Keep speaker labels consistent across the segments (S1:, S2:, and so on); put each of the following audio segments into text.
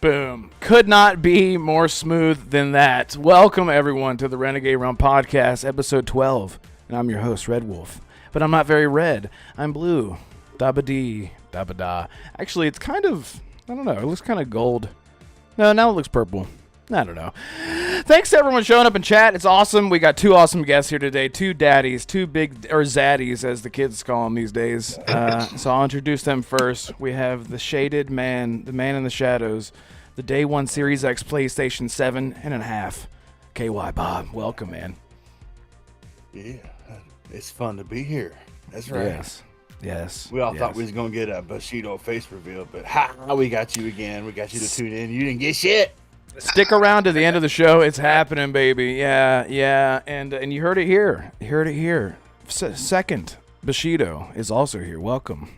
S1: Boom. Could not be more smooth than that. Welcome, everyone, to the Renegade Realm Podcast, episode 12. And I'm your host, Red Wolf. But I'm not very red. I'm blue. Dabba-dee, dabba-da. Actually, it's kind of, I don't know, it looks kind of gold. No, now it looks purple. I don't know. Thanks to everyone showing up in chat. It's awesome. We got two awesome guests here today. Two daddies, two big, or zaddies, as the kids call them these days. So I'll introduce them first. We have the shaded man, the man in the shadows, the Day 1 Series X PlayStation 7.5. KY Bob, welcome, man.
S2: Yeah, it's fun to be here. That's right.
S1: Yes.
S2: We all thought we was going to get a Bushido face reveal, but we got you again. We got you to tune in. You didn't get shit.
S1: Stick around to the end of the show. It's happening, baby. Yeah. And you heard it here. Second, Bushido is also here. Welcome,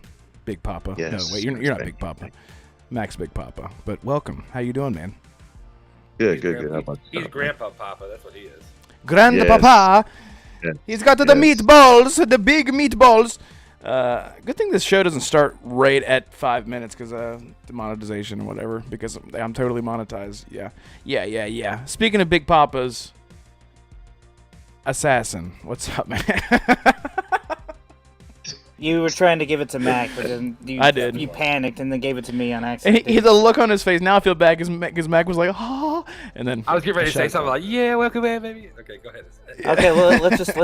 S1: Big Papa.
S3: Yes.
S1: No, wait, you're not Big Papa. Max Big Papa. But welcome. How you doing, man?
S3: Good.
S4: He's Grandpa Papa. That's what he is.
S1: Grandpapa.
S3: Yes.
S1: He's got the meatballs, the big meatballs. Good thing this show doesn't start right at 5 minutes because demonetization or whatever, because I'm totally monetized. Yeah. Speaking of Big Papas, Assassin, what's up, man?
S5: You were trying to give it to Mac, but then
S1: I did.
S5: You panicked and then gave it to me on accident.
S1: He the look on his face. Now I feel bad because Mac was like, oh, and then
S4: I was getting ready to say something like, "Yeah, welcome back, baby." Okay, go ahead.
S5: Okay, well let's just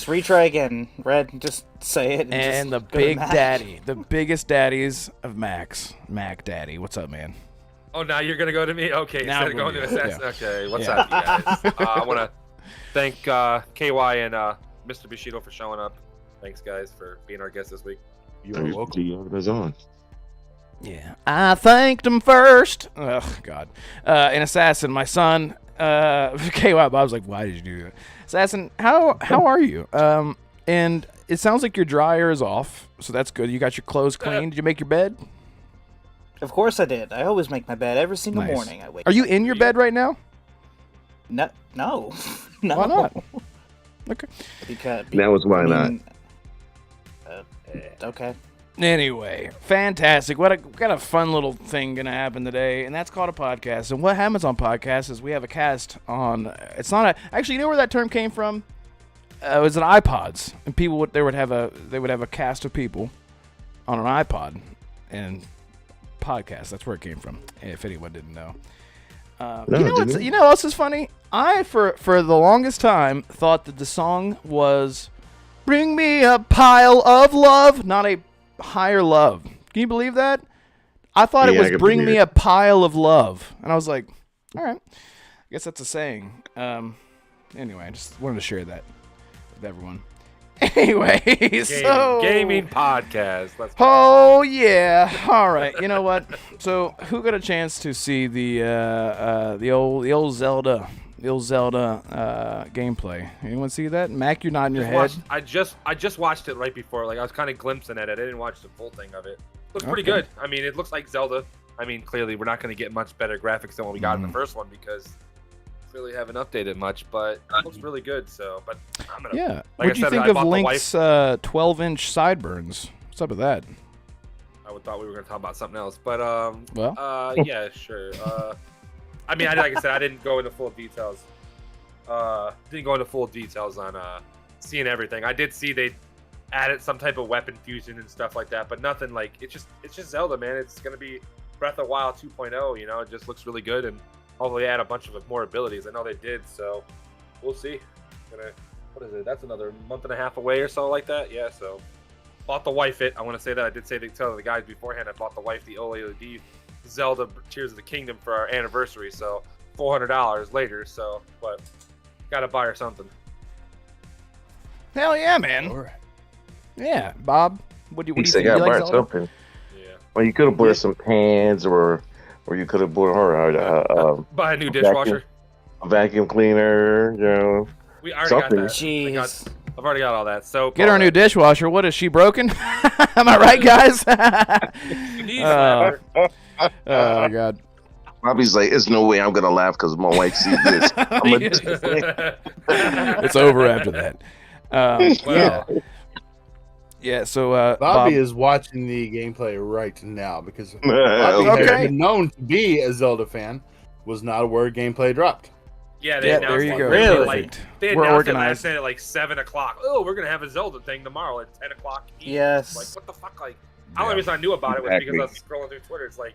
S5: retry again. Red, just say it.
S1: And the big daddy, the biggest daddies of Mac Daddy. What's up, man?
S4: Oh, now you're gonna go to me? Okay,
S1: now
S4: instead of going to Assassin.
S1: Yeah.
S4: Okay, what's up, you guys? I want to thank KY and Mr. Bushido for showing up. Thanks, guys, for being our guest this week.
S2: You're welcome.
S1: Yeah, I thanked him first. Oh God, and Assassin, my son. KY Bob's like, why did you do that? Assassin, how are you? And it sounds like your dryer is off, so that's good. You got your clothes clean. Did you make your bed?
S5: Of course I did. I always make my bed every single morning. I wake.
S1: Are you in your bed right now?
S5: No.
S1: Why not? Okay.
S5: Because
S3: that was why not.
S5: Okay.
S1: Anyway, fantastic. Got a fun little thing gonna happen today, and that's called a podcast. And what happens on podcasts is we have a cast on. It's not a. Actually, you know where that term came from? It was an iPods, and people would have a cast of people on an iPod, and podcast. That's where it came from. If anyone didn't know. You know what else is funny? I for the longest time thought that the song was "Bring Me a Pile of Love," not a higher love. Can you believe that? I thought it was "Bring Me a Pile of Love," and I was like, all right, I guess that's a saying. Anyway, I just wanted to share that with everyone. Anyway, so
S4: gaming podcast.
S1: Oh yeah, all right. You know what? So who got a chance to see the old Zelda? The old Zelda gameplay. Anyone see that? Mac, you're nodding your head.
S4: I just watched it right before. Like I was kind of glimpsing at it. I didn't watch the full thing of it. Looks pretty good. I mean, it looks like Zelda. I mean, clearly we're not going to get much better graphics than what we got in the first one because really haven't updated much. But it looks really good. So, but I'm gonna.
S1: Yeah.
S4: Like
S1: what do you think of Link's 12-inch sideburns? What's up with that?
S4: I thought we were going to talk about something else, but yeah, sure. I mean, like I said, I didn't go into full details. On seeing everything. I did see they added some type of weapon fusion and stuff like that, but nothing like it's just Zelda, man. It's gonna be Breath of the Wild 2.0. You know, it just looks really good, and hopefully add a bunch of more abilities. I know they did, so we'll see. What is it? That's another month and a half away or so like that. Yeah, so bought the wife it. I want to say that I did tell the guys beforehand. I bought the wife the OLED Zelda Tears of the Kingdom for our anniversary, so $400 later, so but gotta buy her something.
S1: Hell yeah, man. Right. Yeah, Bob, what do you think?
S3: You like something. Yeah. Well, you could have bought some pans, or you could have bought her
S4: buy a new dishwasher,
S3: a vacuum cleaner, you know.
S4: We already got that.
S5: Jeez.
S4: I've already got all that. So
S1: get her a new dishwasher. What is she broken? Am I right, guys? Oh God.
S3: Bobby's like, there's no way I'm gonna laugh because my wife sees this.
S1: It's over after that. Yeah, so
S2: Bobby
S1: Bob,
S2: is watching the gameplay right now because Bobby
S1: Okay.
S2: has been known to be a Zelda fan. Was not aware gameplay dropped.
S4: Yeah, they
S1: yeah,
S4: announced
S1: there you
S4: it
S1: go.
S5: Really?
S4: like
S1: Perfect.
S4: they
S1: We're
S4: announced it
S1: organized.
S4: last night at like 7:00. Oh, we're gonna have a Zelda thing tomorrow at 10:00.
S5: Yes.
S4: Like what the fuck? Like the only reason I knew about it was because I was scrolling through Twitter. It's like,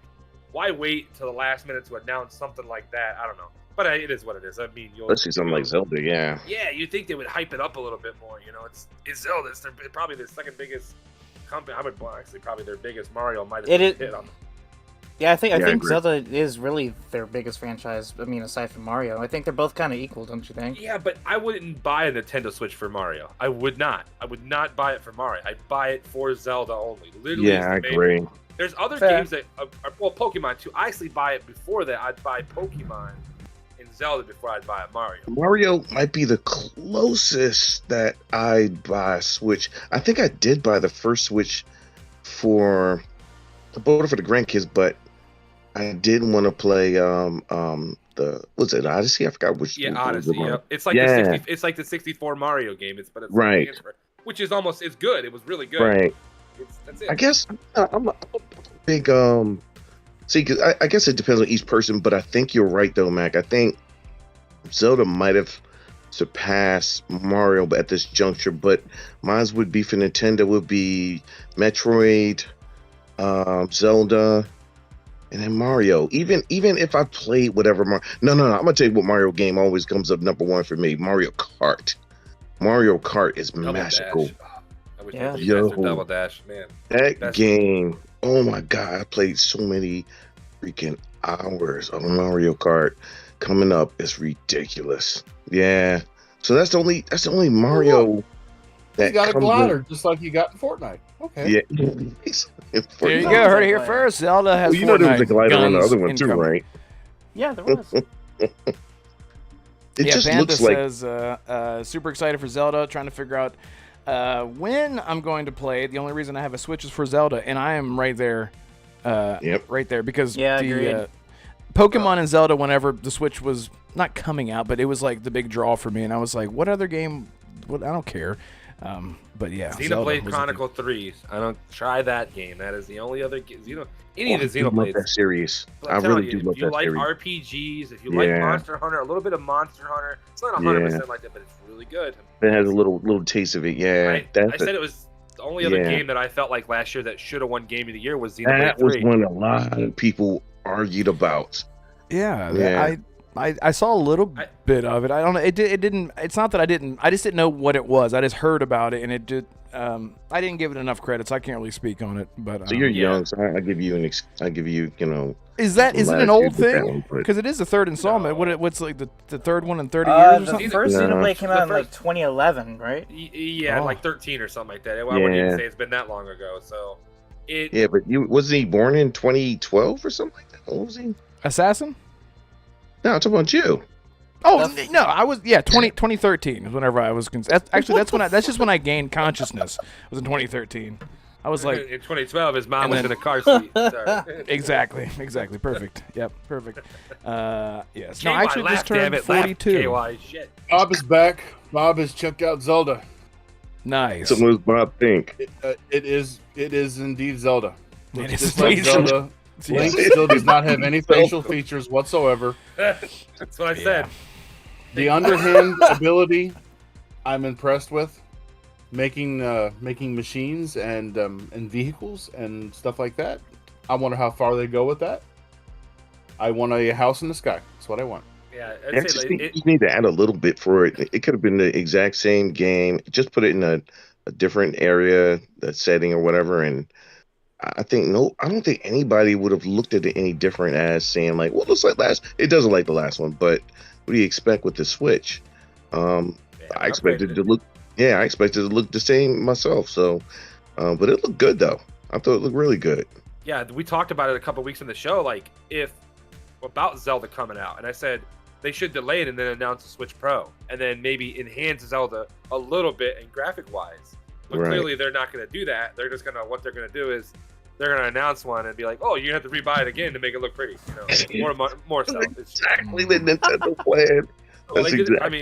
S4: why wait till the last minute to announce something like that? I don't know, but it is what it is. I mean,
S3: Especially something like Zelda, yeah.
S4: Yeah, you'd think they would hype it up a little bit more. You know, it's Zelda. It's probably the second biggest company. Actually probably their biggest. Mario might have
S5: It
S4: been
S5: is-
S4: a hit on them.
S5: Yeah, I think
S3: agree.
S5: Zelda is really their biggest franchise. I mean, aside from Mario, I think they're both kind of equal, don't you think?
S4: Yeah, but I wouldn't buy a Nintendo Switch for Mario. I would not. I would not buy it for Mario. I'd buy it for Zelda only. Literally,
S3: Yeah, I
S4: it's the main-
S3: agree.
S4: There's other
S5: Fair.
S4: games that, well, Pokemon too. I actually buy it before that. I'd buy Pokemon and Zelda before I'd buy a Mario.
S3: Mario might be the closest that I'd buy a Switch. I think I did buy the first Switch for the grandkids, but I didn't want to play was it Odyssey? I forgot which.
S4: Yeah,
S3: what was
S4: Odyssey.
S3: the one.
S4: Yep. It's like it's like the 64 Mario game. But it's
S3: Right.
S4: Which is almost it's good. It was really good.
S3: Right.
S4: That's it.
S3: I guess I'm a big See, 'cause I guess it depends on each person, but I think you're right though, Mac. I think Zelda might have surpassed Mario at this juncture, but mine would be for Nintendo would be Metroid, Zelda, and then Mario. Even if I played whatever no, I'm gonna tell you what Mario game always comes up number one for me. Mario Kart. Mario Kart is
S4: Double
S3: magical.
S4: Dash. I wish
S5: Yeah.
S4: they
S3: Yo.
S4: remastered Double Dash, man.
S3: That
S4: That's-
S3: game, oh my god, I played so many freaking hours of Mario Kart. Coming up is ridiculous. Yeah. So that's the only Mario
S2: You
S3: that
S2: got a
S3: comes
S2: glider just like you got in Fortnite. Okay.
S3: in. Yeah.
S1: there you go. Heard it here first. Zelda has
S3: Well, you know there was a
S1: Fortnite
S3: glider on the
S1: guns
S3: other one too,
S1: incoming.
S3: right?
S5: Yeah, there was.
S3: It just
S1: Panda
S3: looks like
S1: says, super excited for Zelda, trying to figure out when I'm going to play. The only reason I have a Switch is for Zelda, and I am right there.
S3: Yep.
S1: Right there, because
S5: Yeah,
S1: the
S5: agreed.
S1: Pokemon and Zelda, whenever the Switch was not coming out, but it was like the big draw for me, and I was like, what other game? What, I don't care. But yeah, Zelda
S4: Xenoblade
S1: was
S4: Chronicle 3. I don't try that game. That is the only other game. Any of the
S3: I love
S4: Xenoblades.
S3: that series.
S4: But
S3: I
S4: I'm telling
S3: really
S4: you,
S3: do love
S4: if you
S3: that
S4: like
S3: series.
S4: RPGs, if you like
S3: Yeah.
S4: Monster Hunter, a little bit of Monster Hunter, it's not 100% like that, but it's really good.
S3: It has a little taste of it. Yeah.
S4: I said it was the only other game that I felt like last year that should have won Game of the Year was Xenoblade
S3: that was
S4: 3.
S3: one a lot of people argued about.
S1: Yeah. I saw a little bit of it. I don't know. It didn't. It's not that I didn't. I just didn't know what it was. I just heard about it, and it did. I didn't give it enough credit, so I can't really speak on it. But
S3: So you're young, so I give you
S1: is it an
S3: last
S1: old
S3: year with that
S1: thing?
S3: one, but-
S1: Because it is the third installment. What's like the third one in 30
S5: Uh,
S1: years or
S5: the
S1: something?
S5: first
S3: No.
S5: Xenoblade came out in
S4: The
S5: like
S4: first-
S5: 2011, right?
S4: Yeah,
S1: Oh.
S4: like 13 or something like that. I wouldn't
S3: Yeah.
S4: even say it's been that long ago. So it.
S3: Yeah, but wasn't he born in 2012 or something like that? What was he?
S1: Assassin?
S3: No, I'm talking about you.
S1: Oh
S5: That's-
S1: no, I was 2013 is whenever I was. That's just when I gained consciousness. It was in 2013. I was like,
S4: in 2012, his mom
S1: And
S4: was
S1: then-
S4: in a car seat. Sorry.
S1: exactly, perfect. Yep, perfect. Yes. No,
S4: KY,
S1: I actually
S4: laugh,
S1: just
S4: damn
S1: turned
S4: it, laugh,
S1: 42.
S4: KY, shit.
S2: Bob is back. Bob has checked out Zelda.
S1: Nice.
S3: So what does Bob think?
S2: It is indeed Zelda.
S1: It
S2: It's
S1: is
S2: just like
S1: indeed
S2: Zelda. Link still does not have any facial features whatsoever.
S4: That's what I said.
S2: The underhand ability, I'm impressed with. Making machines and vehicles and stuff like that. I wonder how far they go with that. I want a house in the sky. That's what I want.
S4: Yeah,
S3: I
S4: I'd
S3: just
S4: say
S3: think
S4: like,
S3: you need to add a little bit for it. It could have been the exact same game. Just put it in a different area, the setting or whatever. And I don't think anybody would have looked at it any different as saying like, well, it looks like it doesn't like the last one, but what do you expect with the Switch? I expected it to look. Yeah, I expected it to look the same myself. So, but it looked good though. I thought it looked really good.
S4: yeah, we talked about it a couple weeks in the show, like about Zelda coming out, and I said they should delay it and then announce the Switch Pro, and then maybe enhance Zelda a little bit in graphic wise. But
S3: Right.
S4: clearly they're not going to do that. They're just what they're going to do is they're going to announce one and be like, oh, you have to rebuy it again to make it look pretty. More so. It's,
S3: Exactly the Nintendo plan.
S4: well,
S3: That's
S4: they did-
S3: exactly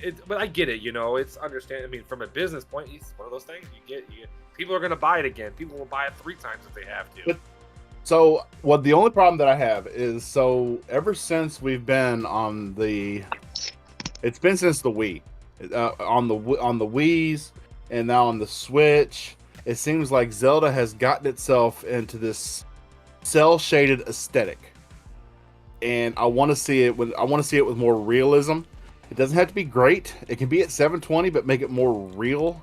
S3: it.
S4: but I get it. It's understand. From a business point, it's one of those things. people are gonna buy it again. People will buy it 3 times if they have to.
S2: But- So, the only problem that I have is, ever since we've been on it's been since the Wii, on the Wii's, and now on the Switch, it seems like Zelda has gotten itself into this cel-shaded aesthetic, and I want to see it with more realism. It doesn't have to be great. It can be at 720, but make it more real,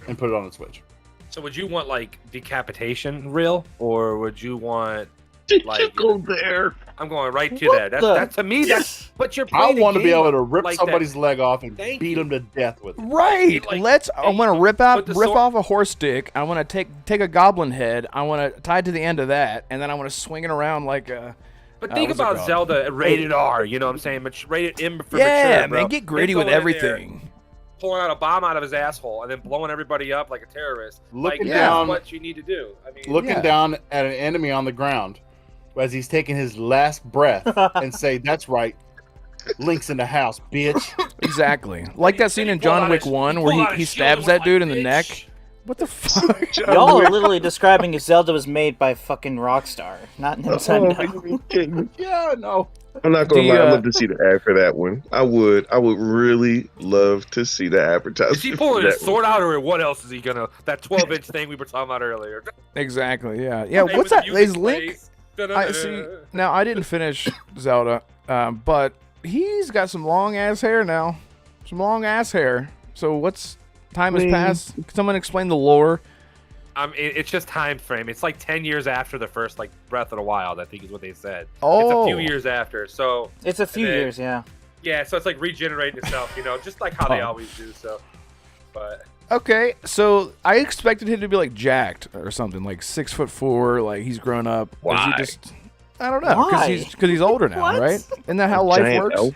S2: and put it on the Switch.
S4: So would you want like decapitation real, or would you want like?
S3: Go there.
S4: I'm going right to that. That to me, that's what you're
S2: I
S4: playing.
S2: want to be able to rip
S4: like
S2: somebody's
S4: that.
S2: leg off and
S4: Thank
S2: beat
S4: you.
S2: them to death with it.
S1: Right.
S4: Like,
S1: I want to
S4: hey,
S1: rip
S4: put the sword-
S1: off a horse dick. I want to take a goblin head. I want to tie it to the end of that, and then I want to swing it around like a.
S4: But think
S1: what's it
S4: about
S1: called?
S4: Zelda rated R. You know what I'm saying? Rated M for
S1: Yeah,
S4: mature, bro.
S1: man, get gritty
S4: They're
S1: with
S4: going in there,
S1: everything.
S4: pulling out a bomb out of his asshole and then blowing everybody up like a terrorist.
S2: Looking
S4: like,
S2: down-
S4: that's what you need to do. I mean,
S2: Looking down at an enemy on the ground as he's taking his last breath and say, "That's right, Link's in the house, bitch."
S1: Exactly. Like that scene in John Wick 1 where he stabs that dude in the neck. What the fuck?
S5: Y'all are literally describing if Zelda was made by fucking Rockstar, not Nintendo.
S2: Yeah, no.
S3: I'm not gonna
S1: The,
S3: lie. I'd love to see the ad for that one. I would really love to see the advertisement.
S4: is he
S3: for
S4: pulling his
S3: that
S4: sword out, or what else is he gonna? That 12-inch thing we were talking about earlier.
S1: Exactly. Yeah. Yeah.
S4: Hey,
S1: What's
S4: when
S1: that?
S4: the music
S1: Is Link?
S4: plays,
S1: I see. Now I didn't finish Zelda, but he's got some long ass hair now. Some long ass hair. So what's time has passed? Can someone explain the lore?
S4: It's just time frame. It's like 10 years after the first like Breath of the Wild, I think is what they said.
S1: Oh.
S4: It's a few years after. So
S5: It's a few
S4: And then-
S5: years, yeah.
S4: yeah, so it's like regenerating itself, just like how they always do. So, but
S1: Okay, so I expected him to be like jacked or something, like 6'4", like he's grown up. Is
S3: Why?
S1: he just? I don't know,
S5: Why?
S1: because he's older now,
S5: What?
S1: right? Isn't that how life
S3: Giant
S1: works?
S3: elf?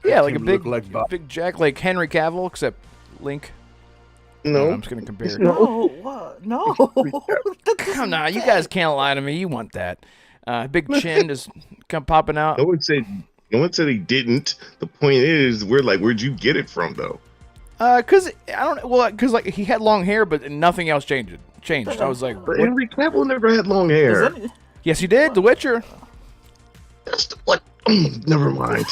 S1: Yeah, like a
S2: Him
S1: big,
S2: look like Bob.
S1: big jack, like Henry Cavill, except Link.
S3: No.
S1: I'm just gonna compare.
S5: No, what? No.
S1: Come on, you guys can't lie to me. You want that big chin just come popping out?
S3: No one said he didn't. The point is, where'd you get it from, though?
S1: Cause I don't. Well, cause like he had long hair, but nothing else changed. I was like,
S3: But
S1: what?
S3: Henry Cavill never had long hair.
S5: Is it?
S1: Yes, he did. The Witcher.
S3: That's what? Never mind.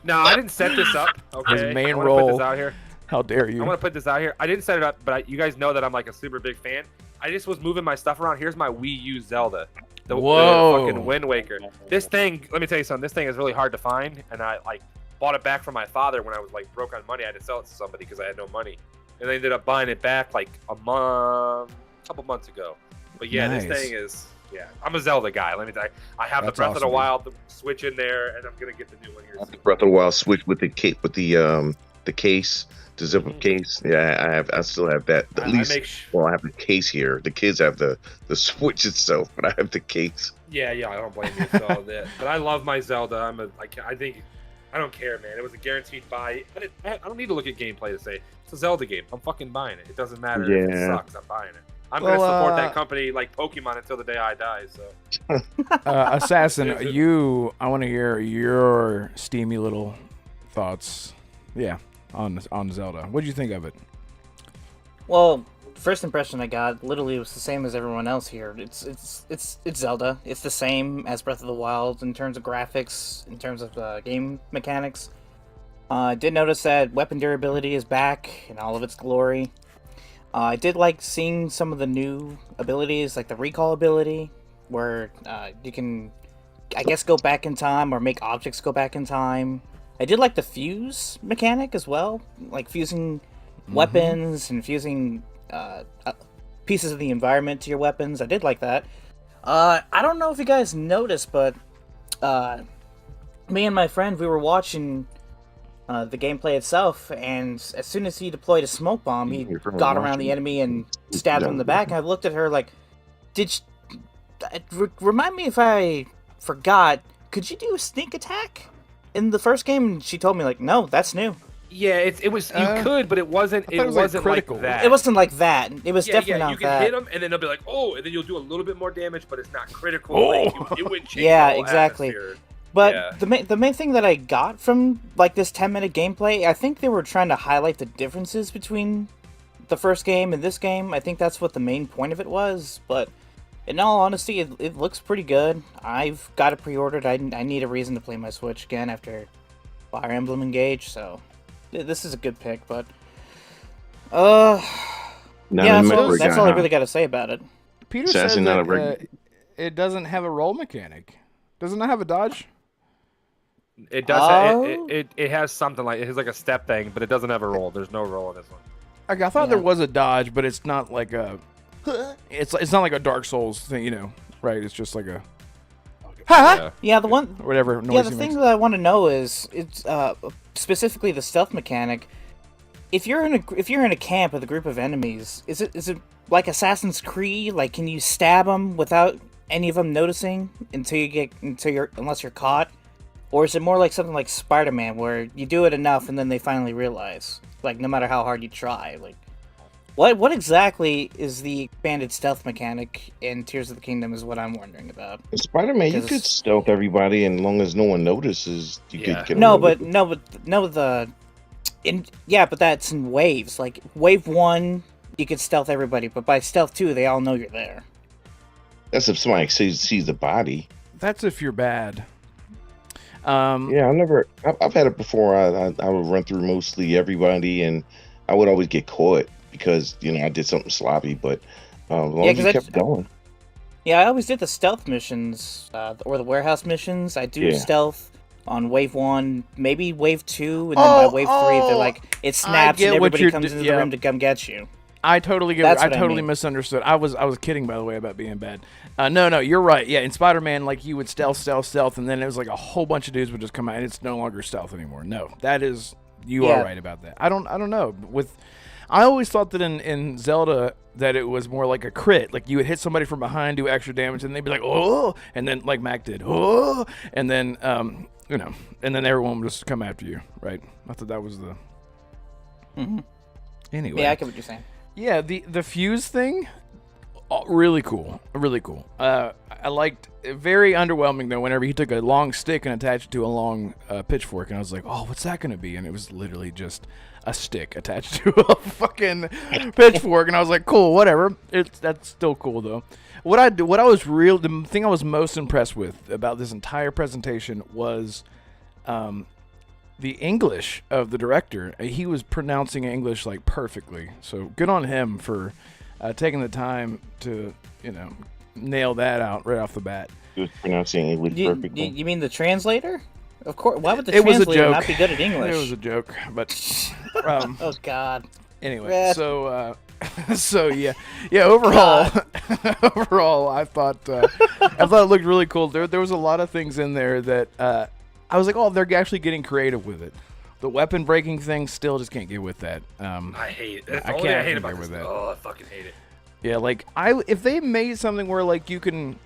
S4: no, I didn't set this up. Okay,
S1: His main
S4: I wanna
S1: role.
S4: Put this out here.
S1: How dare you?
S4: I want to put this out here. I didn't set it up, but you guys know that I'm like a super big fan. I just was moving my stuff around. Here's my Wii U Zelda. The
S1: Whoa.
S4: fucking Wind Waker. This thing, let me tell you something. This thing is really hard to find, and I like bought it back from my father when I was like broke on money. I had to sell it to somebody because I had no money, and I ended up buying it back like a couple months ago. But yeah,
S1: Nice.
S4: this thing is. Yeah, I'm a Zelda guy. Let me tell you. I have
S1: That's
S4: the Breath of the
S1: awesome,
S4: Wild the Switch in there, and I'm gonna get the new one here soon.
S3: Breath of the Wild Switch with the case, the zip up case. Yeah, I still have that. At least, I have the case here. The kids have the Switch itself, but I have the case.
S4: Yeah, I don't blame you. So but I love my Zelda. I think I don't care, man. It was a guaranteed buy. I don't need to look at gameplay to say it's a Zelda game. I'm fucking buying it. It doesn't matter if it
S3: Yeah.
S4: sucks. I'm buying it. I'm gonna support that company like Pokemon until the day I die. So
S1: Assassin, I want to hear your steamy little thoughts. Yeah, on Zelda. What did you think of it?
S5: Well, first impression I got literally was the same as everyone else here. It's Zelda. It's the same as Breath of the Wild in terms of graphics, in terms of game mechanics. I did notice that weapon durability is back in all of its glory. I did like seeing some of the new abilities, like the recall ability, where you can, I guess, go back in time or make objects go back in time. I did like the fuse mechanic as well, like fusing weapons and fusing pieces of the environment to your weapons. I did like that. I don't know if you guys noticed, but me and my friend, we were watching the gameplay itself, and as soon as he deployed a smoke bomb, he got around the enemy and stabbed him in the back. And I looked at her like, remind me if I forgot, could you do a sneak attack in the first game? And she told me like, no, that's new.
S4: yeah, it was you could, but it wasn't. It
S1: was, like,
S4: wasn't
S1: critical.
S4: like that.
S5: It wasn't like that. It was definitely not
S4: you can
S5: that.
S4: hit them, and then they'll be like, oh, and then you'll do a little bit more damage, but it's not critical.
S1: Oh.
S4: Like, it wouldn't change
S5: Yeah,
S4: the whole
S5: exactly.
S4: atmosphere.
S5: But the main thing that I got from like this 10-minute gameplay, I think they were trying to highlight the differences between the first game and this game. I think that's what the main point of it was. But in all honesty, it looks pretty good. I've got it pre-ordered. I need a reason to play my Switch again after Fire Emblem Engage. So this is a good pick. But yeah, that's all I really got to say about it.
S1: Peter says that it doesn't have a roll mechanic. Does it not have a dodge?
S4: It does. It has something like it has like a step thing, but it doesn't have a roll. There's no roll in this one.
S1: Okay, I thought there was a dodge, but it's not like a. It's not like a Dark Souls thing, you know, right? It's just like a.
S5: Yeah, the one.
S1: Whatever.
S5: Yeah, the thing that I want to know is it's specifically the stealth mechanic. If you're in a camp with a group of enemies, is it like Assassin's Creed? Like, can you stab them without any of them noticing unless you're caught? Or is it more like something like Spiderman, where you do it enough and then they finally realize, like, no matter how hard you try, like, what exactly is the expanded stealth mechanic in Tears of the Kingdom is what I'm wondering about.
S3: In Spider-Man, you could stealth everybody, and as long as no one notices, you could get but that's in waves. Like, wave 1, you could stealth everybody, but by stealth 2, they all know you're there. That's if somebody sees the body.
S1: That's if you're bad.
S3: Yeah, I've had it before. I would run through mostly everybody, and I would always get caught because, you know, I did something sloppy, but as long as you kept going.
S5: Yeah, I always did the stealth missions, or the warehouse missions. I do stealth on wave 1, maybe wave 2, and then by wave 3, they're like, it snaps and everybody comes into the room to come get you.
S1: I totally get it. I totally misunderstood. I was kidding, by the way, about being bad. No, you're right. Yeah, in Spider-Man, like, you would stealth, and then it was like a whole bunch of dudes would just come out, and it's no longer stealth anymore. No, that is, you are right about that. I don't know. I always thought that in Zelda that it was more like a crit. Like, you would hit somebody from behind, do extra damage, and they'd be like, oh, and then, like Mac did, oh, and then, you know, and then everyone would just come after you, right? I thought that was the...
S5: Mm-hmm.
S1: Anyway.
S5: Yeah, I get what you're saying.
S1: Yeah, the fuse thing, really cool. I liked, very underwhelming though, whenever he took a long stick and attached it to a long pitchfork, and I was like, oh, what's that going to be? And it was literally just a stick attached to a fucking pitchfork, and I was like, cool, whatever. That's still cool though. The thing I was most impressed with about this entire presentation was the English of the director. He was pronouncing English like perfectly. So good on him for taking the time to, you know, nail that out right off the bat.
S3: He was pronouncing English perfectly.
S5: You mean the translator? Of course. Why would the translator not be good at English?
S1: It was a joke, but
S5: oh God.
S1: Anyway, so yeah. Overall, I thought it looked really cool. There was a lot of things in there that I was like, oh, they're actually getting creative with it. The weapon breaking thing, still just can't get with that.
S4: I hate it. I hate about this. Oh, I fucking hate it.
S1: Yeah, like if they made something where like you can,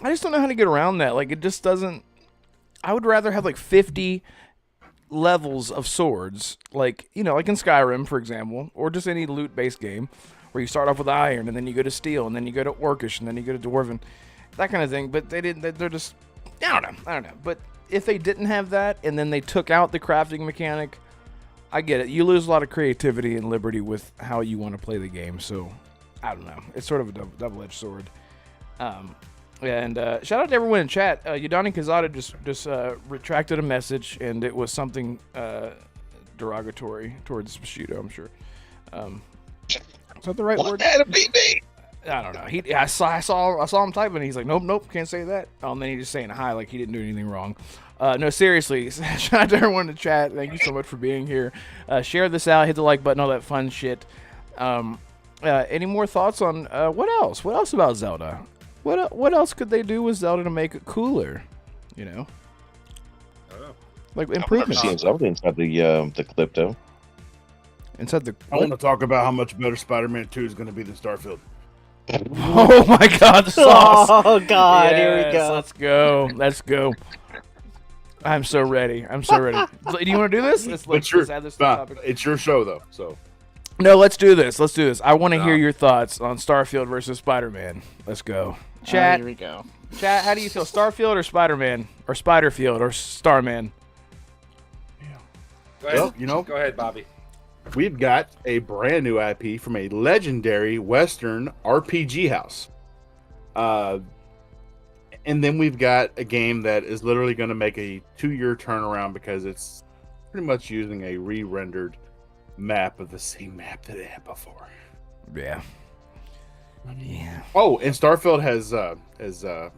S1: I just don't know how to get around that. Like, it just doesn't. I would rather have like 50 levels of swords, like, you know, like in Skyrim, for example, or just any loot-based game where you start off with iron and then you go to steel and then you go to orcish and then you go to dwarven, that kind of thing. But they didn't. They're just, I don't know. But if they didn't have that and then they took out the crafting mechanic, I get it. You lose a lot of creativity and liberty with how you want to play the game. So, I don't know. It's sort of a double-edged sword. And shout out to everyone in chat. Yudani Kazada just retracted a message, and it was something derogatory towards Bushido, I'm sure. Is that the right word? I don't know. I saw him typing, and he's like, nope, can't say that. And then he's just saying hi, like he didn't do anything wrong. No, seriously, shout out to everyone in the chat. Thank you so much for being here. Share this out, hit the like button, all that fun shit. Any more thoughts on what else? What else about Zelda? What else could they do with Zelda to make it cooler? You know, like improvements.
S3: I've never seen Zelda inside the clip though.
S1: Inside the.
S2: I want to talk about how much better Spider-Man 2 is going to be than Starfield.
S1: Oh my God, the sauce!
S5: Oh God,
S1: yes,
S5: here we go.
S1: Let's go. I'm so ready. Do you want to do this? Let's add this to the topic.
S2: It's your show though, so.
S1: No, let's do this. I want to hear your thoughts on Starfield versus Spider-Man. Let's go. Chat.
S5: Here we go.
S1: Chat, how do you feel? Starfield or Spider-Man? Or Spiderfield or Starman?
S4: Go ahead.
S2: Well,
S4: Go ahead, Bobby.
S2: we've got a brand new IP from a legendary Western RPG house. And then we've got a game that is literally going to make a 2-year turnaround because it's pretty much using a re-rendered map of the same map that it had before.
S1: Yeah. Yeah.
S2: Oh, and Starfield has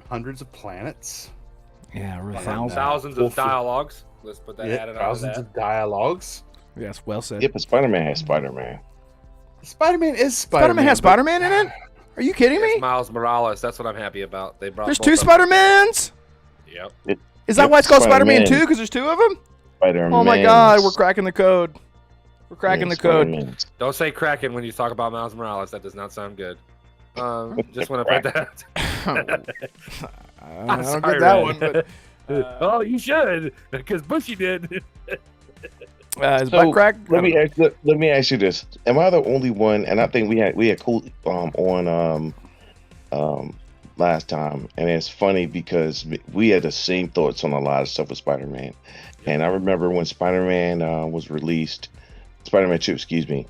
S2: hundreds of planets.
S1: Yeah, really
S4: Thousands of dialogues. Let's put that added on
S2: thousands
S4: that.
S2: of dialogues.
S1: Yes, well said.
S3: Yeah, but Spider-Man has Spider-Man.
S2: Spider-Man is Spider-Man.
S1: Spider-Man has Spider-Man in it? Are you kidding me?
S4: It's Miles Morales. That's what I'm happy about. They brought.
S1: There's
S4: both
S1: 2
S4: of them.
S1: Spider-Mans?
S4: Yep.
S1: Is that why it's called Spider-Man 2? Because there's 2 of them?
S3: Spider-Man.
S1: Oh my god, we're cracking the code. We're cracking the code.
S3: Spider-Man.
S4: Don't say Kraken when you talk about Miles Morales. That does not sound good. Just want to put that.
S1: I don't get that one, but
S4: oh, you should, because Bushy did.
S1: is butt crack?
S3: Let me ask you this: am I the only one? And I think we had cool on last time, and it's funny because we had the same thoughts on a lot of stuff with Spider-Man. And I remember when Spider-Man was released, Spider-Man 2, excuse me,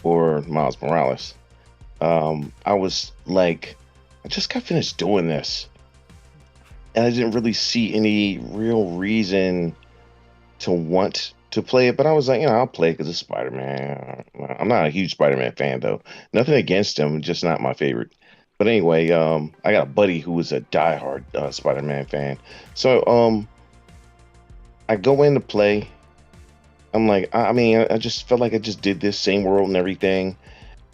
S3: or Miles Morales. I was like, I just got finished doing this, and I didn't really see any real reason to want to play it. But I was like, I'll play it because it's Spider-Man. I'm not a huge Spider-Man fan though. Nothing against him, just not my favorite. But anyway, I got a buddy who was a diehard Spider-Man fan. So I go in to play. I'm like, I just felt like I just did this same world and everything.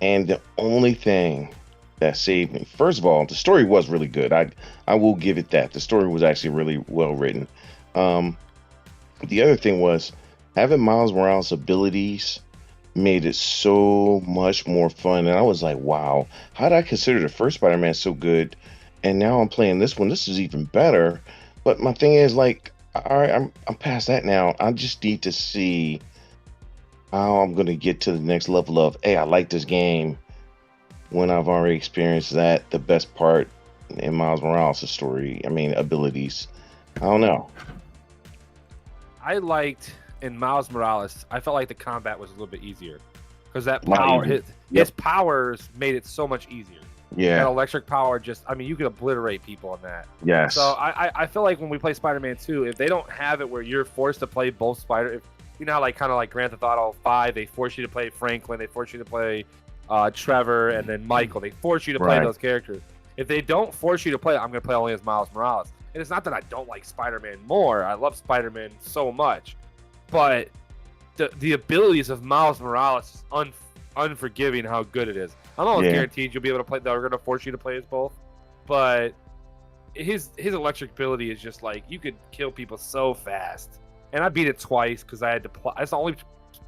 S3: And the only thing that saved me, first of all, the story was really good. I will give it that. The story was actually really well written. The other thing was having Miles Morales' abilities made it so much more fun. And I was like, wow, how did I consider the first Spider-Man so good? And now I'm playing this one. This is even better. But my thing is, like, all right, I'm past that now. I just need to see how I'm going to get to the next level of, hey, I like this game when I've already experienced that, the best part in Miles Morales' story. Abilities. I don't know.
S4: I liked in Miles Morales. I felt like the combat was a little bit easier because that
S3: Lot
S4: power,
S3: easier.
S4: his powers made it so much easier. That
S3: Yeah.
S4: electric power, you could obliterate people on that.
S3: Yes.
S4: So I feel like when we play Spider-Man 2, if they don't have it where you're forced to play both you know how kind of like Grand Theft Auto 5, they force you to play Franklin, they force you to play Trevor, and then Michael. They force you to play
S3: Right.
S4: those characters. If they don't force you to play, I'm going to play only as Miles Morales. And it's not that I don't like Spider-Man more. I love Spider-Man so much. But the abilities of Miles Morales is unforgiving how good it is. I'm almost guaranteed you'll be able to play. They're going to force you to play as both. But his electric ability is just like, you could kill people so fast. And I beat it twice because I had to. It's the only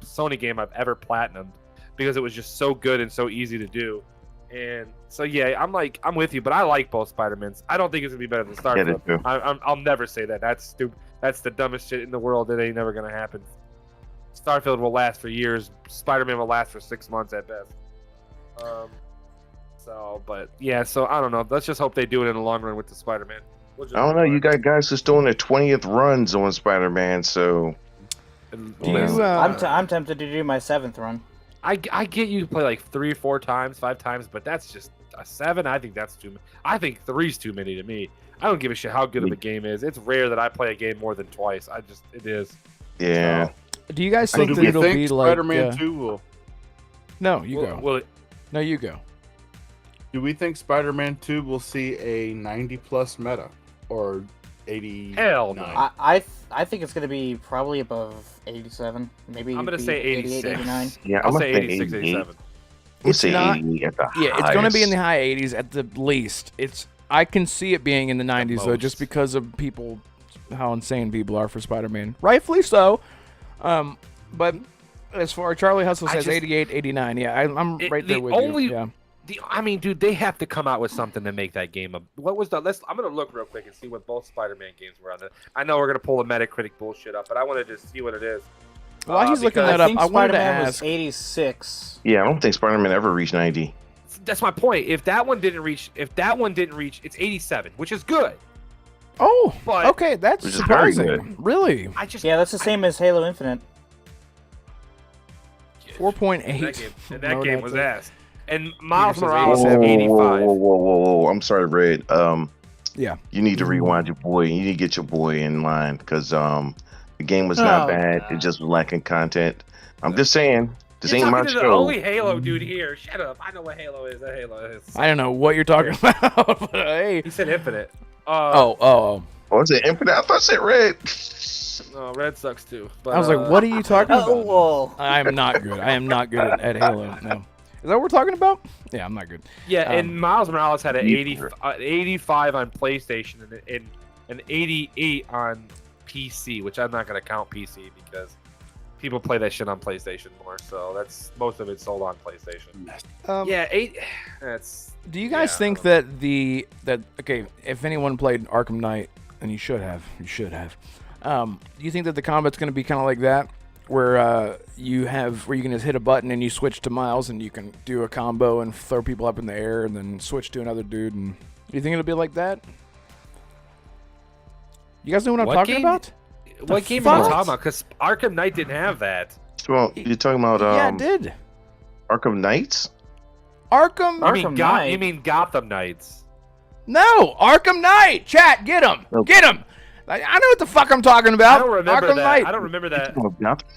S4: Sony game I've ever platinumed because it was just so good and so easy to do. And so I'm with you, but I like both Spider-Mans. I don't think it's gonna be better than Starfield.
S3: Yeah,
S4: I'll never say that. That's stupid. That's the dumbest shit in the world. It ain't never gonna happen. Starfield will last for years. Spider-Man will last for 6 months at best. So I don't know. Let's just hope they do it in the long run with the Spider-Man.
S3: I don't know. You got guys who's doing their 20th runs on Spider-Man, so.
S1: Do you,
S5: I'm tempted to do my 7th run.
S4: I get you play like 3 or 4 times, 5 times, but that's just a 7. I think that's too many. I think 3's too many to me. I don't give a shit how good of a game is. It's rare that I play a game more than twice. It is.
S3: Yeah.
S1: do you guys think
S2: Do
S1: that
S2: we
S1: it'll
S2: think
S1: be like...
S2: Spider-Man 2 will...
S1: No, you go.
S4: Will it,
S1: No, you go.
S2: Do we think Spider-Man 2 will see a 90-plus meta? Or 89?
S4: hell no.
S5: I think it's going to be probably above 87. Maybe
S4: I'm going to say 86.
S5: 89.
S3: Yeah,
S4: I'll
S3: I'm
S4: say
S3: gonna say
S4: 86,
S3: 88.
S4: 87.
S3: I'm
S1: It's
S3: say
S1: not-
S3: 88 at the
S1: Yeah, it's going to be in the
S3: highest.
S1: high 80s at the least. I can see it being in the 90s though,
S2: most.
S1: just because of people, how insane people are for Spider-Man. Rightfully so. But as far as Charlie Hustle says, 88, 89. Yeah, I'm right there with you. Yeah.
S4: Dude, they have to come out with something to make that game. What was the? I'm gonna look real quick and see what both Spider-Man games were on. I know we're gonna pull the Metacritic bullshit up, but I want to just see what it is.
S1: While he's looking
S4: because
S1: that
S5: I
S1: up,
S5: think
S1: I wanted to
S5: Spider-Man
S1: ask.
S5: was 86.
S3: Yeah, I don't think Spider-Man ever reached 90.
S4: that's my point. If that one didn't reach, it's 87, which is good.
S1: Oh,
S4: But-
S1: okay, that's
S3: Which is very
S1: surprising.
S3: good.
S1: Really,
S5: Yeah, that's the same as Halo Infinite.
S1: 4.8.
S4: That game was ass. And
S1: Peter
S4: Miles
S1: says
S4: Morales
S3: Whoa,
S4: had
S3: whoa,
S4: 85.
S3: whoa. I'm sorry, Red.
S1: Yeah.
S3: You need to rewind your boy. You need to get your boy in line because the game was not bad.
S5: God.
S3: It just was lacking content. I'm just saying. This
S4: You're
S3: ain't my
S4: talking to the
S3: show.
S4: only Halo dude here. Shut up. I know what Halo is. That Halo is.
S1: I don't know what you're talking about. But, hey.
S4: He said Infinite.
S3: Oh, is it Infinite? I thought it said Red.
S4: No, Red sucks too. But,
S1: I was like, what are you talking about?
S5: whoa.
S1: I'm not good. I am not good at Halo. No. Is that what we're talking about? Yeah, I'm not good.
S4: Yeah, and Miles Morales had an
S3: Neither.
S4: 85 on PlayStation and an 88 on PC, which I'm not going to count PC because people play that shit on PlayStation more. So that's most of it sold on PlayStation. Yeah, 8. That's.
S1: Do you guys think that okay, if anyone played Arkham Knight, and you should have, do you think that the combat's going to be kind of like that, where you can just hit a button and you switch to Miles and you can do a combo and throw people up in the air and then switch to another dude? And do you think it'll be like that? You guys know what I'm talking about?
S4: What game
S1: fuck?
S4: are you talking about? Because Arkham Knight didn't have that.
S3: Well, you're talking about
S1: Yeah, it did.
S3: Arkham Knights?
S1: Arkham.
S4: You mean Gotham Knights?
S1: No, Arkham Knight. Chat, get him.
S3: Nope.
S1: Get him. I know what the fuck I'm talking about.
S4: I don't remember
S1: Arkham
S4: that.
S1: Knight.
S4: I don't remember that.
S3: Oh, Gotham.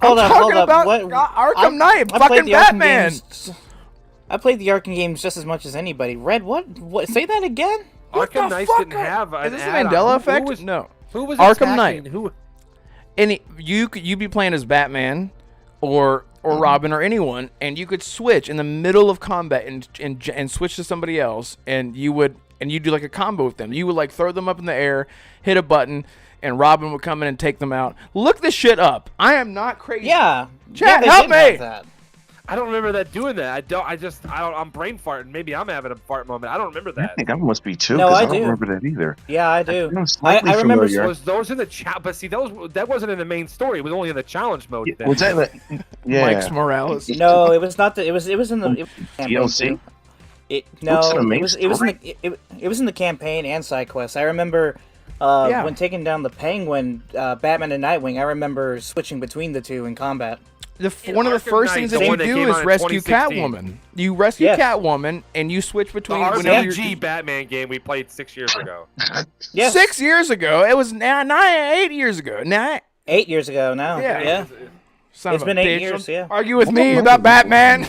S5: Hold
S1: I'm
S5: up,
S1: talking
S5: hold up.
S1: about
S5: What-
S1: Arkham Knight.
S5: I played
S1: Fucking
S5: the Arkham
S1: Batman.
S5: games- I played the Arkham games just as much as anybody. Red, what? Say that again?
S1: What
S4: Arkham
S1: the
S4: Knights
S1: fuck?
S4: didn't have an
S1: Is this an
S4: add-on.
S1: Mandela effect?
S4: was,
S1: No.
S4: Who was
S1: Arkham
S4: attacking?
S1: Knight.
S4: Who?
S1: You be playing as Batman or Robin or anyone, and you could switch in the middle of combat and switch to somebody else, and you do like a combo with them. You would like throw them up in the air, hit a button, and Robin would come in and take them out. Look this shit up. I am not crazy.
S5: Yeah.
S1: Chat,
S5: they
S1: help
S5: did have
S1: me.
S5: that.
S4: I don't remember that doing that. I'm brain farting. Maybe I'm having a fart moment. I don't remember
S3: I
S4: that.
S3: think I must be too,
S5: No,
S3: because
S5: I
S3: I don't
S5: do.
S3: remember that either.
S5: Yeah, I do.
S3: I'm slightly
S5: I remember
S3: familiar.
S4: Was those in the chat? But see, that wasn't in the main story. It was only in the challenge mode. Then.
S3: Was that yeah.
S1: Mike's Morales.
S5: No, it was not. It was in the campaign
S3: DLC?
S5: too. It
S3: What's in the main
S5: was in the campaign and side quests. I remember when taking down the Penguin, Batman and Nightwing. I remember switching between the two in combat.
S1: One of the
S4: Arkham
S1: first
S4: Knight,
S1: things
S4: the
S1: that you
S4: one that
S1: do
S4: came
S1: is
S4: out in
S1: rescue
S4: 2016.
S1: Catwoman. You rescue
S5: Yes.
S1: Catwoman, and you switch
S4: The
S1: between.
S4: RPG Batman game we played 6 years ago.
S5: Yes.
S1: 6 years ago. It was 8 years ago.
S5: 8 years ago now.
S1: Yeah.
S5: Yeah.
S1: Son
S5: It's
S1: of a
S5: been 8
S1: bitch.
S5: years, yeah.
S1: Argue with
S3: What
S1: me
S3: the
S1: about
S3: fuck?
S1: Batman.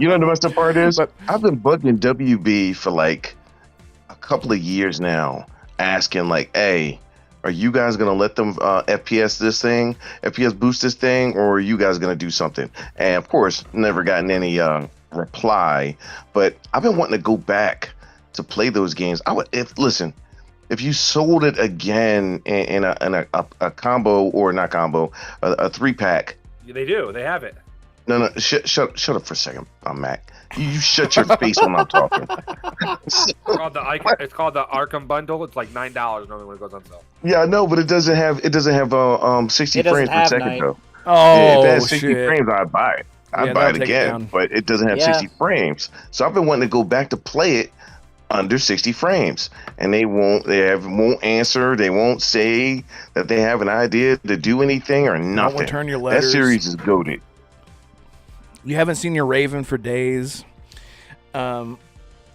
S3: You know the best part is?
S1: But-
S3: I've been bugging WB for like a couple of years now, asking like, hey, are you guys going to let them FPS boost this thing, or are you guys going to do something? And of course, never gotten any reply, but I've been wanting to go back to play those games. If you sold it again in a combo, or not combo, a 3-pack.
S4: They do. They have it.
S3: No, shut up for a second, Mac. You shut your face when I'm talking.
S4: It's called the Arkham Bundle. It's like $9 normally when it goes on sale.
S3: Yeah, I know, but it doesn't have 60
S5: It doesn't
S3: frames per
S5: have
S3: second
S5: night.
S3: though.
S1: Oh,
S3: If it has 60
S1: shit.
S3: frames, I'd buy it. I'd
S1: Yeah,
S3: buy
S1: they'll
S3: it
S1: take it
S3: again,
S1: down.
S3: but it doesn't have
S5: Yeah.
S3: 60 frames. So I've been wanting to go back to play it under 60 frames, and they won't answer. They won't say that they have an idea to do anything or nothing.
S1: return your
S3: That
S1: letters.
S3: series is goated.
S1: You haven't seen your Raven for days. I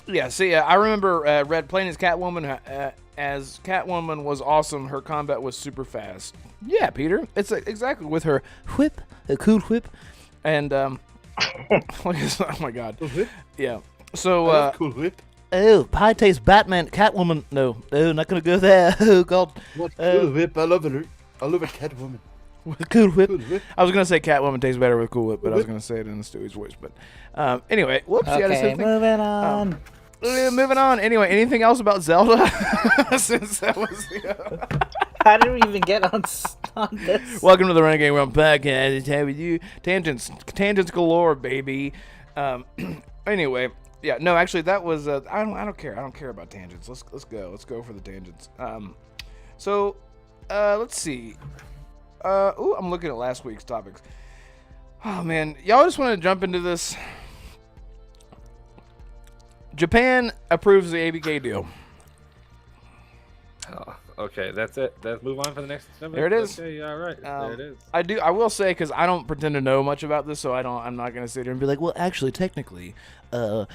S1: remember Red playing as Catwoman. As Catwoman was awesome. Her combat was super fast. Yeah, Peter. It's exactly with her whip, a cool whip, and oh my god. Yeah. So
S2: Cool whip.
S1: oh, pie tastes Batman, Catwoman. No, not gonna go there. Oh god.
S2: What cool whip? I love it. I love a Catwoman.
S1: Cool whip.
S2: Cool whip.
S1: I was gonna say Catwoman tastes better with Cool Whip, but I was gonna say it in Stewie's voice. But anyway, whoops. Yeah, that's
S5: Okay,
S1: the thing.
S5: moving on.
S1: Moving on. Anyway, anything else about Zelda? Since that was.
S5: How did we even get on this?
S1: Welcome to the Renegade Realm Podcast. It's how we do tangents galore, baby. Anyway, yeah, no, actually, that was. I don't care. I don't care about tangents. Let's go. Let's go for the tangents. Let's see. I'm looking at last week's topics. Oh man, y'all just want to jump into this. Japan approves the ABK deal.
S4: Oh, okay, that's it. Let's move on for the next.
S1: There it is.
S4: Okay, all right. There it is.
S1: I will say, because I don't pretend to know much about this, so I'm not going to sit here and be like, well, actually, technically,
S3: I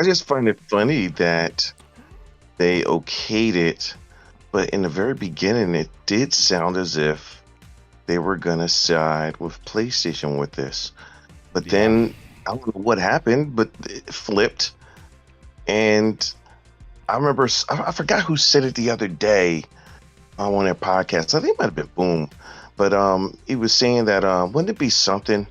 S3: just find it funny that they okayed it, but in the very beginning, it did sound as if they were gonna side with PlayStation with this. But then I don't know what happened, but it flipped. And I remember, I forgot who said it the other day on one of their podcasts. I think it might have been Boom, but he was saying that wouldn't it be something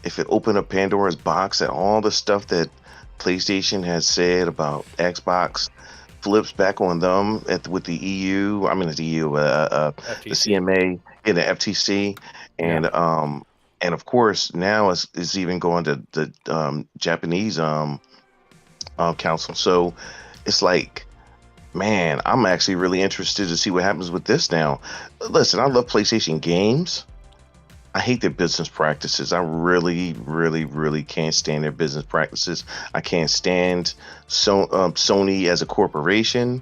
S3: if it opened up Pandora's box that all the stuff that PlayStation has said about Xbox flips back on them with the EU. I mean, the EU, the CMA, and the FTC, and of course now it's even going to the Japanese council. So it's like, man, I'm actually really interested to see what happens with this now. Listen, I love PlayStation games. I hate their business practices. I really, really, really can't stand their business practices. I can't stand Sony as a corporation,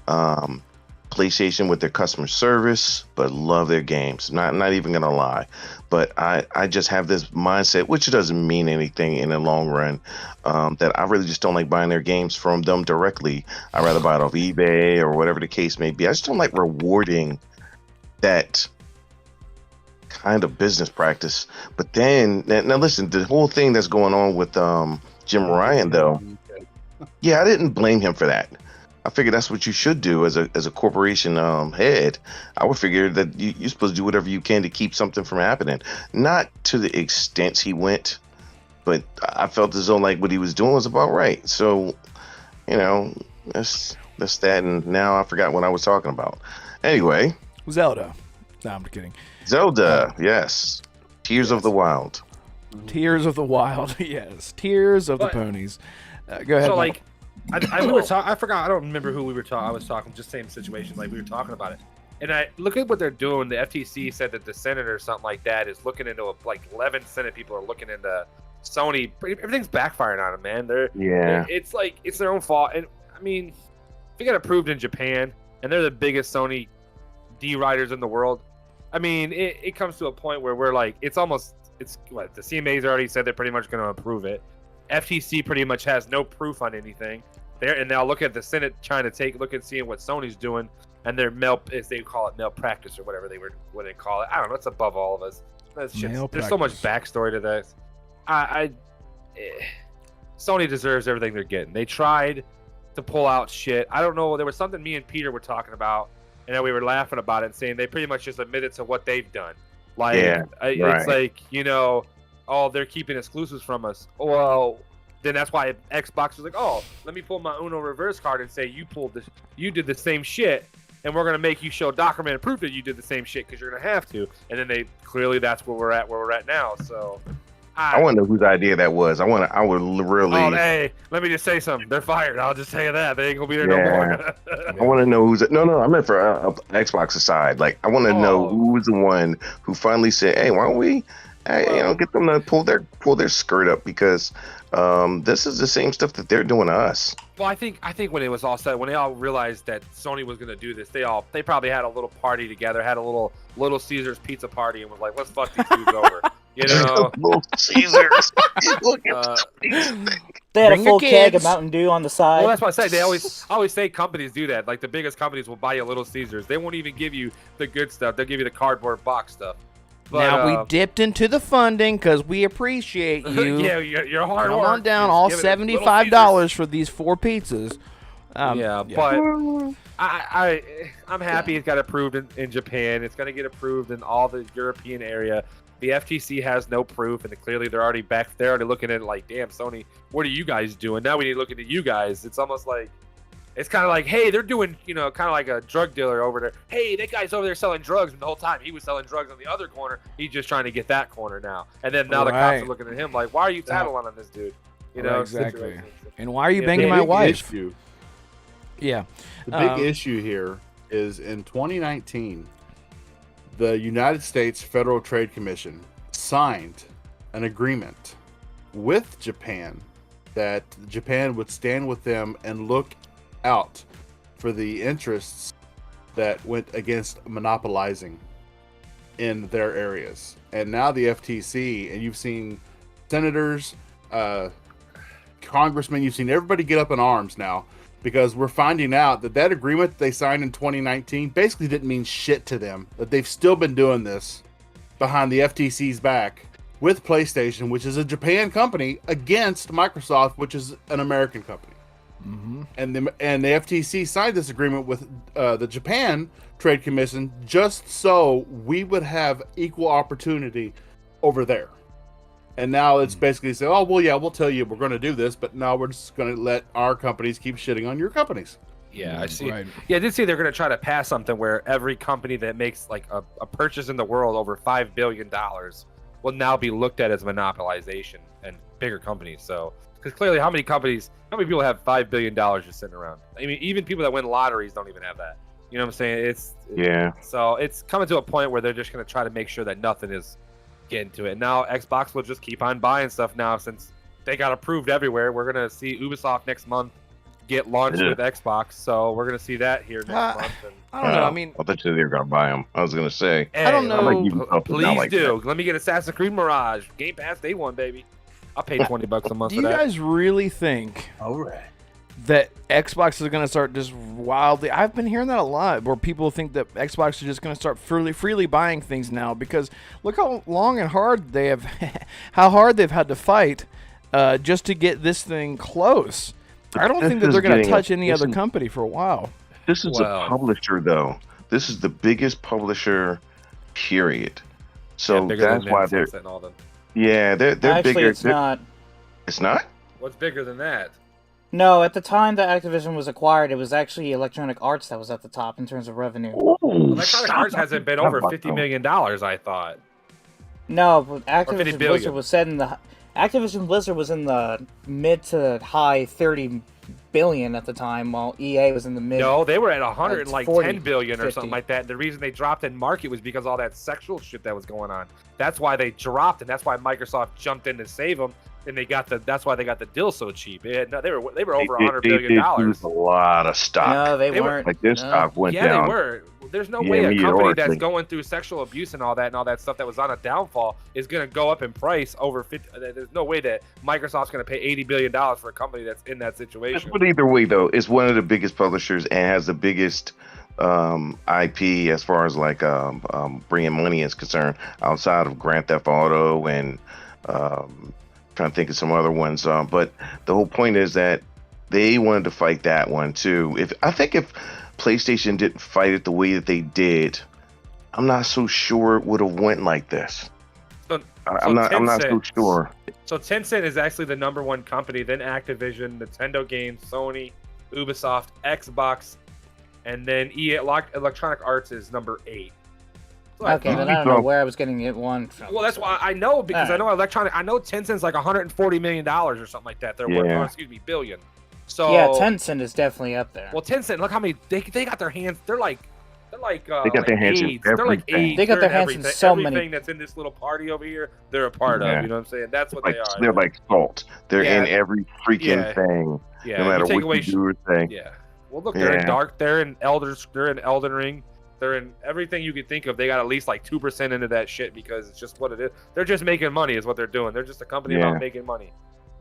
S3: PlayStation with their customer service, but love their games. Not even gonna lie, but I just have this mindset, which doesn't mean anything in the long run, that I really just don't like buying their games from them directly. I'd rather buy it off eBay or whatever the case may be. I just don't like rewarding that kind of business practice. But then now listen, the whole thing that's going on with Jim Ryan though, I didn't blame him for that. I figured that's what you should do as a corporation head. I would figure that you're supposed to do whatever you can to keep something from happening. Not to the extent he went, but I felt as though like what he was doing was about right. So, that's that. And now I forgot what I was talking about. Anyway,
S1: Zelda. No, I'm kidding.
S3: Zelda, yes. Tears of the Wild.
S1: Tears of the Wild, yes. Tears of the Ponies. Go ahead.
S4: So,
S1: Mike.
S4: we were talking. I forgot. I don't remember who we were talking. I was talking. Just same situation. Like we were talking about it. And I look at what they're doing. The FTC said that the Senate or something like that is looking into like 11 Senate people are looking into Sony. Everything's backfiring on them, man. It's like it's their own fault. And I mean, if you get approved in Japan and they're the biggest Sony D writers in the world, I mean, it comes to a point where we're like, it's what the CMA's already said they're pretty much going to approve it. FTC pretty much has no proof on anything. And now look at the Senate trying to look at seeing what Sony's doing, and their as they call it, malpractice or whatever what they call it. I don't know. It's above all of us. There's so much backstory to this. Sony deserves everything they're getting. They tried to pull out shit. I don't know. There was something me and Peter were talking about, and then we were laughing about it and saying they pretty much just admitted to what they've done. Like, it's like, they're keeping exclusives from us. Well, then that's why Xbox was like, oh, let me pull my Uno reverse card and say you did the same shit, and we're gonna make you show documented proof that you did the same shit because you're gonna have to. And then that's where we're at now. So
S3: I want to know whose idea that was. I would really.
S4: Oh, hey, let me just say something. They're fired. I'll just tell you that. They ain't gonna be there no more.
S3: I want to know who's. No. I meant for Xbox's side. Like, I want to know who's the one who finally said, "Hey, why don't we, get them to pull their skirt up because this is the same stuff that they're doing to us."
S4: Well, I think when it was all said, when they all realized that Sony was gonna do this, they probably had a little party together, had a Little Caesars pizza party, and was like, "Let's fuck these dudes over."
S3: Little Caesars.
S5: They had a full keg of Mountain Dew on the side.
S4: Well, that's what I say. They always say companies do that. Like the biggest companies will buy you Little Caesars. They won't even give you the good stuff. They'll give you the cardboard box stuff. But,
S1: now we dipped into the funding because we appreciate you.
S4: Yeah, your hard
S1: work.
S4: Come
S1: on down, all $75 for these 4 pizzas.
S4: But I'm happy it got approved in Japan. It's going to get approved in all the European area. The FTC has no proof, and clearly they're already back. They're already looking at it like, damn, Sony, what are you guys doing? Now we need to look into you guys. It's almost like, it's kind of like, hey, they're doing, kind of like a drug dealer over there. Hey, that guy's over there selling drugs, and the whole time he was selling drugs on the other corner. He's just trying to get that corner now. And then now the cops are looking at him like, why are you tattling on this dude?
S1: Exactly. And why are you banging my wife? Yeah.
S2: The big issue here is in 2019, the United States Federal Trade Commission signed an agreement with Japan that Japan would stand with them and look out for the interests that went against monopolizing in their areas. And now the FTC, and you've seen senators, congressmen, you've seen everybody get up in arms now, because we're finding out that agreement they signed in 2019 basically didn't mean shit to them, that they've still been doing this behind the FTC's back with PlayStation, which is a Japan company, against Microsoft, which is an American company.
S1: Mm-hmm.
S2: And the FTC signed this agreement with the Japan Trade Commission just so we would have equal opportunity over there. And now it's basically say, oh, well, yeah, we'll tell you we're going to do this, but now we're just going to let our companies keep shitting on your companies.
S4: Yeah, I see.
S1: Right.
S4: Yeah, I did see they're going to try to pass something where every company that makes like a purchase in the world over $5 billion will now be looked at as monopolization and bigger companies. So, because clearly, how many people have $5 billion just sitting around? I mean, even people that win lotteries don't even have that. You know what I'm saying? So it's coming to a point where they're just going to try to make sure that nothing is getting to it. And now Xbox will just keep on buying stuff now since they got approved everywhere. We're going to see Ubisoft next month get launched with Xbox. So we're going to see that here next month. And
S1: I don't know. I mean,
S3: I thought you were going to buy them. I was going to say.
S1: I don't know.
S4: Please do. Let me get Assassin's Creed Mirage. Game Pass Day 1, baby. I'll pay $20 a month for that.
S1: Do you guys really think
S2: All right.
S1: that Xbox is going to start just wildly? I've been hearing that a lot, where people think that Xbox is just going to start freely buying things now, because look how long and hard they have, how hard they've had to fight just to get this thing close. I don't think that they're going to touch any other company for a while.
S3: This is a publisher, though. This is the biggest publisher, period. So that's why they're. Yeah, they're
S5: Actually,
S3: bigger.
S5: it's not.
S3: It's not?
S4: What's bigger than that?
S5: No, at the time that Activision was acquired, it was actually Electronic Arts that was at the top in terms of revenue.
S3: Ooh,
S4: Electronic Arts hasn't been over $50 million, I thought.
S5: No, but Activision
S4: 50 billion.
S5: Blizzard was set in the Activision Blizzard was in the mid to high 30 billion at the time, while EA was in the mid.
S4: No, they were at 110 billion or
S5: 50.
S4: something like that. The reason they dropped in market was because all that sexual shit that was going on. That's why they dropped, and that's why Microsoft jumped in to save them. And that's why they got the deal so cheap. They were over $100 billion.
S3: They lose a lot of stock.
S5: No, they weren't.
S3: Like their stock went down.
S4: Yeah, they were. There's no way a company that's going through sexual abuse and all that stuff that was on a downfall is going to go up in price over 50. There's no way that Microsoft's going to pay $80 billion for a company that's in that situation.
S3: But either way, though, it's one of the biggest publishers and has the biggest IP as far as like bringing money is concerned, outside of Grand Theft Auto and trying to think of some other ones. But the whole point is that they wanted to fight that one too. If PlayStation didn't fight it the way that they did, I'm not so sure it would have went like this. I'm not so sure.
S4: So Tencent is actually the number one company, then Activision, Nintendo Games, Sony, Ubisoft, Xbox, and then EA Electronic Arts is number 8. So
S5: Okay, then I don't know where I was getting it one from.
S4: Well, that's why I know, because I know Tencent's like $140 million or something like that. They're worth, billion. So
S5: yeah, Tencent is definitely up there.
S4: Well, Tencent, look how many they got their hands. They're like
S3: they got their hands in
S4: They're like
S3: everything.
S4: AIDS.
S5: They got their hands in so many.
S4: Everything that's in this little party over here, they're a part of. You know what I'm saying? That's what they are.
S3: They're like salt. They're in every freaking thing.
S4: Yeah.
S3: No matter what you do or say.
S4: Yeah. Well, look, they're in Dark. They're in Elden Ring. They're in everything you could think of. They got at least like 2% into that shit, because it's just what it is. They're just making money is what they're doing. They're just a company about making money.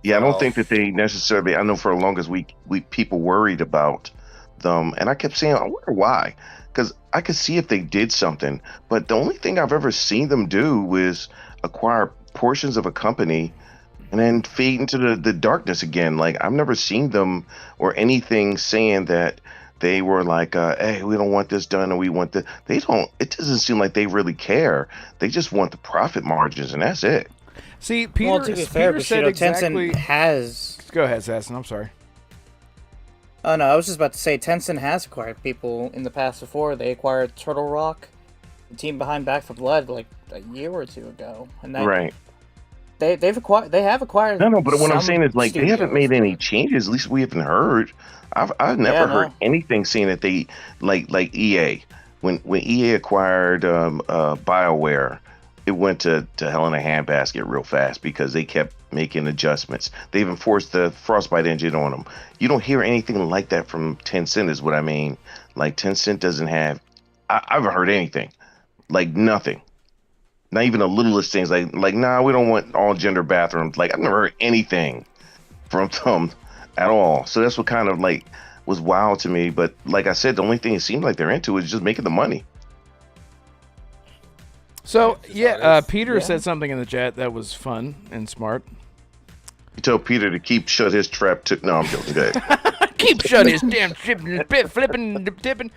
S3: Yeah, I don't think that they necessarily. I know for the longest we people worried about them, and I kept saying, I wonder why, because I could see if they did something, but the only thing I've ever seen them do was acquire portions of a company and then fade into the darkness again. Like, I've never seen them or anything saying that they were like, hey, we don't want this done, and we want the. They don't. It doesn't seem like they really care. They just want the profit margins, and that's it.
S1: See, Peter,
S5: well, to be fair,
S1: Peter said exactly.
S5: Tencent has.
S1: Go ahead, Assassin. I'm sorry.
S5: Oh no, I was just about to say Tencent has acquired people in the past before. They acquired Turtle Rock, the team behind Back 4 Blood, like a year or two ago, and
S3: Right.
S5: They have acquired.
S3: No, but what I'm
S5: some
S3: saying is, like, they haven't
S5: studios.
S3: made any changes. At least we haven't heard. I've never heard anything saying that they like EA when EA acquired BioWare. it went to hell in a handbasket real fast because they kept making adjustments. They even forced the Frostbite engine on them. You don't hear anything like that from Tencent is what I mean. Like Tencent doesn't have, I haven't heard anything. Like nothing. Not even the littlest things like nah, we don't want all gender bathrooms. Like I've never heard anything from them at all. So that's what kind of like was wild to me. But like I said, the only thing it seemed like they're into is just making the money.
S1: So Peter said something in the chat that was fun and smart.
S3: You told Peter to keep shut his trap. No, I'm joking. Good.
S1: Keep shut his damn flipping, tipping.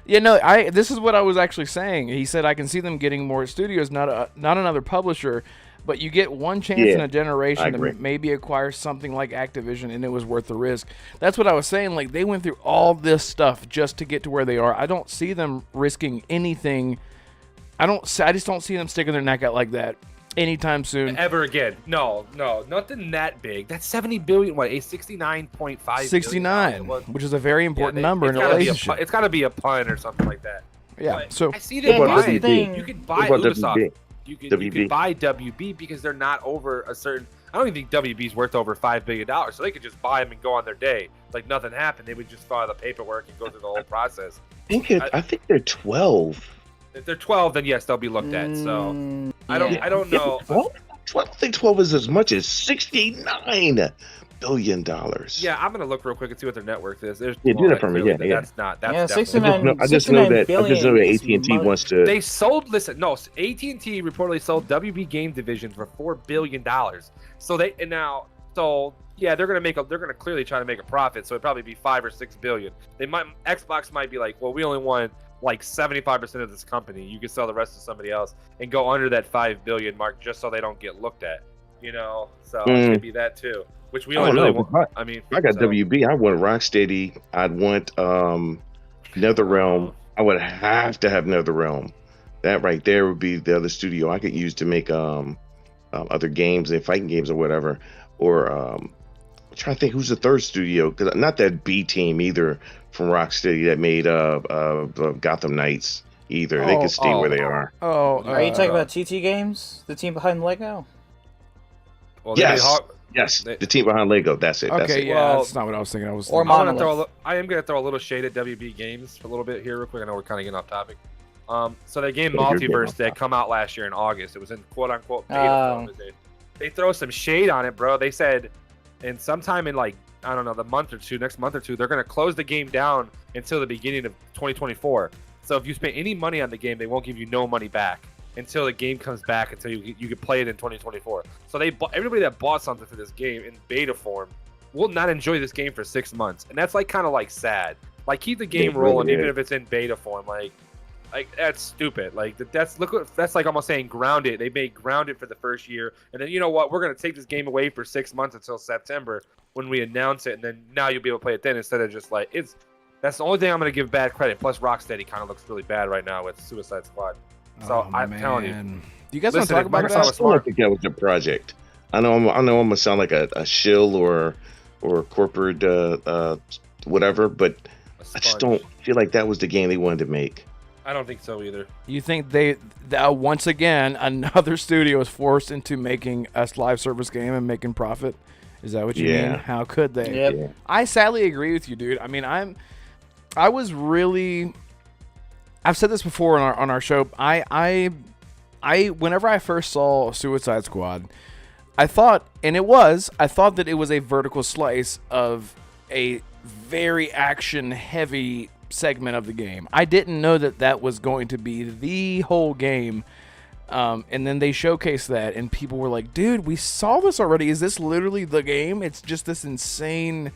S1: Yeah, no, this is what I was actually saying. He said I can see them getting more studios, not another publisher, but you get one chance in a generation to maybe acquire something like Activision, and it was worth the risk. That's what I was saying. Like they went through all this stuff just to get to where they are. I don't see them risking anything. I just don't see them sticking their neck out like that anytime soon.
S4: Ever again. No, nothing that big. That's 70 billion, what, a 69.5
S1: 69, which is a very important number in a relationship.
S4: It's got to be a pun or something like that.
S1: Yeah,
S4: but
S1: so
S4: I see them buying.
S5: thing.
S4: You can buy Ubisoft. You can buy WB because they're not over a certain. I don't even think WB's worth over $5 billion, so they could just buy them and go on their day like nothing happened. They would just file the paperwork and go through the whole process.
S3: I think they're 12.
S4: If they're 12, then yes, they'll be looked at. So I don't know.
S3: 12? I think 12 is as much as $69 billion.
S4: Yeah, I'm gonna look real quick and see what their net worth is.
S3: Do that for me. Yeah.
S4: That's not. That's
S5: 69.
S3: I just know that AT&T wants to.
S4: They sold. Listen, no. AT&T reportedly sold WB Game Division for $4 billion. So they're gonna clearly try to make a profit. So it'd probably be 5 or 6 billion. Xbox might be like, well, we only want like 75% of this company. You can sell the rest to somebody else and go under that 5 billion mark just so they don't get looked at. So it could be that too. Which we only really want. I mean,
S3: I got WB. I want Rocksteady. I'd want NetherRealm. I would have to have NetherRealm. That right there would be the other studio I could use to make other games and fighting games or whatever. Or I'm trying to think who's the third studio, because not that B team either from Rocksteady that made Gotham Knights either. They can stay where they are.
S5: Are you talking about TT Games, the team behind Lego?
S4: Well,
S3: Yes, the team behind Lego. That's it.
S1: Okay, that's not what I was thinking.
S4: I am going to throw a little shade at WB Games for a little bit here real quick. I know we're kind of getting off topic. So their game Multiverse that come out last year in August. It was in quote-unquote beta form. They throw some shade on it, bro. They said in sometime in like, I don't know, next month or two, they're going to close the game down until the beginning of 2024. So if you spend any money on the game, they won't give you no money back until the game comes back, until you can play it in 2024. So everybody that bought something for this game in beta form will not enjoy this game for 6 months, and that's like kind of like sad. Like keep the game rolling even if it's in beta form. Like that's stupid. Like that's like almost saying ground it. They made ground it for the first year, and then you know what? We're gonna take this game away for 6 months until September when we announce it, and then now you'll be able to play it then instead of just like it's. That's the only thing I'm gonna give bad credit. Plus Rocksteady kind of looks really bad right now with Suicide Squad. So I'm telling you.
S1: Do you guys want to talk about that?
S3: I don't think that was a project. I know I'm gonna sound like a shill or corporate whatever, but I just don't feel like that was the game they wanted to make.
S4: I don't think so either.
S1: You think they once again another studio is forced into making a live service game and making profit? Is that what you mean? How could they?
S5: Yep. Yeah.
S1: I sadly agree with you, dude. I mean, I was really. I've said this before on our show. I whenever I first saw Suicide Squad, I thought that it was a vertical slice of a very action heavy segment of the game. I didn't know that was going to be the whole game. And then they showcased that, and people were like, "Dude, we saw this already. Is this literally the game?" It's just this insane.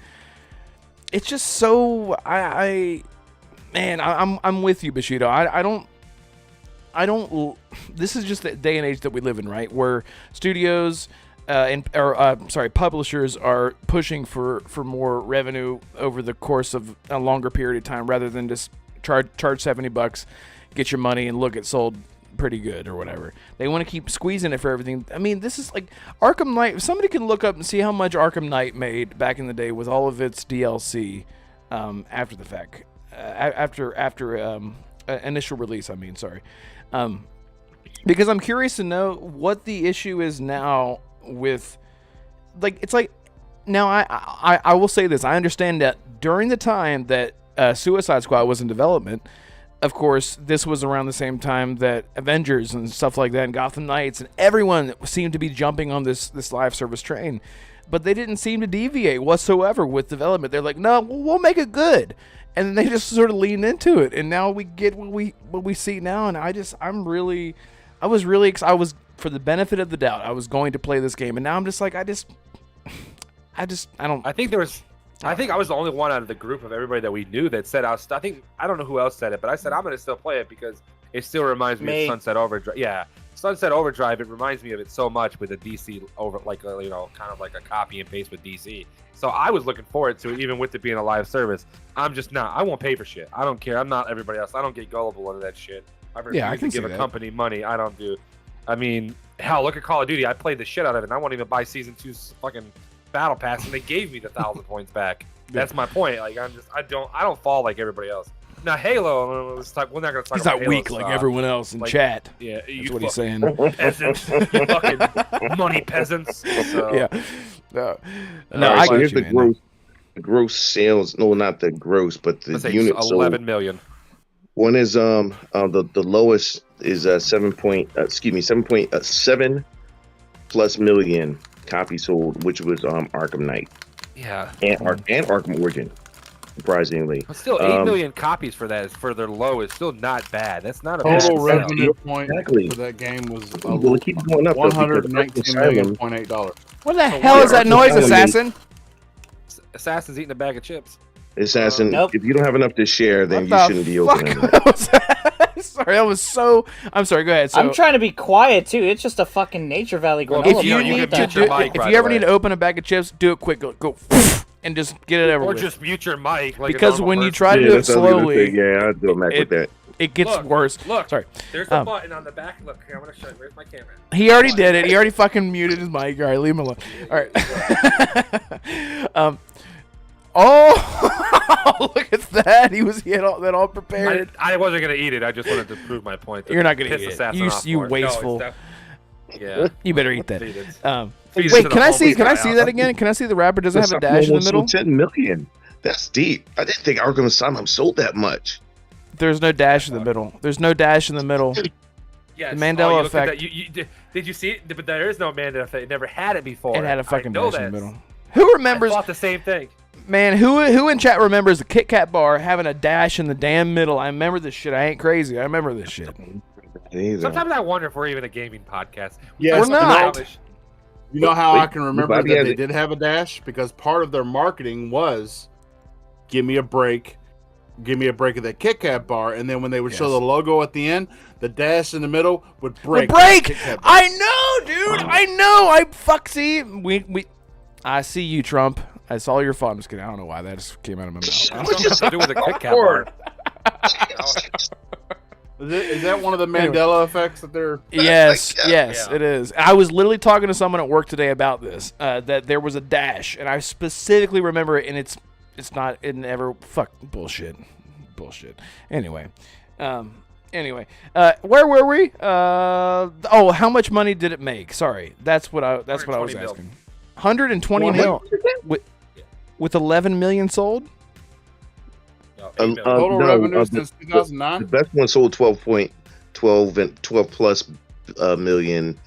S1: It's just so I'm with you, Bushido. I don't. This is just the day and age that we live in, right? Where studios publishers are pushing for more revenue over the course of a longer period of time, rather than just charge $70, get your money, and look, it sold pretty good or whatever. They want to keep squeezing it for everything. I mean, this is like Arkham Knight. Somebody can look up and see how much Arkham Knight made back in the day with all of its DLC after the fact. After initial release, I mean, sorry. Because I'm curious to know what the issue is now with, like, it's like, now I will say this. I understand that during the time that Suicide Squad was in development, of course, this was around the same time that Avengers and stuff like that and Gotham Knights and everyone seemed to be jumping on this live service train. But they didn't seem to deviate whatsoever with development. They're like, no, we'll make it good. And then they just sort of leaned into it. And now we get what we see now. And I was really excited. I was, for the benefit of the doubt, I was going to play this game. And now I'm just like, I don't.
S4: I think I was the only one out of the group of everybody that we knew that said I don't know who else said it, but I said I'm gonna still play it because it still reminds me of Sunset Overdrive. Yeah, Sunset Overdrive. It reminds me of it so much with a DC over, like kind of like a copy and paste with DC. So I was looking forward to it, even with it being a live service. I'm just not. I won't pay for shit. I don't care. I'm not everybody else. I don't get gullible into that shit. I refuse to give a company money. I don't do. I mean, hell, look at Call of Duty. I played the shit out of it, and I won't even buy Season 2's fucking Battle Pass, and they gave me the 1,000 points back. That's my point. Like, I don't fall like everybody else. Now Halo, we're not gonna talk
S1: He's
S4: about
S1: not weak
S4: Halo
S1: like
S4: stuff.
S1: everyone else in chat.
S4: Yeah,
S1: that's what he's saying.
S4: Peasants, you fucking money peasants. So.
S1: Yeah. No,
S3: I
S1: get
S3: here's
S1: you,
S3: the
S1: man.
S3: gross sales. No, not the gross, but the units.
S4: 11 million.
S3: One is the lowest is 7.7 plus million copies sold, which was Arkham Knight.
S4: Yeah.
S3: And Arkham Origin, surprisingly.
S4: But still, 8 million copies for that for their low is still not bad. That's not a
S2: Total
S4: bad
S2: revenue point
S3: Exactly.
S2: for that game was
S3: Well, it keeps going up.
S2: $119.8 million.
S1: What the hell is that noise, Assassin?
S4: Assassin's eating a bag of chips.
S3: Assassin,
S5: Nope.
S3: if you don't have enough to share, then
S1: What
S3: you
S1: the
S3: shouldn't be
S1: fuck
S3: opening it.
S1: was that? Sorry, that was so. I'm sorry. Go ahead. So,
S5: I'm trying to be quiet too. It's just a fucking Nature Valley granola.
S4: if
S1: if you
S4: No,
S5: bar.
S4: you
S1: need
S4: can
S1: to,
S4: mute your mic,
S1: if
S4: by
S1: you
S4: the
S1: ever
S4: way.
S1: need to open a bag of chips, do it quick. Go and just get it over
S4: Or
S1: with.
S4: just mute your mic. Like
S1: Because
S4: a normal
S1: when you
S4: person.
S1: try to do it
S3: that's what I was gonna
S1: slowly,
S3: say. Yeah, I'll go back with that.
S1: it gets
S4: Look,
S1: worse.
S4: Look,
S1: Sorry.
S4: There's a button on the back. Look, here, I'm gonna show you. Where's my camera?
S1: He already did it. He already fucking muted his mic. All right, leave him alone. All right. Oh, look at that. He had all that all prepared.
S4: I wasn't gonna eat it. I just wanted to prove my point.
S1: You're not gonna
S4: Piss
S1: eat it.
S4: Assassin
S1: You
S4: off
S1: you
S4: for it. No,
S1: wasteful.
S4: Yeah.
S1: You better eat that.
S4: Feed it.
S1: Wait,
S4: Feed it to the
S1: can I see
S4: homeless guy
S1: that
S4: out.
S1: again? Can I see the rapper doesn't have a dash in the middle?
S3: 10 million. That's deep. I didn't think Arkham Asylum sold that much.
S1: There's no dash in the middle. There's no dash in the middle.
S4: Yes.
S1: The Mandela
S4: you looked at
S1: effect.
S4: that. Did you see it? But there is no Mandela effect. It never had it before.
S1: It had a fucking
S4: I know
S1: dash in the
S4: that.
S1: middle. Who
S4: I
S1: remembers?
S4: thought the same thing.
S1: Man, who in chat remembers the Kit Kat bar having a dash in the damn middle? I remember this shit. I ain't crazy. I remember this shit.
S4: Sometimes I wonder if we're even a gaming podcast.
S2: Yes,
S1: We're not.
S2: You know how
S3: Wait,
S2: I can remember
S3: Bobby
S2: that
S3: has
S2: they
S3: it.
S2: did have a dash? Because part of their marketing was, give me a break of that Kit Kat bar, and then when they would show
S1: Yes.
S2: the logo at the end, the dash in the middle would break.
S1: Break!
S2: Kit Kat bar.
S1: I know, dude. I know. See, I see you, Trump. I saw your phone. I'm just kidding. I don't know why that just came out of my mouth.
S4: I don't know what to do with a Kit Kat bar.
S2: Is that one of the Mandela effects that they're?
S1: Yes,
S4: Yeah.
S1: it is. I was literally talking to someone at work today about this. That there was a dash, and I specifically remember it. And it's not. It never. Fuck bullshit. Anyway, where were we? How much money did it make? Sorry, that's what I was
S4: 120 mil.
S1: asking. 120 mil with 11 million sold.
S4: No, 8 million.
S2: Total
S3: no,
S2: revenue
S3: the-
S2: since 2009.
S3: The best one sold 12 plus million,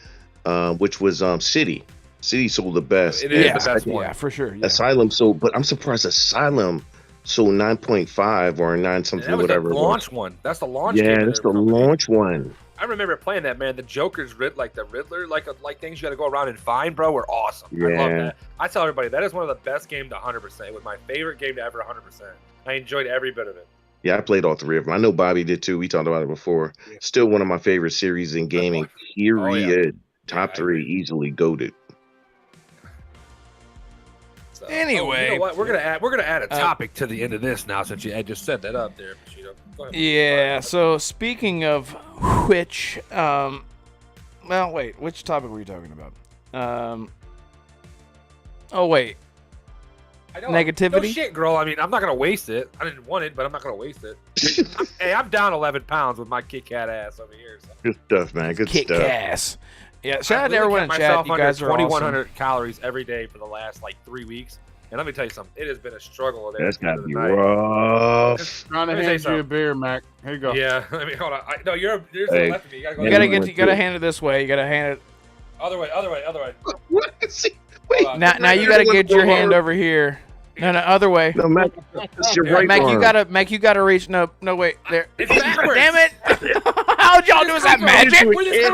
S3: which was City. City sold the best.
S4: It is
S1: Yeah,
S4: the best one.
S1: Yeah, for sure. Yeah.
S3: Asylum sold, but I'm surprised Asylum sold 9.5 or 9 something,
S4: That was
S3: whatever.
S4: the
S3: it was.
S4: launch one. That's the launch game.
S3: Yeah,
S4: of
S3: that's
S4: their
S3: the
S4: company.
S3: launch one.
S4: I remember playing that, man. The Joker's like the Riddler, like things you got to go around and find, bro, were awesome. I love
S3: Yeah.
S4: that. I tell everybody that is one of the best games to 100%. It was my favorite game to ever 100%. I enjoyed every bit of it.
S3: Yeah, I played all three of them. I know Bobby did too. We talked about it before.
S2: Yeah.
S3: Still one of my favorite series in gaming. Period. Top
S4: Yeah, I
S3: 3,
S4: agree.
S3: easily goated.
S4: So,
S1: Anyway.
S4: you know what? We're gonna add a topic to the end of this now since I just set that up there, Bushido. Go ahead.
S1: Yeah, so speaking of which, well, wait, which topic were you talking about? Oh, wait.
S4: I know.
S1: negativity.
S4: No shit, girl. I mean, I'm not gonna waste it. I didn't want it, but I'm not gonna waste it. I'm down 11 pounds with my Kit Kat ass over here. So.
S3: Good stuff, man. Good
S1: Kick
S3: stuff.
S1: ass. Yeah, shout out to everyone in chat.
S4: Myself
S1: You
S4: under
S1: guys are awesome.
S4: 2,100 calories every day for the last like 3 weeks. And let me tell you something. It has been a struggle.
S3: That's gotta be rough.
S2: Trying to hand you a beer, Mac. Here you go.
S4: Yeah, I mean, hold on. No, you're still
S3: Hey.
S4: left of me.
S1: You gotta hand it this way. You gotta hand it.
S4: Other way.
S3: What? See, wait.
S1: Now you gotta get your hand over here. No, other way.
S3: No, Mac. That's your right
S1: Mac,
S3: arm.
S1: you gotta reach. No, wait. There.
S4: It's backwards.
S1: Damn it! How'd y'all do? Is that magic?
S4: Where'd this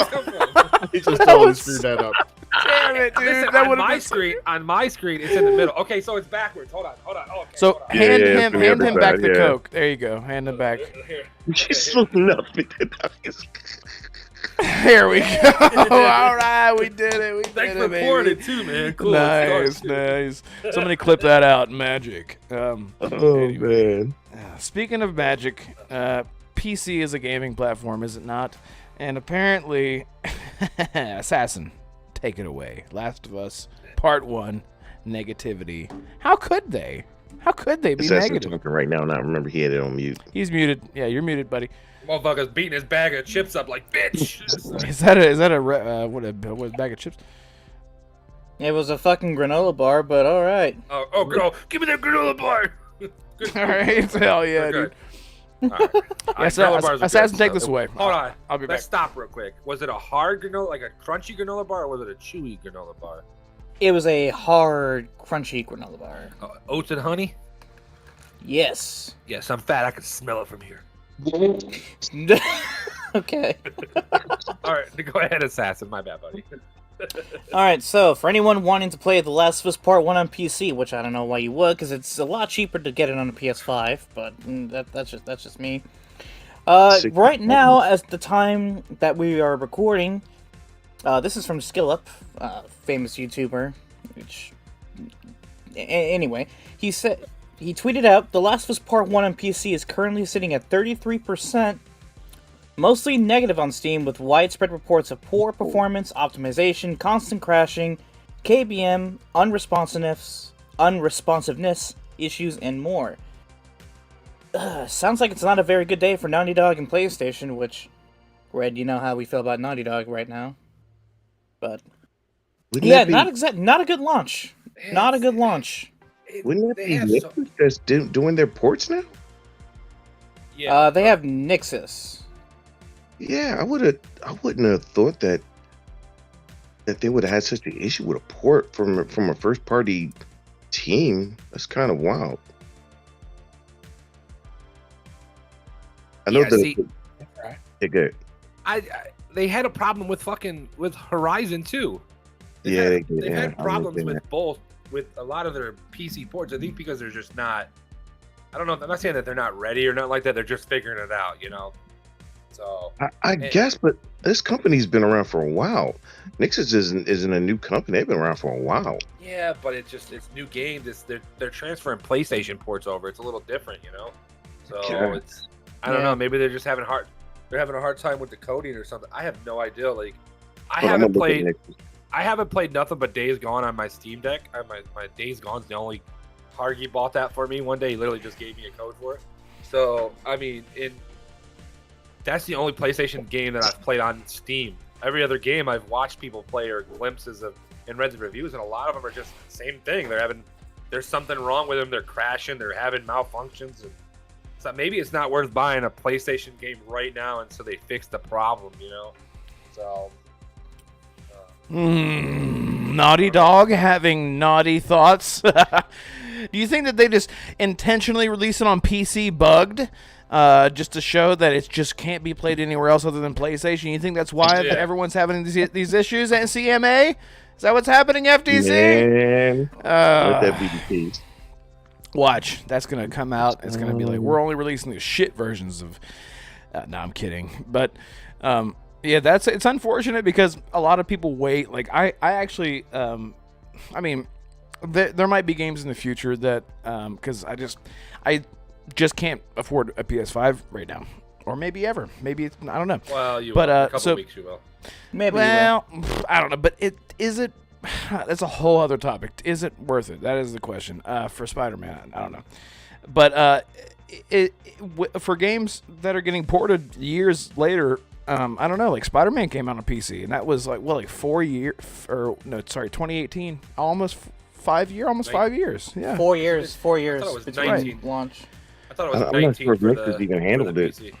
S4: come from?
S2: He just totally screwed that up.
S1: Damn it, dude.
S4: Listen,
S1: That
S4: on
S1: would
S4: my
S1: have
S4: screen, it's in the middle. Okay, so it's backwards. Hold on. Okay,
S1: So
S4: hold on.
S1: hand
S3: Yeah,
S1: him
S3: from the other
S1: back
S3: side,
S1: the
S3: yeah.
S1: Coke. There you go. Hand him back.
S4: Here.
S3: She's slowing up.
S1: There we go. All right, we did it. We
S4: Thanks
S1: did
S4: for
S1: it, baby.
S4: pouring it too, man. Cool.
S1: Nice. Somebody clip that out. Magic.
S3: Oh,
S1: Anyway.
S3: man.
S1: Speaking of magic, PC is a gaming platform, is it not? And apparently, Assassin, take it away. Last of Us, Part 1, negativity. How could they? How could they be
S3: Assassin
S1: negative?
S3: talking right now, and I remember he had it on mute.
S1: He's muted. Yeah, you're muted, buddy.
S4: Motherfucker's beating his bag of chips up like bitch.
S1: Is that a bag of chips?
S5: It was a fucking granola bar, but all right.
S4: Oh, girl, give me that granola bar.
S1: All right, hell yeah, dude.
S4: All right. Granola bars are
S1: Assassin,
S4: good,
S1: take
S4: so-
S1: this away.
S4: Hold on.
S1: I'll be
S4: Let's
S1: back.
S4: stop real quick. Was it a hard granola, like a crunchy granola bar, or was it a chewy granola bar?
S5: It was a hard, crunchy granola bar.
S4: Oats and honey?
S5: Yes.
S4: Yes, I'm fat. I can smell it from here.
S5: Okay.
S4: All right, go ahead, Assassin. My bad, buddy.
S5: Alright, so for anyone wanting to play The Last of Us Part 1 on PC, which I don't know why you would, because it's a lot cheaper to get it on a PS5, but that's just me. Right now, as the time that we are recording, this is from SkillUp, famous YouTuber, which... Anyway, he tweeted out, The Last of Us Part 1 on PC is currently sitting at 33%, mostly negative on Steam, with widespread reports of poor performance, optimization, constant crashing, KBM, unresponsiveness issues, and more. Sounds like it's not a very good day for Naughty Dog and PlayStation, which, Red, you know how we feel about Naughty Dog right now. But, yeah, not a good launch. Not a good launn't
S3: Wouldn't that be Nixus that's doing their ports now?
S4: Yeah.
S5: they have Nixus.
S3: Yeah, I wouldn't have thought that they would have had such an issue with a port from a first party team. That's kind of wild. I know yeah, good.
S4: They had a problem with Horizon too. They've had problems with a lot of their PC ports. I think because they're just not. I don't know. I'm not saying that they're not ready or not like that. They're just figuring it out, you know. So
S3: I guess, but this company's been around for a while. Nixus isn't a new company. They've been around for a while.
S4: Yeah, but it's new games. They're transferring PlayStation ports over. It's a little different, you know. So it's I don't know. Maybe they're just having a hard time with the coding or something. I have no idea. Like I haven't played nothing but Days Gone on my Steam Deck. My Days Gone's the only Hargy bought that for me one day. He literally just gave me a code for it. So I mean, that's the only PlayStation game that I've played on Steam. Every other game I've watched people play or glimpses of and read the reviews, and a lot of them are just the same thing. There's something wrong with them. They're crashing. They're having malfunctions. And so maybe it's not worth buying a PlayStation game right now until they fix the problem, you know? So.
S1: Naughty Dog having naughty thoughts. Do you think that they just intentionally release it on PC bugged? Just to show that it just can't be played anywhere else other than PlayStation. You think that's why everyone's having these issues at CMA? Is that what's happening, FTC?
S3: Man, let that be the case.
S1: Watch, that's gonna come out. It's gonna be like we're only releasing the shit versions of. No, I'm kidding. But yeah, it's unfortunate because a lot of people wait. Like I actually, I mean, there might be games in the future that because I just can't afford a PS5 right now, or maybe ever. Maybe I don't know.
S4: Well, you
S1: but
S4: will. In a couple weeks you will.
S5: Maybe.
S1: Well, I don't know. But is it that's a whole other topic. Is it worth it? That is the question. For Spider-Man, I don't know. But for games that are getting ported years later, I don't know. Like Spider-Man came out on PC, and that was like 4 years, or no, sorry, 2018, almost 5 years. Yeah,
S5: 4 years. 4 years.
S4: I thought it was
S5: between
S4: 19.
S5: launch.
S4: I thought it was
S3: I'm
S4: 19
S3: not sure if
S4: for
S3: Nixon
S4: the,
S3: even
S4: for
S3: handled
S4: the
S3: it.
S4: PC.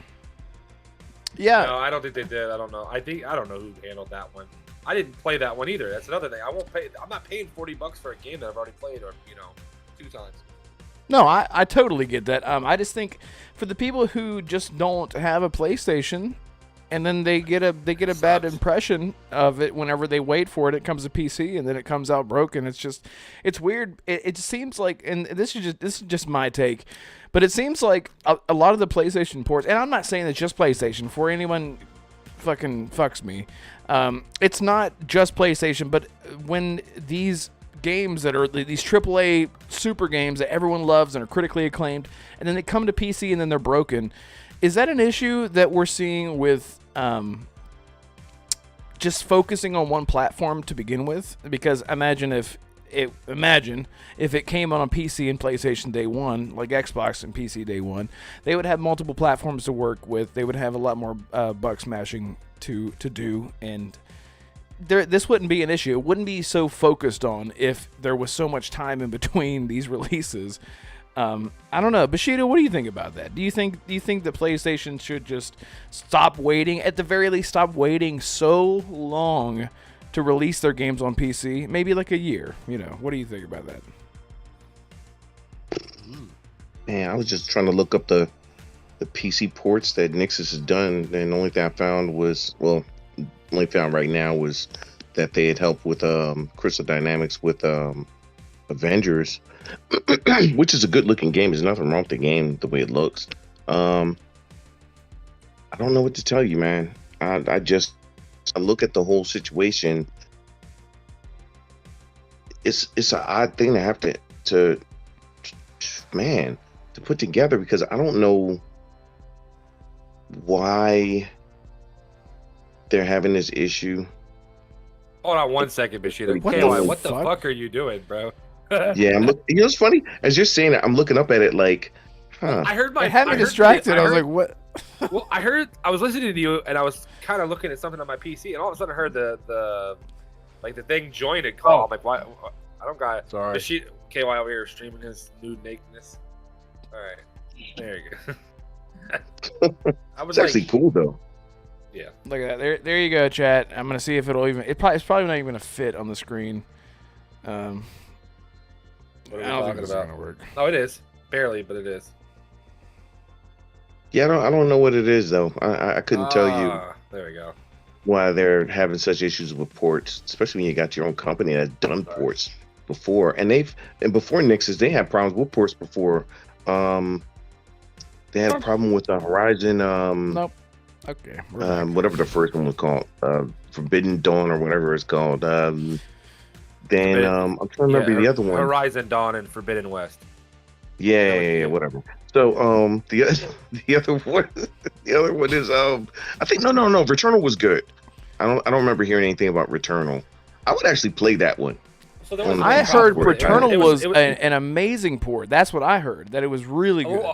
S1: yeah.
S4: No, I don't think they did. I don't know. I don't know who handled that one. I didn't play that one either. That's another thing. I'm not paying $40 for a game that I've already played, or 2 times.
S1: No, I totally get that. I just think for the people who just don't have a PlayStation, and then they get a bad impression of it whenever they wait for it. It comes to PC, and then it comes out broken. It's weird. It just seems like, and this is just my take, but it seems like a lot of the PlayStation ports, and I'm not saying it's just PlayStation. Before anyone fucking fucks me, it's not just PlayStation, but when these games that are these AAA super games that everyone loves and are critically acclaimed, and then they come to PC and then they're broken. Is that an issue that we're seeing with just focusing on one platform to begin with? Because imagine if it came on a PC and PlayStation day one, like Xbox and PC day one, they would have multiple platforms to work with. They would have a lot more bug smashing to do, and this wouldn't be an issue. It wouldn't be so focused on if there was so much time in between these releases. I don't know. Bushido, what do you think about that? Do you think that PlayStation should just stop waiting, at the very least stop waiting so long to release their games on PC? Maybe like a year, What do you think about that?
S3: Man, I was just trying to look up the PC ports that Nixus has done, and the only thing I found was, only found right now was that they had helped with Crystal Dynamics with Avengers, which is a good looking game. There's nothing wrong with the game the way it looks. I don't know what to tell you, man. I look at the whole situation. It's an odd thing to have to put together, because I don't know why they're having this issue.
S4: Hold on 1 second, Bushido.
S1: What
S4: What
S1: the
S4: the
S1: fuck?
S4: fuck are you doing, bro?
S3: Yeah, it's funny as you're saying it. I'm looking up at it like, huh?
S4: I heard
S1: It had me distracted. I was like, what?
S4: Well, I was listening to you, and I was kind of looking at something on my PC, and all of a sudden I heard the thing join and call. I'm like, why? I don't got it.
S2: Sorry.
S4: Bushido, KY over here streaming his nude nakedness. All right, there you go. I was
S3: It's actually cool though.
S4: Yeah.
S1: Look at that. There you go, chat. I'm gonna see if it'll even. It's probably not even gonna fit on the screen.
S4: What are we
S1: I don't think
S4: talking
S1: this is
S4: about?
S1: gonna work.
S4: Oh, it is barely, but it is.
S3: Yeah, I don't know what it is though. I couldn't tell you
S4: There we go.
S3: why they're having such issues with ports, especially when you got your own company that's done ports before, and before Nixus they had problems with ports before. They had a problem with the Horizon.
S1: Nope. Okay.
S3: Whatever the first one was called, Forbidden Dawn or whatever it's called. I'm trying to remember the other one.
S4: Horizon Dawn and Forbidden West.
S3: Yeah, whatever. So the other one is I think no, Returnal was good. I don't remember hearing anything about Returnal. I would actually play that one.
S4: So there was
S1: I heard
S3: port,
S1: Returnal
S4: It
S1: was
S4: was-
S1: an amazing port. That's what I heard. That it was really good.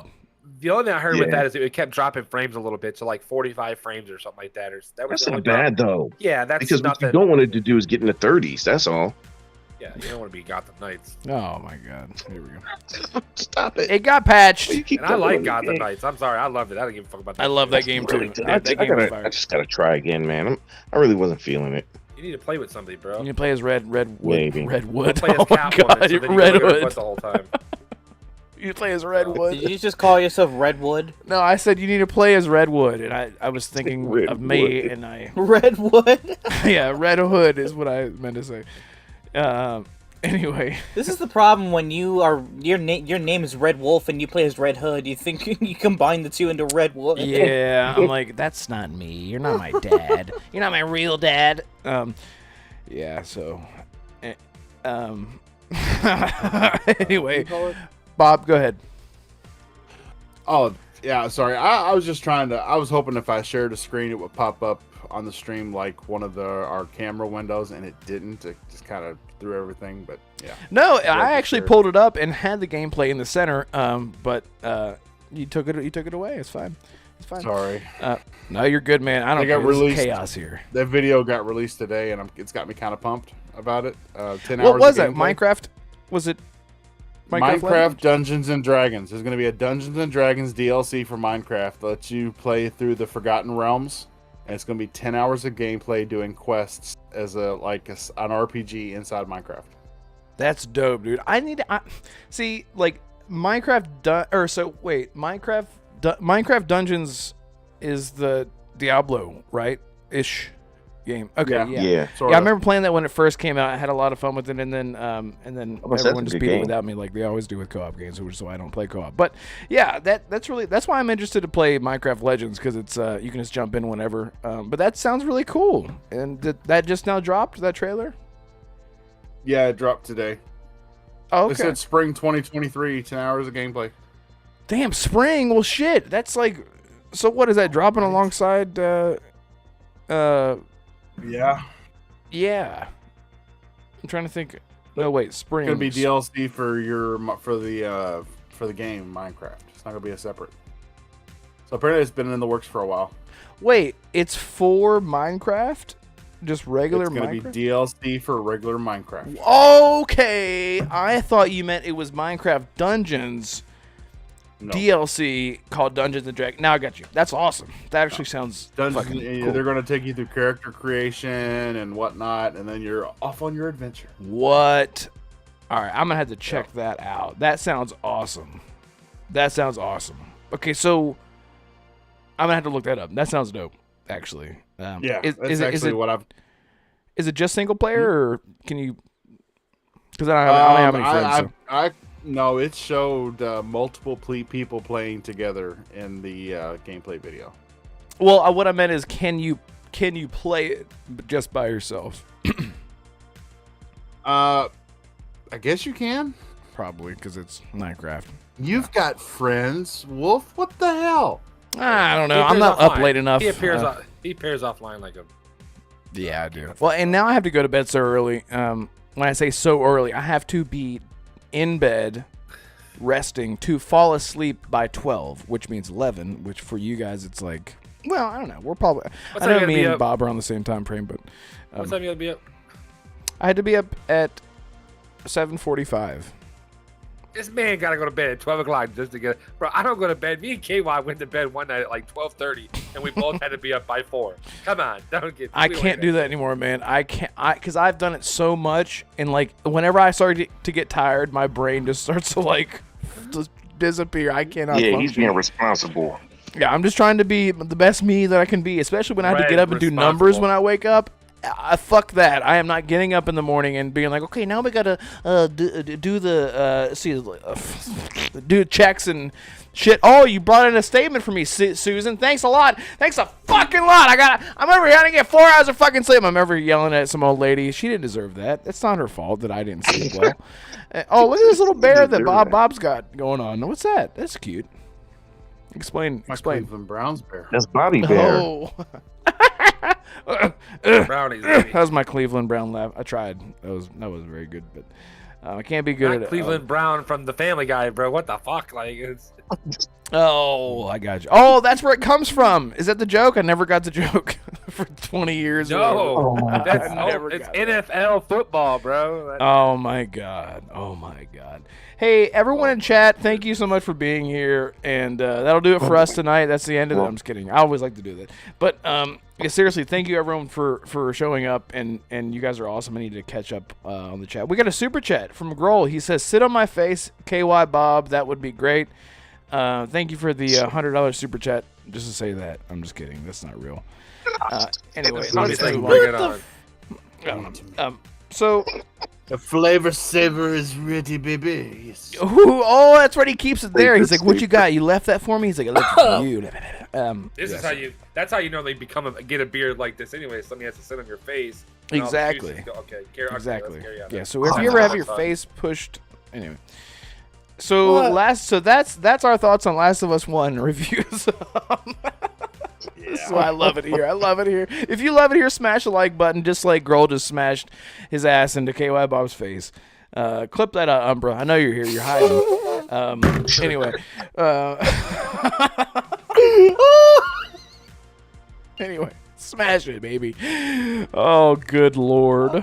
S4: The only thing I heard with
S3: Yeah.
S4: that is it kept dropping frames a little bit to like 45 frames or something like that. That was
S3: That's
S4: the
S3: not
S4: only problem.
S3: bad though,
S4: Yeah, that's
S3: because what
S4: nothing.
S3: you don't want it to do is get in the 30s. That's all.
S4: Yeah, you don't want to be Gotham Knights.
S1: Oh my god. Here we go.
S3: Stop it.
S1: It got patched.
S3: You keep
S4: And I like
S3: going on the
S4: Gotham
S3: game.
S4: Knights. I'm sorry, I loved it. I don't give a fuck about that.
S1: I love that
S4: shit.
S1: game too.
S3: Really,
S1: Yeah, that game was
S3: I
S1: fire.
S3: just gotta try again, man. I really wasn't feeling it.
S4: You need to play with somebody, bro.
S1: You can play as Redwood.
S3: Maybe.
S1: Redwood.
S4: Play as
S1: Oh my
S4: Catwoman,
S1: god,
S4: so then you can look at her butt
S1: Redwood.
S4: the whole time.
S1: You play as
S5: Did
S1: Redwood.
S5: you just call yourself Redwood?
S1: No, I said you need to play as Redwood, and I was thinking of me,
S3: Redwood.
S1: and I
S5: Redwood?
S1: yeah, Red Hood is what I meant to say. Anyway,
S5: This is the problem when your name is Red Wolf and you play as Red Hood. You think you combine the two into Red Wolf.
S1: yeah, I'm like, that's not me. You're not my dad. You're not my real dad. Yeah. So, anyway, Bob, go ahead.
S2: Oh, yeah, sorry. I was just I was hoping if I shared a screen, it would pop up on the stream like one of our camera windows, and it didn't. It just kind of threw everything. But yeah.
S1: No, I actually pulled it up and had the gameplay in the center. But you took it away. It's fine. It's fine.
S2: Sorry.
S1: No, you're good, man. I don't know. There's chaos here.
S2: That video got released today, and it's got me kind of pumped about it. 10 hours.
S1: What was
S2: of
S1: it?
S2: gameplay.
S1: Minecraft? Was it
S2: Minecraft Dungeons and Dragons? There's going to be a Dungeons and Dragons DLC for Minecraft that lets you play through the Forgotten Realms, and it's going to be 10 hours of gameplay doing quests as an RPG inside Minecraft.
S1: That's dope, dude. I need to see like Minecraft. Minecraft Dungeons is the Diablo, right? Ish game. Okay, yeah. I remember playing that when it first came out. I had a lot of fun with it, and then everyone just beat it without me, like they always do with co-op games, which is why I don't play co-op. But yeah, that's why I'm interested to play Minecraft Legends, because it's you can just jump in whenever. But that sounds really cool. And that just now dropped, that trailer?
S2: Yeah, it dropped today.
S1: Oh, okay.
S2: They said spring 2023, 10 hours of gameplay.
S1: Damn, spring. Well, shit. That's like, so what is that dropping alongside?
S2: Yeah.
S1: Yeah. I'm trying to think. No, wait, spring.
S2: It's gonna be DLC for the game Minecraft. It's not gonna be a separate. So apparently it's been in the works for a while.
S1: Wait, it's for Minecraft? Just regular Minecraft?
S2: It's gonna be DLC for regular Minecraft.
S1: Okay, I thought you meant it was Minecraft Dungeons. No. DLC called Dungeons and Dragons. Now I got you. That's awesome. That actually sounds fucking cool.
S2: They're going to take you through character creation and whatnot, and then you're off on your adventure.
S1: What? All right, I'm going to have to check that out. That sounds awesome. Okay, so I'm going to have to look that up. That sounds dope, actually.
S2: Is
S1: it just single player, or can you... Because I don't have any friends.
S2: No, it showed multiple people playing together in the gameplay video.
S1: Well, what I meant is, can you play it just by yourself?
S2: I guess you can.
S1: Probably, because it's Minecraft.
S2: You've got friends, Wolf. What the hell?
S1: I don't know. I'm not up late enough.
S4: He appears offline like a...
S1: Yeah, I do. Well, and now I have to go to bed so early. When I say so early, I have to be in bed resting to fall asleep by 12, which means 11, which for you guys it's like, well, I don't know. We're probably... I know me and Bob are on the same time frame, but...
S4: what time you gotta be up?
S1: I had to be up at 7:45.
S4: This man gotta go to bed at 12 o'clock just to get... Bro, I don't go to bed. Me and KY went to bed one night at like 12:30, and we both had to be up by 4. Come on, don't get...
S1: I can't do that anymore, man. I can't... Because I've done it so much, and like, whenever I start to get tired, my brain just starts to like... just disappear. I cannot function.
S3: He's being responsible.
S1: Yeah, I'm just trying to be the best me that I can be, especially when I have to get up and do numbers when I wake up. Fuck that. I am not getting up in the morning and being like, okay, now we gotta do checks and shit. Oh, you brought in a statement for me, Susan. Thanks a lot. Thanks a fucking lot. I'm over here to get 4 hours of fucking sleep. I'm ever yelling at some old lady. She didn't deserve that. It's not her fault that I didn't sleep well. Oh, look at this little bear that Bob's got going on. What's that? That's cute. Explain.
S2: Cleveland Browns bear.
S3: That's Bobby Bear.
S1: Oh.
S4: Brownies, baby.
S1: That was my Cleveland Brown laugh. I tried. That wasn't very good, but I can't be good
S4: Not
S1: at it.
S4: Cleveland Brown from the Family Guy, bro. What the fuck? Like, it's...
S1: Oh, I got you. Oh, that's where it comes from. Is that the joke? I never got the joke for 20 years.
S4: No, it's NFL football, bro.
S1: Oh my god. Hey, everyone in chat, thank you so much for being here, and that'll do it for us tonight. That's the end of it. I'm just kidding. I always like to do that, but yeah, seriously, thank you everyone for showing up, and you guys are awesome. I need to catch up on the chat. We got a super chat from Grohl. He says, "Sit on my face, KY Bob. That would be great." Thank you for the $100 super chat. Just to say that. I'm just kidding. That's not real. Anyway, let's move on. So
S2: the flavor saver is ready, baby. Yes.
S1: Oh, that's right. He keeps it there. He's like, "What you got? You left that for me?" He's like, "I left it for you."
S4: This is that's how you know they get a beard like this anyway. Somebody has to sit on your face.
S1: Exactly.
S4: Okay,
S1: exactly. Yeah. So if you ever have your face pushed, anyway. So that's our thoughts on Last of Us 1 reviews. This is why I love it here. I love it here. If you love it here, smash the like button, just like Grohl just smashed his ass into KY Bob's face. Clip that out, Umbra. I know you're here. You're hiding. Anyway. Anyway, smash it, baby. Oh, good Lord.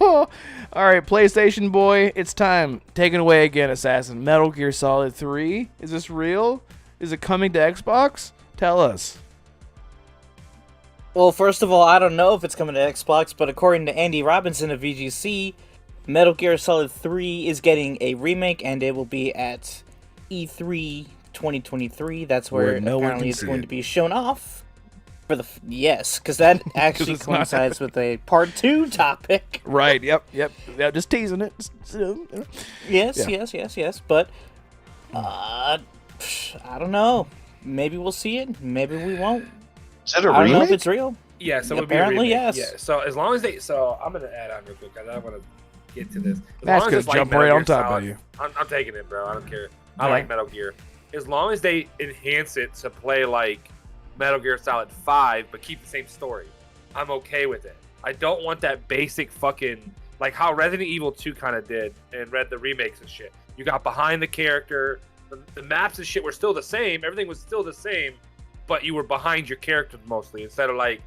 S1: All right, PlayStation boy, it's time. Take it away again, Assassin. Metal Gear Solid 3. Is this real? Is it coming to Xbox? Tell us.
S5: Well, first of all, I don't know if it's coming to Xbox, but according to Andy Robinson of VGC, Metal Gear Solid 3 is getting a remake, and it will be at E3 2023. That's where
S1: no one
S5: apparently
S1: can
S5: it's
S1: see
S5: going
S1: it.
S5: to be shown off. Yes, because that actually
S1: it's not.
S5: coincides with a part 2 topic.
S1: Right, yep. Yeah, just teasing it.
S5: Yes,
S1: Yeah.
S5: yes. But, I don't know. Maybe we'll see it. Maybe we won't.
S3: Is that a
S5: I don't know if
S3: remake?
S5: it's real.
S4: Yeah, so it would
S5: Apparently,
S4: be a remake.
S5: yes.
S4: Yeah, so as long as they, so I'm gonna add on real quick because I want to get to this. As
S1: That's
S4: long as
S1: gonna
S4: it's like
S1: jump
S4: Metal
S1: right
S4: Gear
S1: on top of
S4: Solid,
S1: you.
S4: I'm taking it, bro. I don't care. I
S1: All
S4: like
S1: right.
S4: Metal Gear. As long as they enhance it to play like Metal Gear Solid 5, but keep the same story, I'm okay with it. I don't want that basic fucking like how Resident Evil 2 kind of did and read the remakes and shit. You got behind the character, the maps and shit were still the same. Everything was still the same, but you were behind your character mostly instead of like,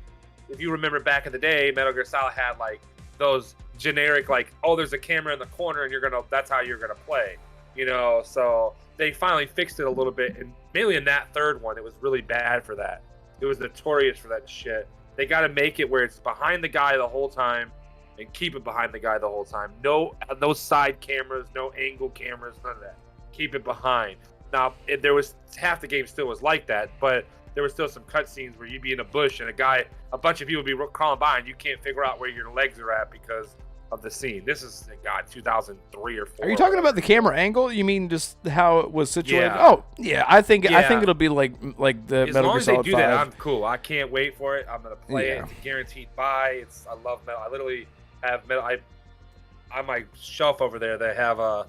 S4: if you remember back in the day, Metal Gear Solid had like those generic like, oh, there's a camera in the corner and that's how you're gonna play, you know. So they finally fixed it a little bit, and mainly in that third one, it was really bad for that. It was notorious for that shit. They got to make it where it's behind the guy the whole time, and keep it behind the guy the whole time. No side cameras, no angle cameras, none of that. Keep it behind. Now, there was half the game still was like that, but there was still some cutscenes where you'd be in a bush and a bunch of people would be crawling by, and you can't figure out where your legs are at because of the scene. This is 2003 or 4.
S1: Are you talking about the camera angle? You mean just how it was situated?
S4: Yeah.
S1: Oh, yeah. I think
S4: Yeah.
S1: it'll be like the
S4: As
S1: Metal
S4: long
S1: Gear
S4: as they
S1: Solid
S4: do
S1: 5.
S4: that, I'm cool. I can't wait for it. I'm gonna play
S1: Yeah.
S4: it. It's a guaranteed buy. I love Metal. I literally have Metal. On my shelf over there, they have a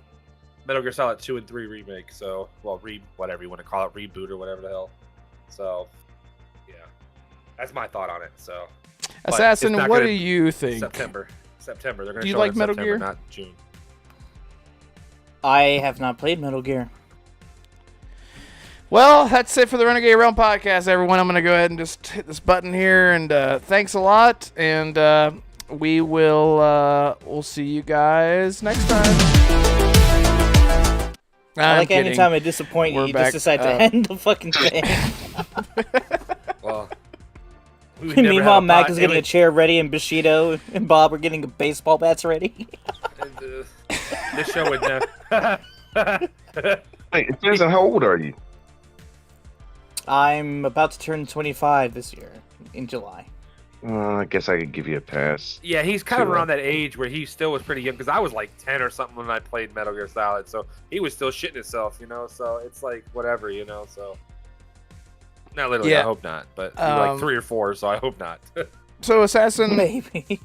S4: Metal Gear Solid 2 and 3 remake. So, well, whatever you want to call it, reboot or whatever the hell. So, yeah, that's my thought on it. So, but
S1: Assassin,
S4: it's not
S1: what
S4: gonna-
S1: do you think?
S4: September. They're gonna.
S1: Do you
S4: show it
S1: like
S4: in
S1: Metal
S4: September,
S1: Gear?
S4: Not June.
S5: I have not played Metal Gear.
S1: Well, that's it for the Renegade Realm Podcast, everyone. I'm going to go ahead and just hit this button here, and thanks a lot, and we'll see you guys next time.
S5: I like
S1: kidding.
S5: anytime I disappoint you,
S1: We're
S5: you
S1: back.
S5: just decide to end the fucking thing.
S4: Well, we would never
S5: Meanwhile,
S4: have a
S5: Mac
S4: pod-
S5: is
S4: it
S5: getting a
S4: would-
S5: chair ready, and Bushido and Bob are getting baseball bats ready.
S4: This show would never.
S3: Wait, it depends on how old are you?
S5: I'm about to turn 25 this year, in July.
S3: I guess I could give you a pass.
S4: Yeah, he's kind of
S3: Sure.
S4: around that age where he still was pretty young, because I was like 10 or something when I played Metal Gear Solid, so he was still shitting himself, you know, so it's like whatever, you know, so not literally,
S1: Yeah.
S4: I hope not, but he was like 3 or 4, so I hope not.
S1: So, Assassin,
S5: Maybe.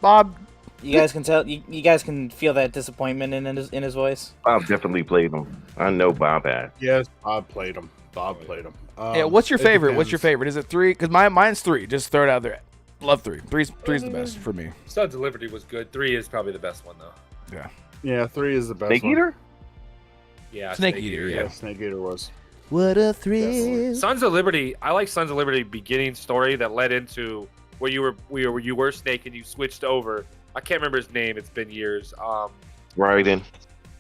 S1: Bob,
S5: You guys can tell. You guys can feel that disappointment in his voice.
S3: Bob definitely played them. I know Bob had.
S2: Yes, Bob played them.
S1: yeah, what's your
S2: it
S1: favorite? What's your
S2: depends.
S1: favorite? Is it 3? Because mine's 3. Just throw it out there. Love 3. Three's the best for me.
S4: Sons of Liberty was good. 3 is probably the best one, though.
S1: Yeah.
S2: Yeah, 3 is the best
S3: Snake
S2: one.
S3: Eater?
S4: Yeah,
S1: Snake Eater,
S2: Yeah, Snake Eater was.
S1: What a
S2: thrill.
S4: Sons of Liberty. I like Sons of Liberty beginning story that led into where you were Snake and you switched over. I can't remember his name. It's been years.
S3: Raiden.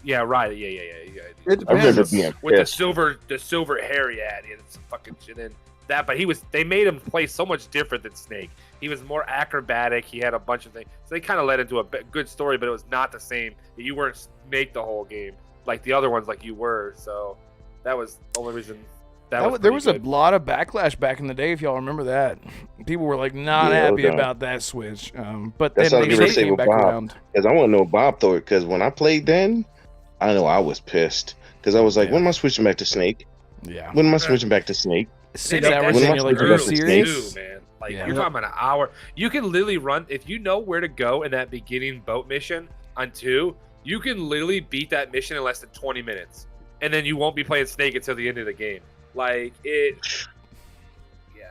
S4: Yeah, right. Yeah.
S1: It
S3: I remember
S1: depends.
S3: being
S4: With the
S3: pissed.
S4: silver hair he had, and some fucking shit in that. But they made him play so much different than Snake. He was more acrobatic. He had a bunch of things. So they kind of led into a good story, but it was not the same. You weren't Snake the whole game like the other ones, like you were. So that was the only reason.
S1: There was a lot of backlash back in the day, if y'all remember that. People were like not
S3: Yeah,
S1: happy
S3: no.
S1: about that switch. But
S3: That's
S1: then
S3: what I was
S1: they
S3: gonna say
S1: came
S3: with
S1: back
S3: Bob.
S1: around.
S3: Because I want to know Bob thought. Because when I played then, I know I was pissed. Because I was like,
S1: Yeah.
S3: when am I switching back to Snake?
S1: Yeah.
S3: When am I switching back to Snake?
S1: 6
S4: They
S1: hours
S4: made
S3: When
S1: in,
S3: am I
S1: you're like,
S3: switching
S1: are
S3: back
S1: you
S3: to
S1: serious?
S4: too, man. Like
S1: Yeah.
S4: you're talking about an hour. You can literally run if you know where to go in that beginning boat mission on 2. You can literally beat that mission in less than 20 minutes. and then you won't be playing Snake until the end of the game. Like it. Yeah,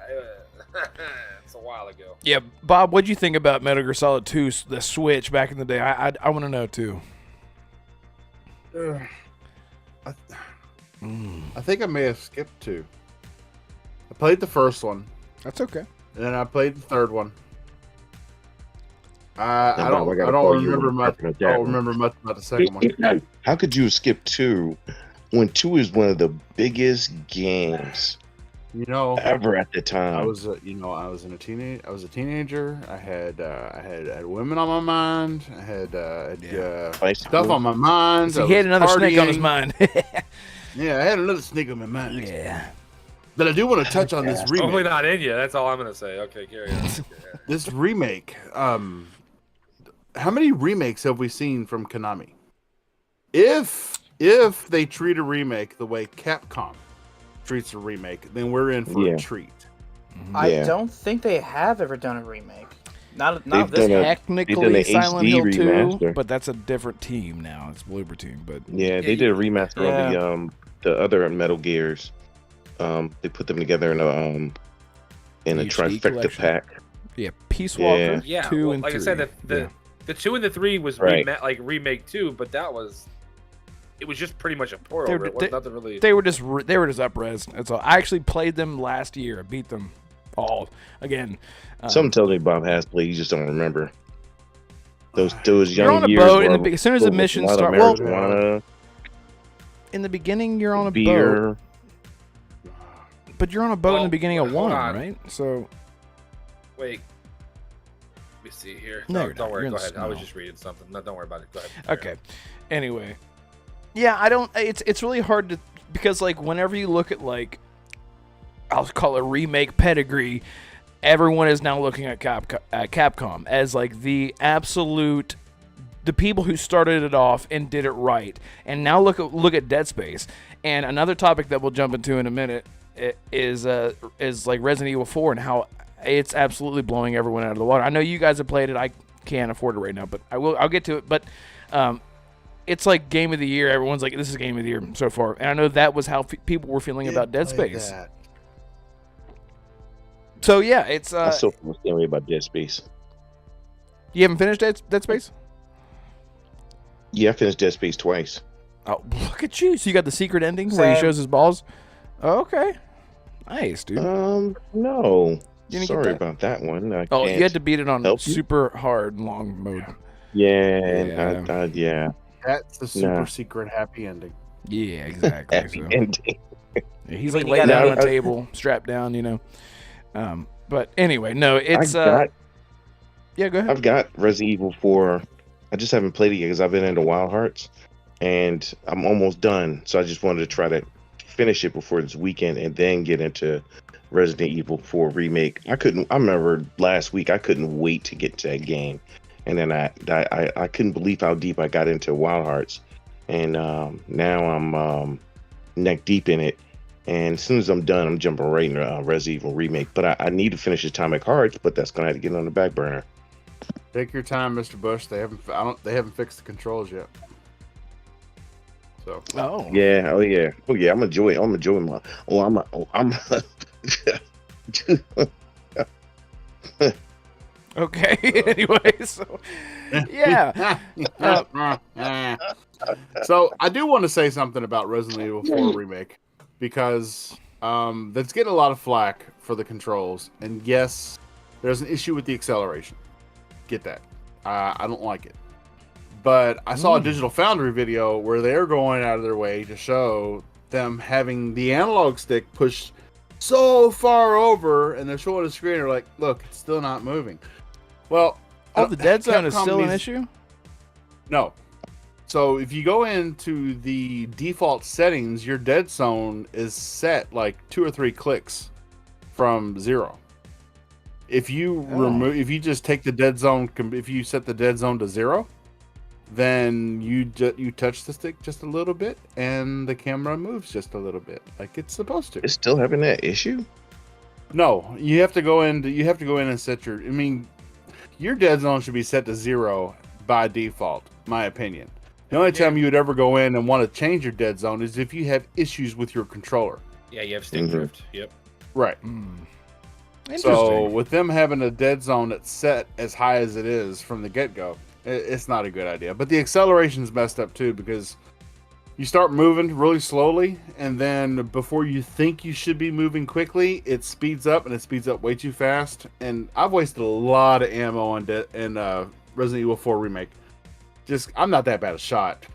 S4: it's a while ago.
S1: Yeah, Bob, what'd you think about Metal Gear Solid 2, the Switch back in the day? I want to know too.
S2: I think I may have skipped 2. I played the first one,
S1: That's okay.
S2: and then I played the third one. I
S3: Bob,
S2: don't
S3: I gotta call you
S2: remember
S3: when
S2: much.
S3: we're
S2: I
S3: talking about
S2: don't remember much about the second one.
S3: How could you skip 2 when 2 is one of the biggest games
S2: You know,
S3: ever at the
S2: I
S3: time?
S2: was a teenager. I had women on my mind. I had stuff on my mind.
S1: So
S2: I
S1: he had
S2: was
S1: another snake on his
S2: partying.
S1: mind.
S2: Yeah, I had another snake on my mind.
S1: Yeah.
S2: But I do want to touch on this
S4: Hopefully
S2: remake.
S4: not in you. That's all I'm gonna say. Okay, carry on.
S2: This remake. How many remakes have we seen from Konami? If they treat a remake the way Capcom treats a remake, then we're in for
S3: Yeah.
S2: a treat.
S5: I
S3: Yeah.
S5: don't think they have ever done a remake. Not
S3: They've
S5: this
S3: done
S5: one.
S3: a-
S1: Technically
S3: an
S1: Silent
S3: HD
S1: Hill 2,
S3: remaster.
S1: but that's a different team now. It's Bloober team, but
S3: Yeah, they did a remaster
S5: Yeah.
S3: of the other Metal Gears. They put them together in a
S1: HD
S3: trifecta
S1: collection.
S3: pack.
S1: yeah, Peace Walker
S4: Yeah,
S1: 2
S4: well,
S1: and
S4: like
S1: 3.
S4: I said,
S1: Yeah.
S4: the 2 and the 3 was
S3: Right.
S4: remake 2, but it was just pretty much a pour
S1: They
S4: over.
S1: were-
S4: It was nothing really.
S1: They were just up-res. That's all. I actually played them last year. I beat them all again.
S3: Something tells me Bob has played. You just don't remember. Those
S1: You're
S3: young
S1: on a
S3: years.
S1: boat, and
S3: were
S1: as soon as the
S3: filled with
S1: mission
S3: a lot of
S1: start, well,
S3: marijuana,
S1: in the beginning you're on a boat,
S3: beer.
S1: but you're on a boat in
S4: Well,
S1: the beginning of
S4: hold
S1: 1,
S4: on.
S1: right? So
S4: Wait. Let me see here.
S1: No,
S4: No,
S1: you're
S4: don't
S1: not.
S4: worry.
S1: You're in
S4: Go
S1: the
S4: ahead. I was
S1: snow.
S4: just reading something. No, don't worry about it. Go ahead.
S1: okay. Anyway, yeah, I don't. It's really hard to, because like whenever you look at like, I'll call it remake pedigree, everyone is now looking at Capcom as like the absolute, the people who started it off and did it right. And now look at Dead Space. And another topic that we'll jump into in a minute is like Resident Evil 4 and how it's absolutely blowing everyone out of the water. I know you guys have played it. I can't afford it right now, but I'll get to it. But it's like game of the year. Everyone's like, this is game of the year so far. And I know that was how people were feeling about Dead Space. So yeah, it's
S3: I still feel the same way about Dead Space.
S1: you haven't finished Dead Space?
S3: Yeah, I finished Dead Space twice.
S1: Oh, look at you! So you got the secret ending where he
S5: Same.
S1: shows his balls. Oh, okay, nice, dude.
S3: No.
S1: You didn't get
S3: Sorry
S1: that?
S3: about that one. I
S1: Oh,
S3: can't
S1: you had to beat it on
S3: help you?
S1: super hard long mode.
S3: Yeah, yeah.
S2: That's the super
S3: Nah.
S2: secret happy ending.
S1: Yeah, exactly.
S3: Happy
S1: So.
S3: ending.
S1: Yeah, he's
S5: I
S1: like
S5: mean, you
S1: laying down
S5: gotta-
S1: on a table, strapped down, you know. But anyway, no, it's
S3: I
S1: yeah. Go ahead.
S3: I've got Resident Evil 4. I just haven't played it yet because I've been into Wild Hearts, and I'm almost done. So I just wanted to try to finish it before this weekend, and then get into Resident Evil 4 remake. I remember last week I couldn't wait to get to that game, and then I couldn't believe how deep I got into Wild Hearts, and now I'm neck deep in it. And as soon as I'm done, I'm jumping right into Resident Evil remake. But I need to finish Atomic Hearts, but that's gonna have to get on the back burner.
S2: Take your time, Mr. Bush. They haven't fixed the controls yet. So
S1: Oh,
S3: Yeah, oh yeah. I'm enjoying my.
S1: okay. Anyway, so yeah.
S2: So I do want to say something about Resident Evil 4 remake because that's getting a lot of flack for the controls. And yes, there's an issue with the acceleration. Get that? I don't like it. But I saw a Digital Foundry video where they're going out of their way to show them having the analog stick pushed so far over, and they're showing a screen. They're like, "Look, it's still not moving." Well,
S1: Oh, the dead zone is
S2: Capcom
S1: still an
S2: needs-
S1: issue.
S2: No. So if you go into the default settings, your dead zone is set like 2 or 3 clicks from 0. If you if you just take the dead zone, if you set the dead zone to 0, then you touch the stick just a little bit, and the camera moves just a little bit, like it's supposed to.
S3: It's still having that issue.
S2: No, you have to go in. You have to go in and set your. I mean, your dead zone should be set to 0 by default, my opinion. The only time you would ever go in and want to change your dead zone is if you have issues with your controller.
S4: Yeah, you have stick drift. Yep.
S2: Right. So with them having a dead zone that's set as high as it is from the get-go, it's not a good idea. But the acceleration's messed up too, because you start moving really slowly, and then before you think you should be moving quickly, it speeds up, and it speeds up way too fast. And I've wasted a lot of ammo on Resident Evil 4 Remake. I'm not that bad a shot.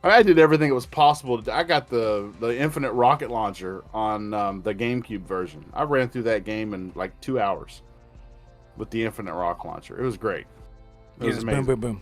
S2: I did everything that was possible. I got the infinite rocket launcher on the GameCube version. I ran through that game in like 2 hours with the infinite rocket launcher. It was great. It was amazing.
S1: Boom, boom, boom.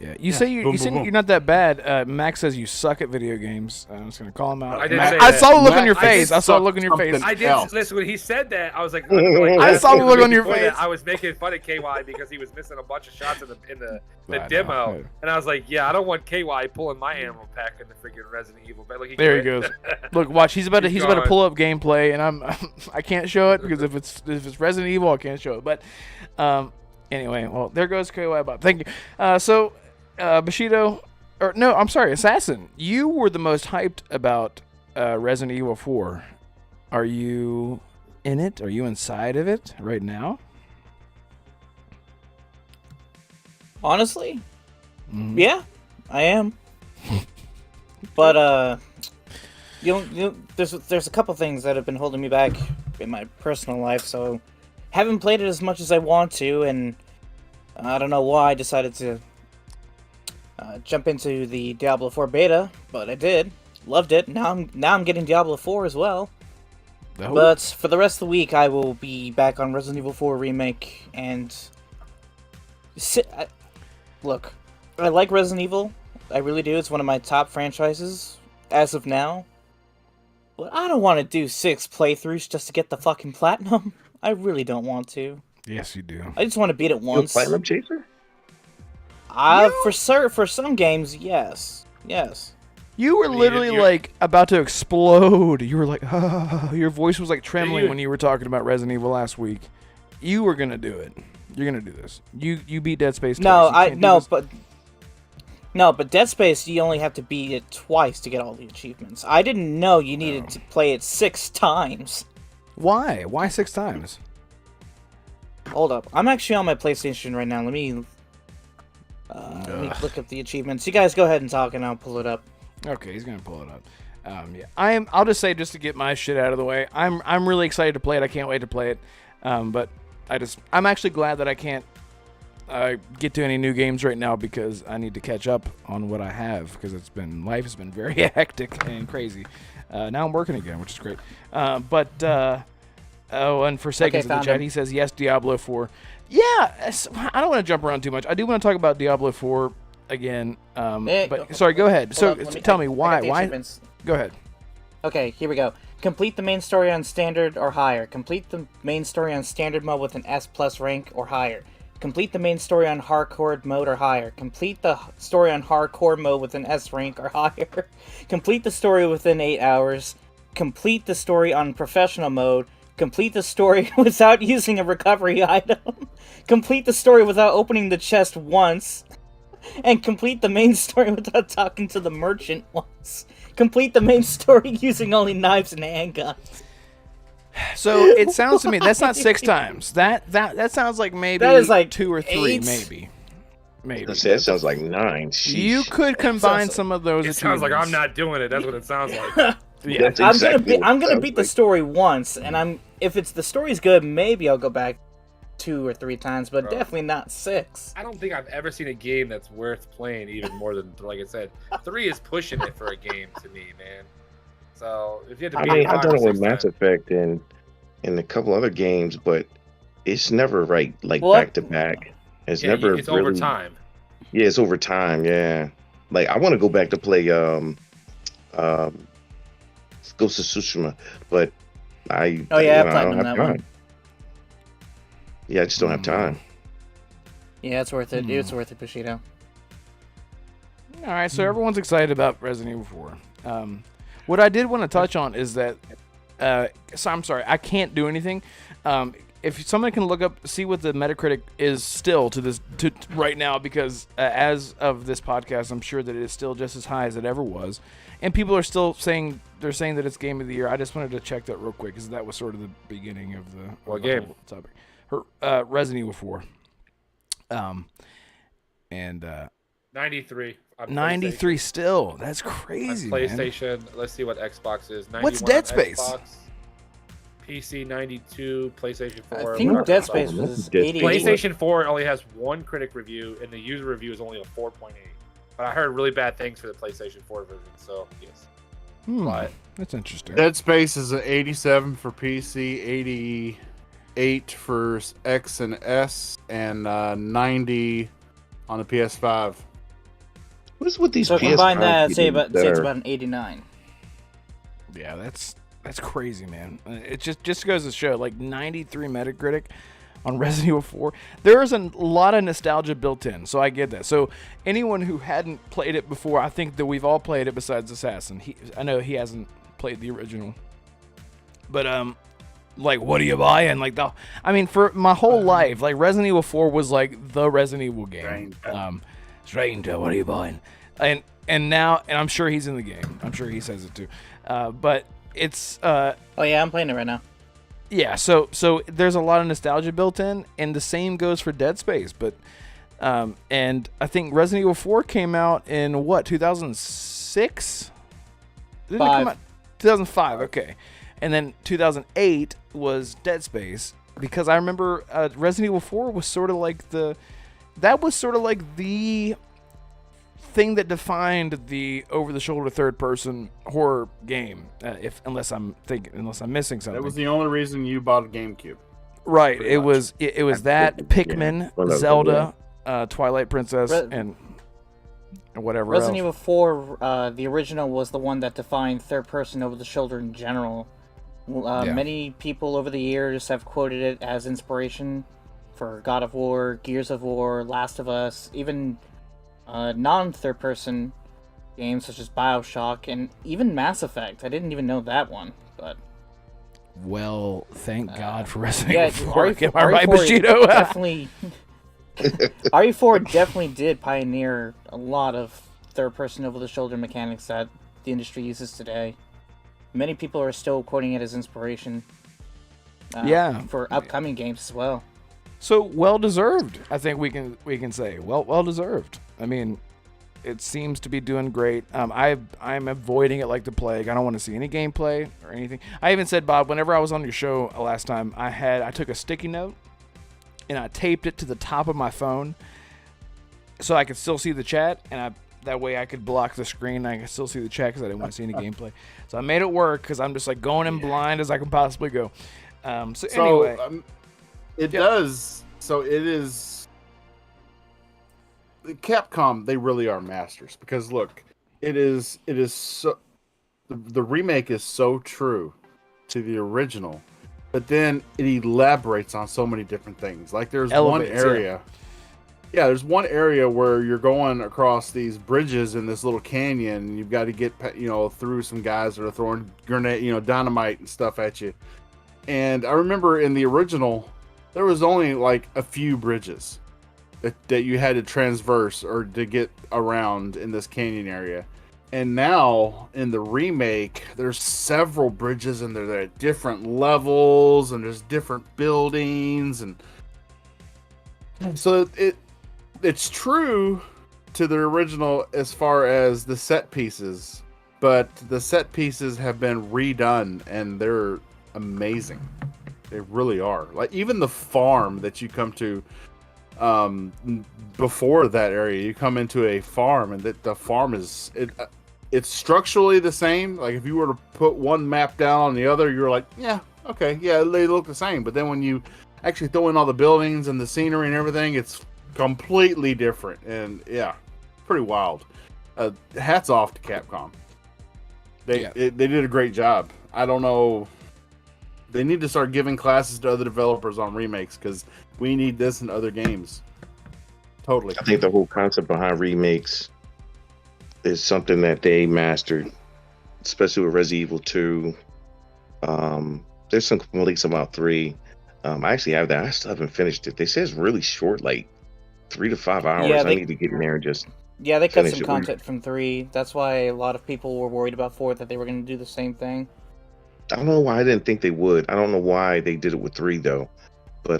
S1: Yeah, you say you're not that bad. Max says you suck at video games. I'm just gonna call him out. I saw the look on your face. I saw the look on your face.
S4: I did. Listen, when he said that, I was like I
S1: saw the look on your face.
S4: I was making fun of KY because he was missing a bunch of shots in the demo, and I was like, yeah, I don't want KY pulling my ammo pack in the freaking Resident Evil. But look,
S1: there he goes. Look, watch. He's about to pull up gameplay, and I can't show it because if it's Resident Evil, I can't show it. But anyway, well, there goes KY Bob. Thank you. So. Bushido, or no, I'm sorry, Assassin. You were the most hyped about Resident Evil 4. Are you in it? Are you inside of it right now?
S5: Honestly, yeah, I am. But there's a couple things that have been holding me back in my personal life, so haven't played it as much as I want to, and I don't know why I decided to. Jump into the Diablo 4 beta, but I did. Loved it. Now I'm getting Diablo 4 as well. Oh. But for the rest of the week, I will be back on Resident Evil 4 Remake, and look, I like Resident Evil. I really do. It's one of my top franchises as of now. But I don't want to do 6 playthroughs just to get the fucking platinum. I really don't want to.
S1: Yes, you do.
S5: I just want to beat it once.
S3: You're a platinum chaser?
S5: For some games, yes.
S1: You were literally like about to explode. You were like, your voice was like trembling when you were talking about Resident Evil last week. You were gonna do it. You're gonna do this. You beat Dead Space.
S5: But Dead Space, you only have to beat it twice to get all the achievements. I didn't know you needed to play it 6 times.
S1: Why? Why 6 times?
S5: Hold up. I'm actually on my PlayStation right now. Let me look up the achievements. You guys go ahead and talk, and I'll pull it up.
S1: Okay, he's gonna pull it up. Yeah, I'll just say, just to get my shit out of the way, I'm really excited to play it. I can't wait to play it. But I'm actually glad that I can't get to any new games right now because I need to catch up on what I have because life has been very hectic and crazy. Now I'm working again, which is great. And for seconds in the chat, he says yes, Diablo 4. Yeah, I don't want to jump around too much. I do want to talk about Diablo 4 again. Sorry, go ahead. So tell me why. Go ahead.
S5: Okay, here we go. Complete the main story on standard or higher. Complete the main story on standard mode with an S+ rank or higher. Complete the main story on hardcore mode or higher. Complete the story on hardcore mode with an S rank or higher. Complete the story within 8 hours. Complete the story on professional mode. Complete the story without using a recovery item. Complete the story without opening the chest once. And complete the main story without talking to the merchant once. Complete the main story using only knives and handguns.
S1: So it sounds to me that's not 6 times. That sounds like maybe
S5: that is like
S1: 2 or 3,
S5: 8.
S1: maybe.
S3: That sounds like 9. Sheesh.
S1: You could combine some of those.
S4: It sounds like I'm not doing it. That's what it sounds like.
S1: Yeah,
S5: I'm gonna beat the story once, and if the story's good, maybe I'll go back 2 or 3 times, but definitely not 6.
S4: I don't think I've ever seen a game that's worth playing even more than, like I said, 3 is pushing it for a game to me, man. So if you had to beat it,
S3: I've done it with Mass Effect and a couple other games, but it's never back to back. It's never. It's really,
S4: over time.
S3: Yeah, it's over time. Yeah, like I want to go back to play Ghost of Tsushima, but I don't have time. Yeah, I just don't have time.
S5: Yeah, it's worth it. It's worth it, Bushido.
S1: All right, so everyone's excited about Resident Evil 4. What I did want to touch on is that, so I'm sorry, I can't do anything. if someone can look up, see what the Metacritic is still to right now, because as of this podcast, I'm sure that it is still just as high as it ever was, and people are still saying that it's game of the year. I just wanted to check that real quick because that was sort of the beginning of the
S4: What game?
S1: whole topic. Resident Evil 4. And
S4: 93. On
S1: 93
S4: PlayStation.
S1: still. That's
S4: On
S1: crazy, man.
S4: PlayStation. Let's see what Xbox is. 91
S1: What's Dead
S4: on
S1: Space?
S4: Xbox, PC 92, PlayStation 4.
S5: I think
S4: Microsoft.
S5: Dead Space was
S3: Dead
S5: 88.
S3: Space.
S4: PlayStation 4 only has one critic review, and the user review is only a 4.8. But I heard really bad things for the PlayStation 4 version, so yes. But
S1: That's interesting.
S2: Dead Space is an 87 for PC, 88 for X and S, and 90 on the PS5.
S3: What is with these
S5: So
S3: PS5
S5: combine that, say
S3: people
S5: it's
S3: that are-
S5: about an 89.
S1: Yeah, that's crazy, man. It just goes to show, like 93 Metacritic on Resident Evil 4. There is a lot of nostalgia built in, so I get that. So anyone who hadn't played it before, I think that we've all played it besides Assassin. I know he hasn't played the original, but like, what are you buying? Like, for my whole life, like Resident Evil 4 was like the Resident Evil game. Stranger, what are you buying? And now, and I'm sure he's in the game. I'm sure he says it too. But it's
S5: Oh yeah, I'm playing it right now.
S1: yeah. So there's a lot of nostalgia built in, and the same goes for Dead Space. But and I think Resident Evil 4 came out in what, 2006? Didn't it come out 2005? Okay, and then 2008 was Dead Space, because I remember Resident Evil 4 was sort of like the thing that defined the over-the-shoulder third-person horror game. Unless I'm missing something.
S2: That was the only reason you bought a GameCube.
S1: Right.
S2: Pretty
S1: It
S2: much.
S1: was that Pikmin,
S3: Well, that was
S1: Zelda, Twilight Princess,
S5: Re-
S1: and whatever
S5: Resident
S1: else.
S5: Evil 4, the original, was the one that defined third-person over-the-shoulder in general.
S1: Yeah.
S5: Many people over the years have quoted it as inspiration for God of War, Gears of War, Last of Us, even non-third-person games such as BioShock, and even Mass Effect. I didn't even know that one, but
S1: Well, thank God for Resident
S5: yeah,
S1: Evil 4. Am I
S5: RE4
S1: right, Bushido?
S5: definitely. RE4 definitely did pioneer a lot of third-person over-the-shoulder mechanics that the industry uses today. Many people are still quoting it as inspiration.
S1: Yeah.
S5: For upcoming games as well.
S1: So well deserved. I think we can say well deserved. I mean, it seems to be doing great. I'm avoiding it like the plague. I don't want to see any gameplay or anything. I even said, Bob, whenever I was on your show last time, I took a sticky note and I taped it to the top of my phone so I could still see the chat, and that way I could block the screen and I could still see the chat because I didn't want to see any gameplay. So I made it work because I'm just like going in blind as I can possibly go. So anyway,
S2: it does. So it is. Capcom, they really are masters, because look, it is so. The remake is so true to the original, but then it elaborates on so many different things. Like there's
S1: Elevates,
S2: one area. Yeah, there's one area where you're going across these bridges in this little canyon, and you've got to get, through some guys that are throwing grenade, dynamite and stuff at you. And I remember in the original, there was only like a few bridges that you had to transverse or to get around in this canyon area. And now in the remake, there's several bridges, and they're at different levels, and there's different buildings, and so it's true to the original as far as the set pieces, but the set pieces have been redone, and they're amazing. They really are. Like even the farm that you come to, before that area, you come into a farm, and the farm is it's structurally the same. Like if you were to put one map down on the other, you're like, yeah, okay, yeah, they look the same. But then when you actually throw in all the buildings and the scenery and everything, it's completely different. And yeah, pretty wild. Hats off to Capcom. They did a great job. I don't know. They need to start giving classes to other developers on remakes, because we need this in other games. Totally.
S3: I think the whole concept behind remakes is something that they mastered, especially with Resident Evil 2. There's some leaks about 3. I actually have that. I still haven't finished it. They say it's really short, like 3 to 5 hours.
S5: Yeah,
S3: I
S5: they-
S3: need to get in there and just.
S5: Yeah, they cut
S3: Finish
S5: some
S3: it.
S5: content from 3. That's why a lot of people were worried about 4, that they were going to do the same thing.
S3: I don't know why I didn't think they would. I don't know why they did it with 3 though, but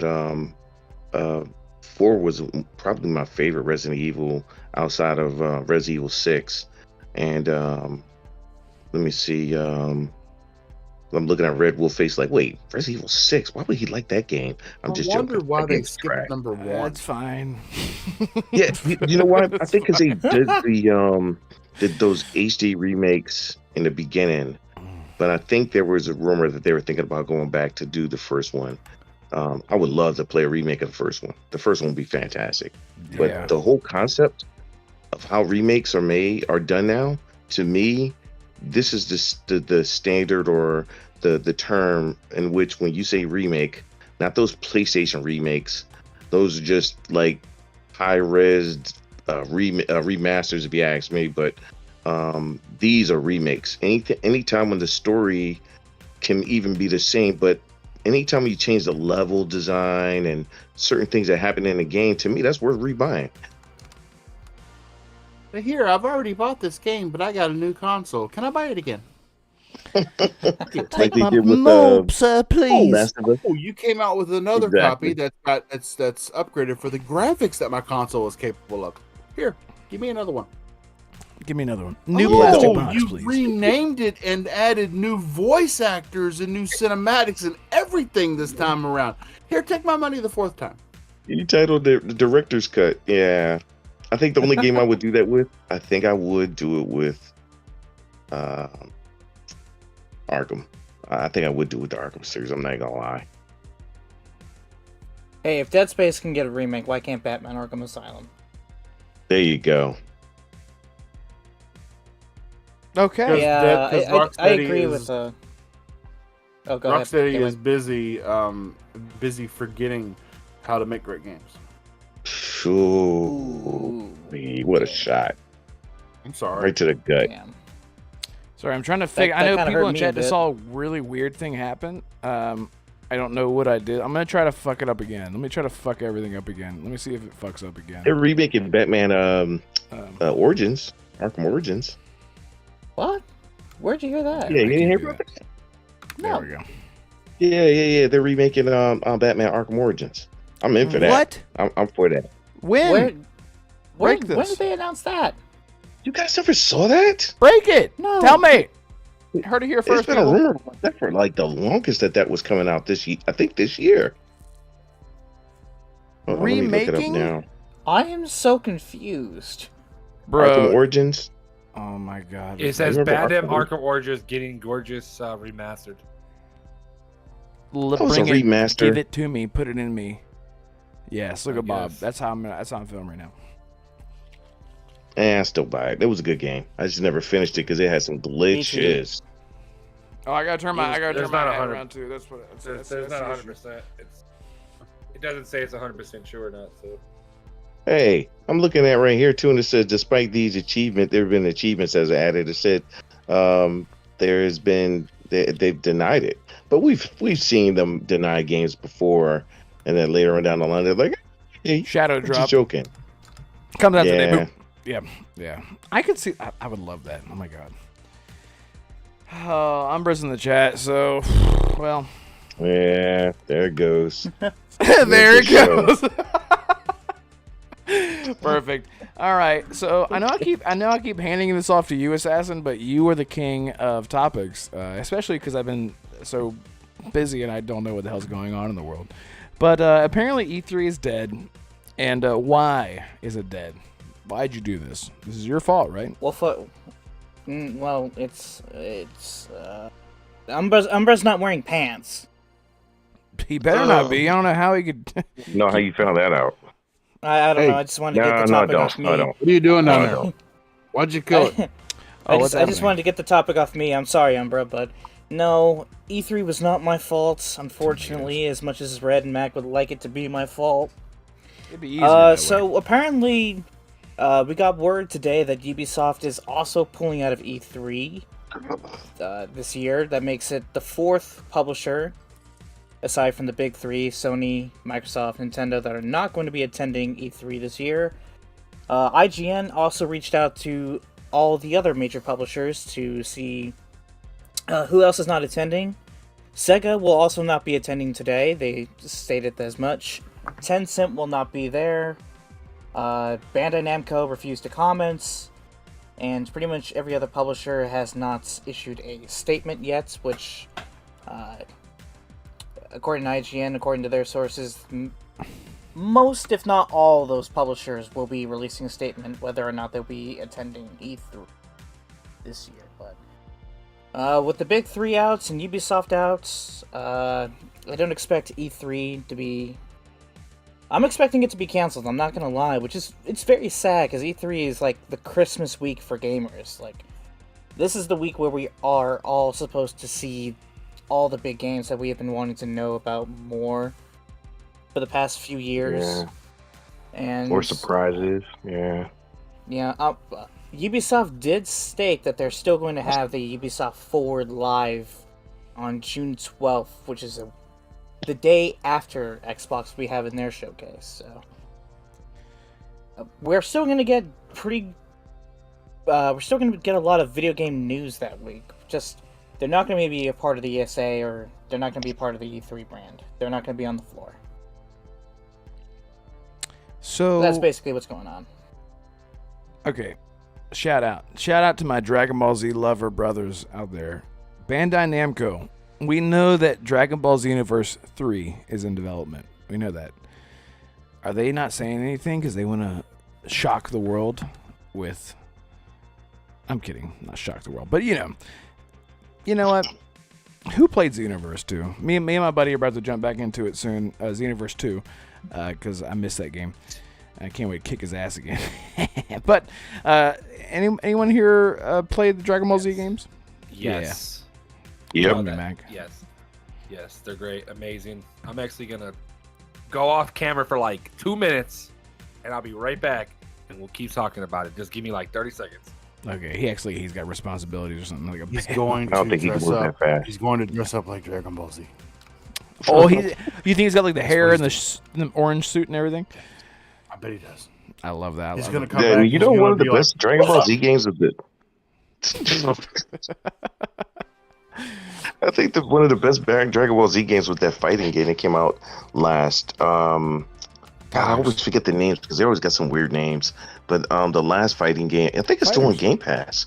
S3: 4 was probably my favorite Resident Evil outside of Resident Evil 6, and let me see. I'm looking at Red Wolf face like, wait, Resident Evil 6? Why would he like that game? I'm just
S2: I wonder
S3: joking.
S2: why
S3: That
S2: they
S3: game's
S2: skipped
S3: trash.
S2: number 1.
S1: That's fine.
S3: Yeah, you know why? I think because they did did those HD remakes in the beginning, but I think there was a rumor that they were thinking about going back to do the first one. I would love to play a remake of the first one. The first one would be fantastic. But
S1: Yeah.
S3: the whole concept of how remakes are done now, to me, this is the standard or the term in which when you say remake, not those PlayStation remakes, those are just like high-res remasters if you ask me, but these are remakes. Anytime when the story can even be the same, but anytime you change the level design and certain things that happen in the game, to me, that's worth rebuying.
S2: But here, I've already bought this game, but I got a new console. Can I buy it again?
S3: Like they
S1: my
S3: did with
S1: mope, sir, please.
S3: Last of Us.
S2: Oh, you came out with another
S3: Exactly.
S2: copy that's upgraded for the graphics that my console is capable of. Here, give me another one.
S1: Give me another one. New
S2: Oh,
S1: plastic box,
S2: you
S1: please.
S2: renamed it and added new voice actors and new cinematics and everything this time around. Here, take my money the 4th time.
S3: You titled the director's cut. Yeah. I think the only game I would do that with, I think I would do it with Arkham. I think I would do it with the Arkham series. I'm not gonna lie.
S5: Hey, if Dead Space can get a remake, why can't Batman Arkham Asylum?
S3: There you go.
S1: Okay.
S5: Yeah, I
S2: Rocksteady
S5: agree
S2: is-
S5: with Oh, go ahead.
S2: Rocksteady
S5: Galen.
S2: is busy forgetting how to make great games.
S3: Ooh, what a shot.
S2: I'm sorry.
S3: Right to the gut.
S5: Damn.
S1: Sorry, I'm trying to figure.
S5: that
S1: I know
S5: kinda
S1: people
S5: hurt
S1: in
S5: me a
S1: chat just
S5: bit.
S1: saw a really weird thing happen. I don't know what I did. I'm gonna try to fuck it up again. Let me try to fuck everything up again. Let me see if it fucks up again.
S3: They're remaking Batman Origins, Arkham Origins.
S5: What? Where'd you hear that?
S3: Yeah, you didn't hear
S1: do
S3: about that?
S1: There
S5: No.
S1: we go.
S3: Yeah. They're remaking Batman Arkham Origins. I'm in for that.
S1: What?
S3: I'm for that.
S1: When?
S5: When
S1: Break this.
S5: when did they announce that?
S3: You guys ever saw that?
S1: Break it.
S5: No.
S1: Tell me. Heard it here
S3: It's
S1: first.
S3: been a
S1: people.
S3: rumor about that for like the longest that was coming out this year. I think this year. Hold on, let me look it up
S1: Remaking?
S3: now.
S5: I am so confused.
S3: Arkham
S1: Bro.
S3: Origins.
S1: Oh my god.
S4: It says
S3: remember
S4: Batman
S3: Arkham?
S4: Arkham Origins getting gorgeous remastered.
S3: That was
S1: Bring
S3: a
S1: it.
S3: remaster.
S1: Give it to me. Put it in me. Yes. Look
S4: I
S1: at Bob.
S4: guess.
S1: That's how I'm feeling right now.
S3: I still buy it. It was a good game. I just never finished it because it had some glitches.
S1: Oh, I gotta turn my
S4: There's not
S1: head
S4: 100.
S1: around too. That's what.
S4: There's not 100%. It doesn't say it's 100% sure or not. So
S3: Hey, I'm looking at right here too, and it says despite these achievements, there have been achievements as added. It said there's been they've denied it, but we've seen them deny games before, and then later on down the line they're like, "Hey,
S1: Shadow
S3: I'm
S1: drop
S3: just joking."
S1: comes out
S3: Yeah.
S1: today. Boop. Yeah. I could see. I would love that. Oh my god. Oh, Umbra's in the chat. So, well,
S3: Yeah, there it goes.
S1: there it
S3: Good
S1: goes. Perfect. All right. So I know I keep handing this off to you, Assassin, but you are the king of topics, especially because I've been so busy and I don't know what the hell's going on in the world. But apparently E3 is dead, and why is it dead? Why'd you do this? This is your fault, right?
S5: Well, it's Umbra's not wearing pants.
S1: He better not be. I don't know how he could.
S3: You know how you found that out?
S5: I don't
S2: Hey,
S5: know. I just wanted to get the topic off me.
S3: No, I don't.
S2: What are you doing
S3: No,
S2: now?
S3: I don't.
S2: Why'd you kill it?
S1: Oh,
S5: I
S1: what's
S5: just
S1: happening?
S5: wanted to get the topic off me. I'm sorry, Umbra, but no, E3 was not my fault, unfortunately, as much as Red and Mac would like it to be my fault.
S1: It'd be easier that way.
S5: So apparently, we got word today that Ubisoft is also pulling out of E3 this year. That makes it the 4th publisher aside from the big three, Sony, Microsoft, Nintendo, that are not going to be attending E3 this year. IGN also reached out to all the other major publishers to see who else is not attending. Sega will also not be attending today. They stated as much. Tencent will not be there. Bandai Namco refused to comment. And pretty much every other publisher has not issued a statement yet, which, according to IGN, according to their sources, most, if not all, those publishers will be releasing a statement whether or not they'll be attending E3 this year. But with the big three outs and Ubisoft outs, I don't expect E3 to be... I'm expecting it to be canceled, I'm not gonna lie, it's very sad, because E3 is like the Christmas week for gamers. Like, this is the week where we are all supposed to see all the big games that we have been wanting to know about more for the past few years.
S3: Yeah.
S5: And
S3: More surprises. Yeah.
S5: Yeah, Ubisoft did state that they're still going to have the Ubisoft Forward Live on June 12th, which is the day after Xbox will be having their showcase. So we're still going to get we're still going to get a lot of video game news that week. Just, they're not going to be a part of the ESA, or they're not going to be a part of the E3 brand. They're not going to be on the floor.
S1: So
S5: that's basically what's going on.
S1: Okay. Shout out to my Dragon Ball Z lover brothers out there. Bandai Namco. We know that Dragon Ball Z Universe 3 is in development. We know that. Are they not saying anything because they want to shock the world with... I'm kidding. Not shock the world. But, you know what? Who played Xenoverse 2? Me and my buddy are about to jump back into it soon. Xenoverse 2. Because I missed that game. I can't wait to kick his ass again. But anyone here played the Dragon Ball Z games?
S4: Yes.
S3: Yeah.
S1: Yep. Mac.
S4: Yes, they're great, amazing. I'm actually gonna go off camera for like 2 minutes, and I'll be right back, and we'll keep talking about it. Just give me like 30 seconds.
S1: Okay, he's got responsibilities or something like a.
S2: He's going
S3: I don't
S2: to
S3: think he can
S2: dress
S3: move
S2: up.
S3: that fast.
S2: He's going to dress up like Dragon Ball Z.
S1: Oh, you think he's got like the hair and the orange suit and everything?
S2: I bet he does.
S1: I love that.
S2: He's
S1: I
S2: gonna
S1: love
S2: come
S3: Yeah,
S2: back.
S3: you know, one of the best Dragon Ball Z games was I think that one of the best Dragon Ball Z games was that fighting game that came out last. God, I always forget the names because they always got some weird names. But the last fighting game, I think it's still on Game Pass.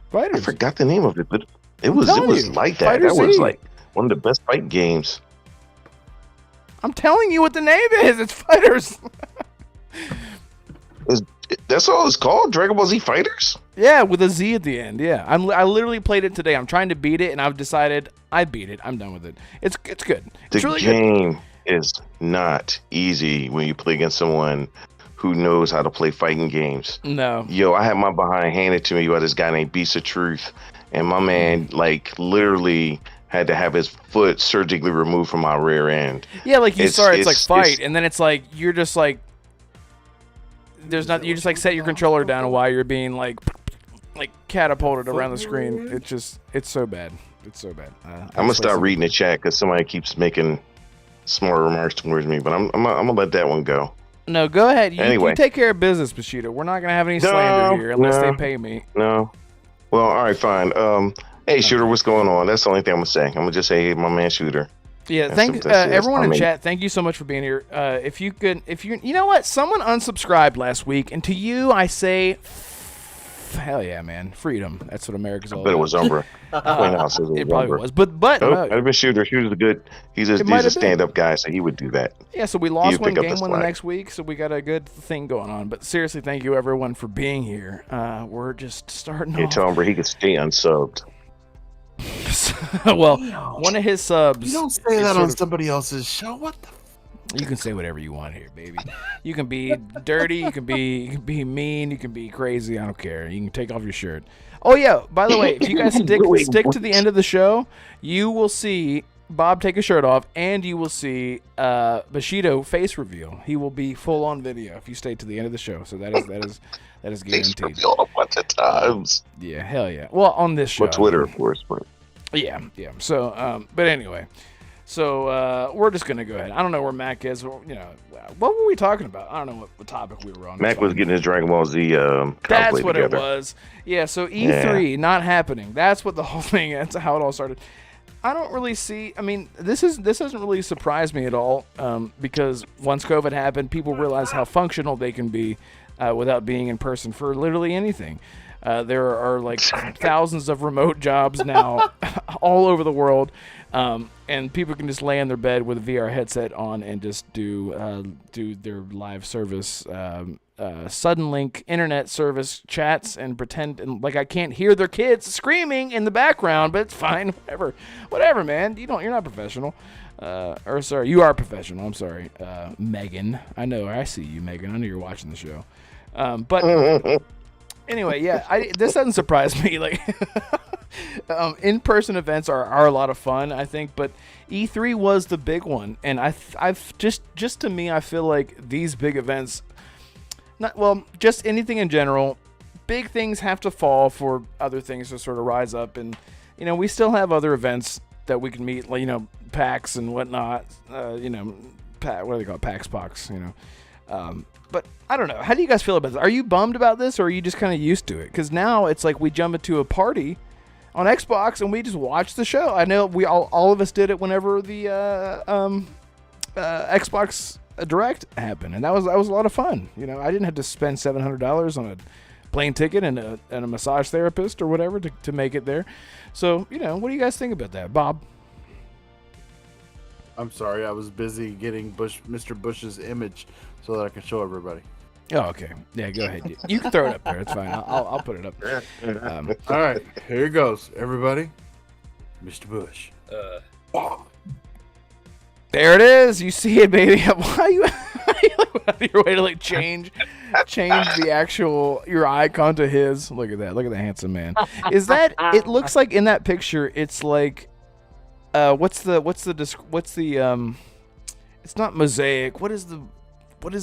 S3: I
S1: Fighters.
S3: forgot the name of it, but it was
S1: telling you,
S3: like that.
S1: Fighter
S3: That was
S1: Z.
S3: like one of the best fighting games.
S1: I'm telling you what the name is. It's Fighters.
S3: That's all it's called, Dragon Ball Z Fighters.
S1: Yeah, with a Z at the end. Yeah, I literally played it today. I'm trying to beat it, and I've decided I beat it. I'm done with it. It's good. It's
S3: The
S1: really
S3: game is not easy when you play against someone who knows how to play fighting games.
S1: good. No.
S3: Yo, I had my behind handed to me by this guy named Beast of Truth, and my man like literally had to have his foot surgically removed from my rear end.
S1: Yeah, like you start, it's like fight,
S3: it's-
S1: and then it's like you're just like there's not. You just like set your controller down while you're being like catapulted around the screen. It's so bad. It's so bad.
S3: I'm gonna start reading the chat because somebody keeps making smart remarks towards me, but I'm gonna let that one go.
S1: No, go ahead. You
S3: Anyway.
S1: take care of business, Bushido. We're not gonna have any slander here unless they pay me.
S3: No. Well, all right, fine. Hey, Shooter, what's going on? That's the only thing I'm gonna say. I'm gonna just say, hey, my man, Shooter.
S1: Yeah,
S3: That's
S1: everyone in
S3: my
S1: chat. Thank you so much for being here. If you know what, someone unsubscribed last week, and to you I say, hell yeah, man, freedom. That's what America's all
S3: But it
S1: about.
S3: was Umbra.
S1: It probably was, but
S3: Oh, I've been Shooter. Shooter's good. He's
S1: It might
S3: a
S1: have
S3: stand-up guy, so he would do that.
S1: yeah. So we lost
S3: You
S1: one
S3: pick up
S1: game
S3: the
S1: one the
S3: slack.
S1: next week, so we got a good thing going on. But seriously, thank you everyone for being here. We're just starting
S3: Hey,
S1: off.
S3: tell Umbra he could stay unsubbed.
S1: Well, one of his subs.
S2: You don't say
S1: is
S2: that
S1: sort
S2: on
S1: of-
S2: somebody else's show. What the?
S1: You can say whatever you want here, baby. You can be dirty, you can be mean, you can be crazy. I don't care. You can take off your shirt. Oh yeah, by the way, if you guys stick to the end of the show, you will see Bob take his shirt off, and you will see Bushido face reveal. He will be full on video if you stay to the end of the show. So that is guaranteed.
S3: A bunch of times.
S1: Yeah, hell yeah. Well, on this show.
S3: Well, Twitter, of course, but
S1: Yeah. So, but anyway. So we're just gonna go ahead. I don't know where Mac is. You know, what were we talking about? I don't know what topic we were on.
S3: Mac was getting his Dragon Ball Z cosplay
S1: That's what
S3: together.
S1: it was. Yeah. So E3 not happening. That's what the whole thing. That's how it all started. I don't really see. I mean, this doesn't really surprise me at all because once COVID happened, people realized how functional they can be without being in person for literally anything. There are like thousands of remote jobs now all over the world, and people can just lay in their bed with a VR headset on and just do their live service, sudden link internet service chats and pretend like I can't hear their kids screaming in the background, but it's fine, whatever, man. You're not professional. Or sorry, you are professional. I'm sorry, Megan. I know, I see you, Megan. I know you're watching the show, but. Anyway, yeah, this doesn't surprise me. Like, in-person events are a lot of fun, I think, but E3 was the big one, and I've just to me, I feel like these big events, just anything in general, big things have to fall for other things to sort of rise up, and we still have other events that we can meet, like PAX and whatnot, what do they call it, PAX, But I don't know. How do you guys feel about this? Are you bummed about this, or are you just kind of used to it? Because now it's like we jump into a party on Xbox and we just watch the show. I know we all of us did it whenever the Xbox Direct happened, and that was a lot of fun. I didn't have to spend $700 on a plane ticket and a massage therapist or whatever to make it there. So what do you guys think about that, Bob?
S2: I'm sorry, I was busy getting Mr. Bush's image so that I can show everybody.
S1: Oh, okay. Yeah, go ahead. You can throw it up there. It's fine. I'll put it up there.
S2: All right, here it goes, everybody. Mr. Bush.
S1: There it is. You see it, baby. Why are you out of your way to like change the actual your icon to his? Look at that. Look at the handsome man. Is that? It looks like in that picture, it's like, what's the it's not mosaic. What is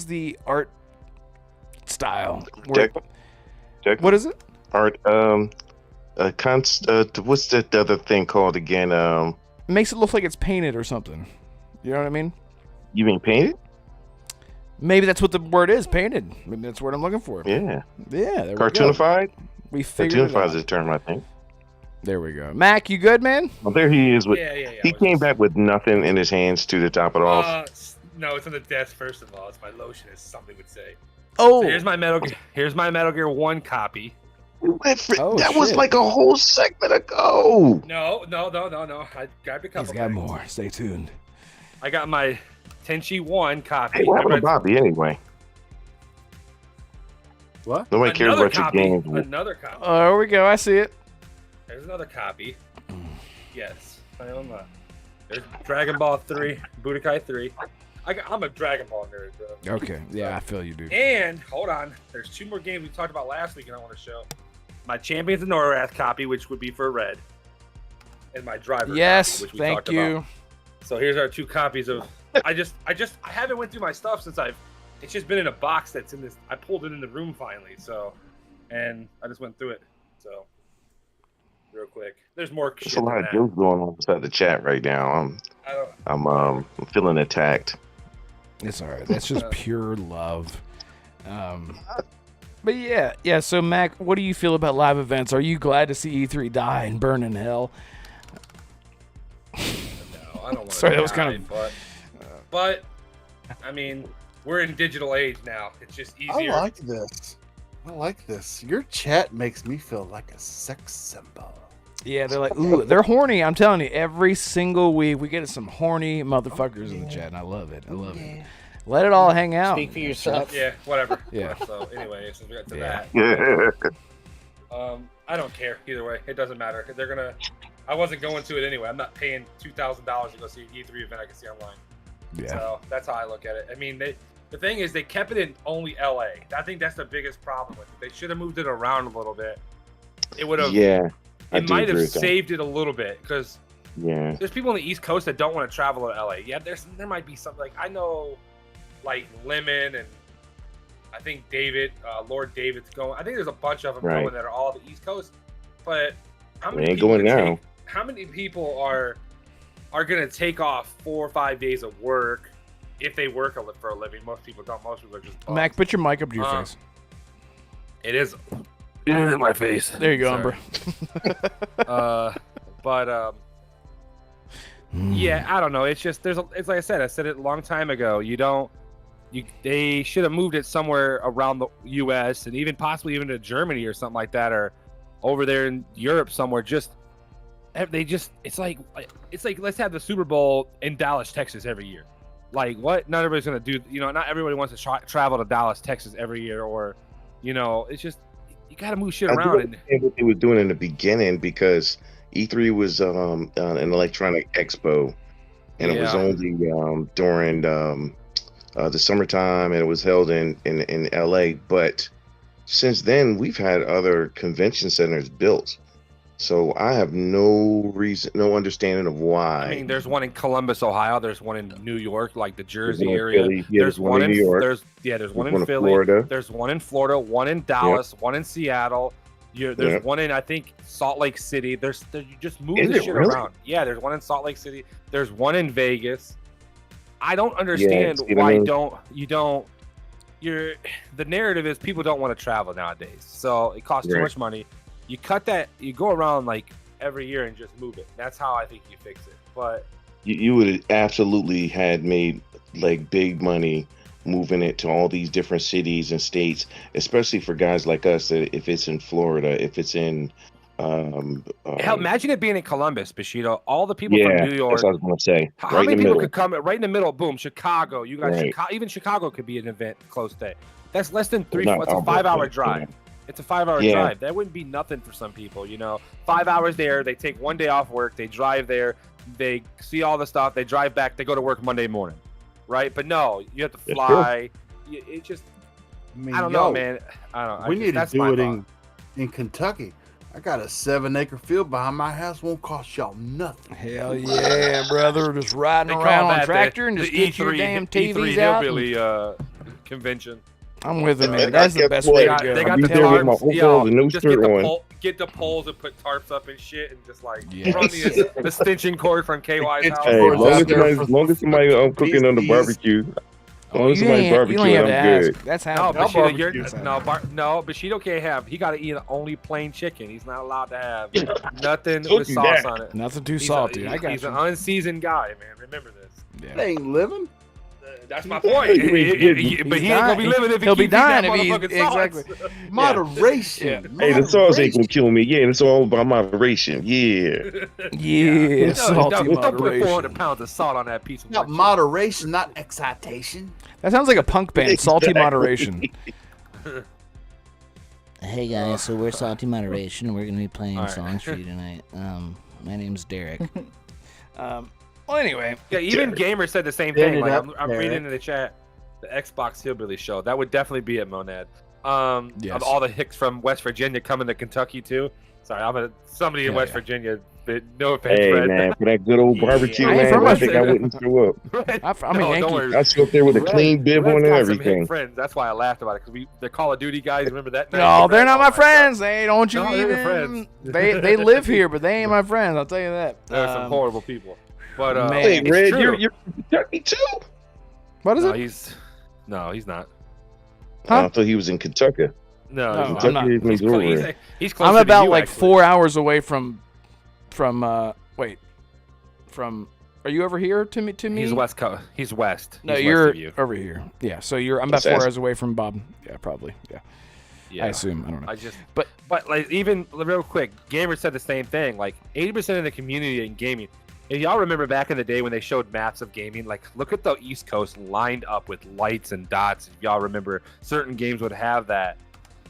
S1: the art style? What is it?
S3: Art. What's the other thing called again?
S1: It makes it look like it's painted or something. You know what I mean?
S3: You mean painted?
S1: Maybe that's what the word is, painted. Maybe that's what I'm looking for.
S3: Yeah.
S1: Yeah. There
S3: Cartoonified?
S1: We figured it out.
S3: Cartoonified is the term, I think.
S1: There we go. Mac, you good, man?
S3: Well, there he is.
S4: Yeah.
S3: He came back with nothing in his hands to top it off.
S4: No, it's on the desk, first of all. It's my lotion, as somebody would say.
S1: Oh.
S4: So here's my Metal Gear 1 copy.
S3: That was like a whole segment ago.
S4: No. I grabbed a couple.
S1: He's got more. Stay tuned.
S4: I got my Tenchi 1 copy.
S3: Hey, what happened to Bobby anyway?
S2: What?
S3: Nobody cares about your games.
S4: Another copy.
S1: Oh, there we go. I see it.
S4: There's another copy. Yes, I own that. There's Dragon Ball 3, Budokai 3. I'm a Dragon Ball nerd, bro.
S1: Okay, yeah, I feel you, dude.
S4: And hold on, there's 2 more games we talked about last week, and I want to show my Champions of Norath copy, which would be for Red, and my Driver.
S1: Yes,
S4: copy, which we
S1: thank
S4: talked
S1: you.
S4: About. So here's our 2 copies of. I haven't went through my stuff since it's just been in a box that's in this. I pulled it in the room finally, and I just went through it. So real quick, there's more.
S3: There's a lot of jokes going on inside the chat right now. I'm feeling attacked.
S1: It's all right. That's just pure love. But yeah. So Mac, what do you feel about live events? Are you glad to see E3 die and burn in hell?
S4: No, I don't want to.
S1: Sorry, that was kind of.
S4: But I mean, we're in digital age now. It's just easier.
S2: I like this. Your chat makes me feel like a sex symbol.
S1: Yeah, they're like, ooh, they're horny. I'm telling you, every single week we get some horny motherfuckers in the chat, and I love it. I love it. Let it all hang out.
S5: Speak for yourself.
S4: Yeah, whatever.
S1: Yeah.
S4: So anyway, since we got to
S3: that.
S4: I don't care either way. It doesn't matter. I wasn't going to it anyway. I'm not paying $2,000 to go see an E3 event I can see online.
S1: Yeah.
S4: So that's how I look at it. I mean, the thing is, they kept it in only LA. I think that's the biggest problem with it. They should have moved it around a little bit. It would have.
S3: Yeah.
S4: It might have saved it a little bit because
S3: yeah,
S4: there's people on the East Coast that don't want to travel to LA. Yeah, there might be something like I know, like Lemon and I think Lord David's going. I think there's a bunch of them going that are all the East Coast. But how many
S3: ain't
S4: people
S3: going now?
S4: How many people are are gonna take off 4 or 5 days of work if they work for a living. Most people don't. Most people are just bums.
S1: Mac, put your mic up to your face.
S4: It is in my face.
S1: There you go, bro.
S4: Yeah, I don't know. It's just it's like I said it a long time ago. They should have moved it somewhere around the U.S. and even possibly even to Germany or something like that, or over there in Europe somewhere. It's like let's have the Super Bowl in Dallas, Texas every year. Like what? Not everybody's gonna do. Not everybody wants to travel to Dallas, Texas every year, or it's just you got to move shit around.
S3: And what they were doing in the beginning, because E3 was an electronic expo, and it was only during the summertime, and it was held in LA. But since then, we've had other convention centers built. So I have no understanding of why.
S4: I mean, there's one in Columbus, Ohio. There's one in New York, like the Jersey area.
S3: Philly. Yeah, there's one in New York.
S4: There's one in Philly.
S3: Florida.
S4: There's one in Florida. One in Dallas. One in Seattle. There's one in, I think, Salt Lake City. You just move this shit around. Yeah, there's one in Salt Lake City. There's one in Vegas. I don't understand why the narrative is people don't want to travel nowadays. So it costs too much money. You cut that, you go around like every year and just move it. That's how I think you fix it. But
S3: you would have absolutely had made like big money moving it to all these different cities and states, especially for guys like us. That if it's in Florida, if it's in
S4: hell, imagine it being in Columbus, Bushido. All the people from New York.
S3: That's what I was gonna say.
S4: How many people could come right in the middle? Boom, Chicago. You got Chicago. Even Chicago could be an event close to. That's less than 3. It's a 5-hour drive. It's a 5-hour drive. That wouldn't be nothing for some people, 5 hours there. They take 1 day off work. They drive there. They see all the stuff. They drive back. They go to work Monday morning, right? But no, you have to fly. It just, I don't know, man. I don't know.
S2: We need to do it in Kentucky. I got a 7-acre field behind my house. Won't cost y'all nothing.
S1: Hell yeah, brother! Just riding around on a tractor and just get your damn TVs out.
S4: Hillbilly convention.
S1: I'm with it, man. That's the best way to go.
S4: They got the tarps. Just get the poles and put tarps up and shit, and just like run the stenching cord from KY's house.
S3: Hey, as long as somebody cooking on the barbecue. As long as somebody barbecue, I'm good.
S1: That's how.
S4: No, Bushido can't have. He got to eat only plain chicken. He's not allowed to have nothing with sauce on it.
S1: Nothing too salty.
S4: He's an unseason guy, man. Remember this.
S2: Yeah. They ain't living.
S4: That's my point. But he ain't gonna be living if
S1: he'll be dying if
S4: he
S1: exactly.
S2: Moderation.
S3: Yeah. Hey, the sauce ain't gonna kill me. Yeah, it's all about moderation. Yeah.
S1: Salty moderation.
S4: Don't put 400 pounds of salt on that piece of
S2: not moderation, not excitation.
S1: That sounds like a punk band. Salty moderation.
S6: Hey guys, so we're Salty Moderation. We're gonna be playing songs for you tonight. My name's Derek.
S1: Well, anyway.
S4: Yeah, even Gamer said the same thing. Like I'm reading in the chat, the Xbox Hillbilly Show. That would definitely be at Monad. Of all the hicks from West Virginia coming to Kentucky too. Sorry, somebody in West Virginia. No offense,
S3: hey,
S4: Fred.
S3: man, for that good old barbecue, man, I think I wouldn't show up.
S1: Yankee.
S3: I show up there with a clean bib on and everything.
S4: Friends. That's why I laughed about it, because the Call of Duty guys. Remember that?
S1: No, they're not my friends. They don't you even. Friends. They live here, but they ain't my friends. I'll tell you that.
S4: They're some horrible people. But
S3: hey, Red, you're from Kentucky too?
S1: What is it?
S4: No, he's not.
S3: Huh? I thought he was in Kentucky.
S4: No,
S3: Kentucky is Missouri.
S4: He's close.
S1: I'm about like
S4: actually.
S1: 4 hours away from. Are you over here to me?
S4: He's West Coast. He's West.
S1: No, you're over here. Yeah, so I'm about 4 hours away from Bob. Yeah, probably. Yeah. I assume. I don't know.
S4: But like even real quick, Gamer said the same thing. Like 80% of the community in gaming. If y'all remember back in the day when they showed maps of gaming, like look at the East Coast lined up with lights and dots. If y'all remember, certain games would have that.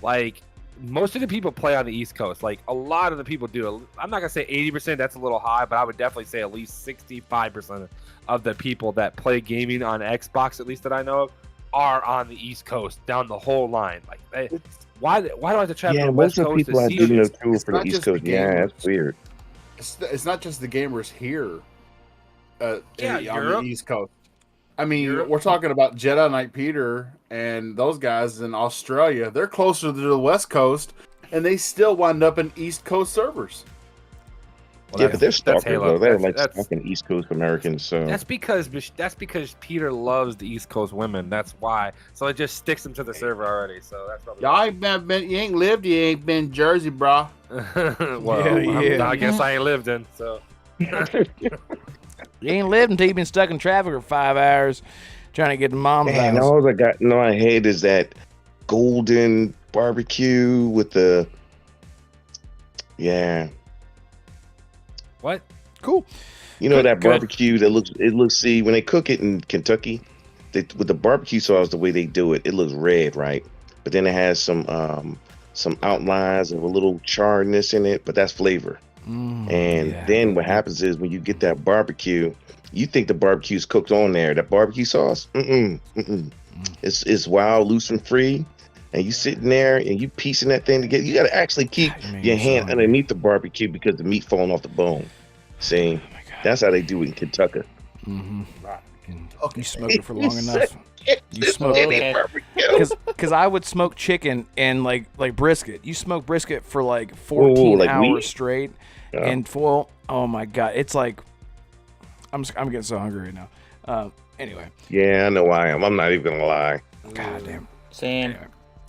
S4: Like most of the people play on the East Coast. Like a lot of the people do. I'm not gonna say 80%. That's a little high, but I would definitely say at least 65% of the people that play gaming on Xbox, at least that I know of, are on the East Coast down the whole line. Like why do I have to travel to the West Coast?
S3: Most of the people I do know too for the East Coast. Yeah, that's weird.
S2: It's not just the gamers here on
S4: Europe.
S2: the East Coast. I mean, we're talking about Jedi Knight Peter and those guys in Australia. They're closer to the West Coast, and they still wind up in East Coast servers.
S3: Yeah, but they're
S4: that's
S3: stalkers
S4: Halo.
S3: though. They're
S4: That's-
S3: like
S4: that's-
S3: fucking East Coast Americans. So
S4: That's because Peter loves the East Coast women. That's why. So it just sticks him to the server already. So that's probably.
S2: Y'all ain't been, you ain't lived, you ain't been Jersey, bro.
S4: Well,
S1: Yeah.
S4: I guess I ain't lived in. So
S1: You ain't lived until you've been stuck in traffic for 5 hours trying to get to mom's
S3: man,
S1: house.
S3: all I got in my head is that golden barbecue with the
S4: what?
S1: Cool.
S3: you know that
S4: Good.
S3: barbecue that looks see when they cook it in Kentucky, with the barbecue sauce the way they do it, it looks red, right? But then it has some outlines of a little charredness in it, but that's flavor. And then what happens is when you get that barbecue, you think the barbecue's cooked on there. That barbecue sauce, it's wild, loose and free. And you sitting there and you piecing that thing together. You got to actually keep your hand underneath the barbecue because the meat falling off the bone. See, that's how they do it in Kentucky.
S1: You smoked it for long enough. You smoked
S5: Okay.
S1: because I would smoke chicken and like brisket. You smoke brisket for like 14
S3: like
S1: hours
S3: meat?
S1: straight,
S3: Yeah.
S1: and full. Oh my god, it's like I'm getting so hungry right now. Anyway,
S3: Yeah, I know I am. I'm not even gonna lie.
S1: god damn.
S5: Same.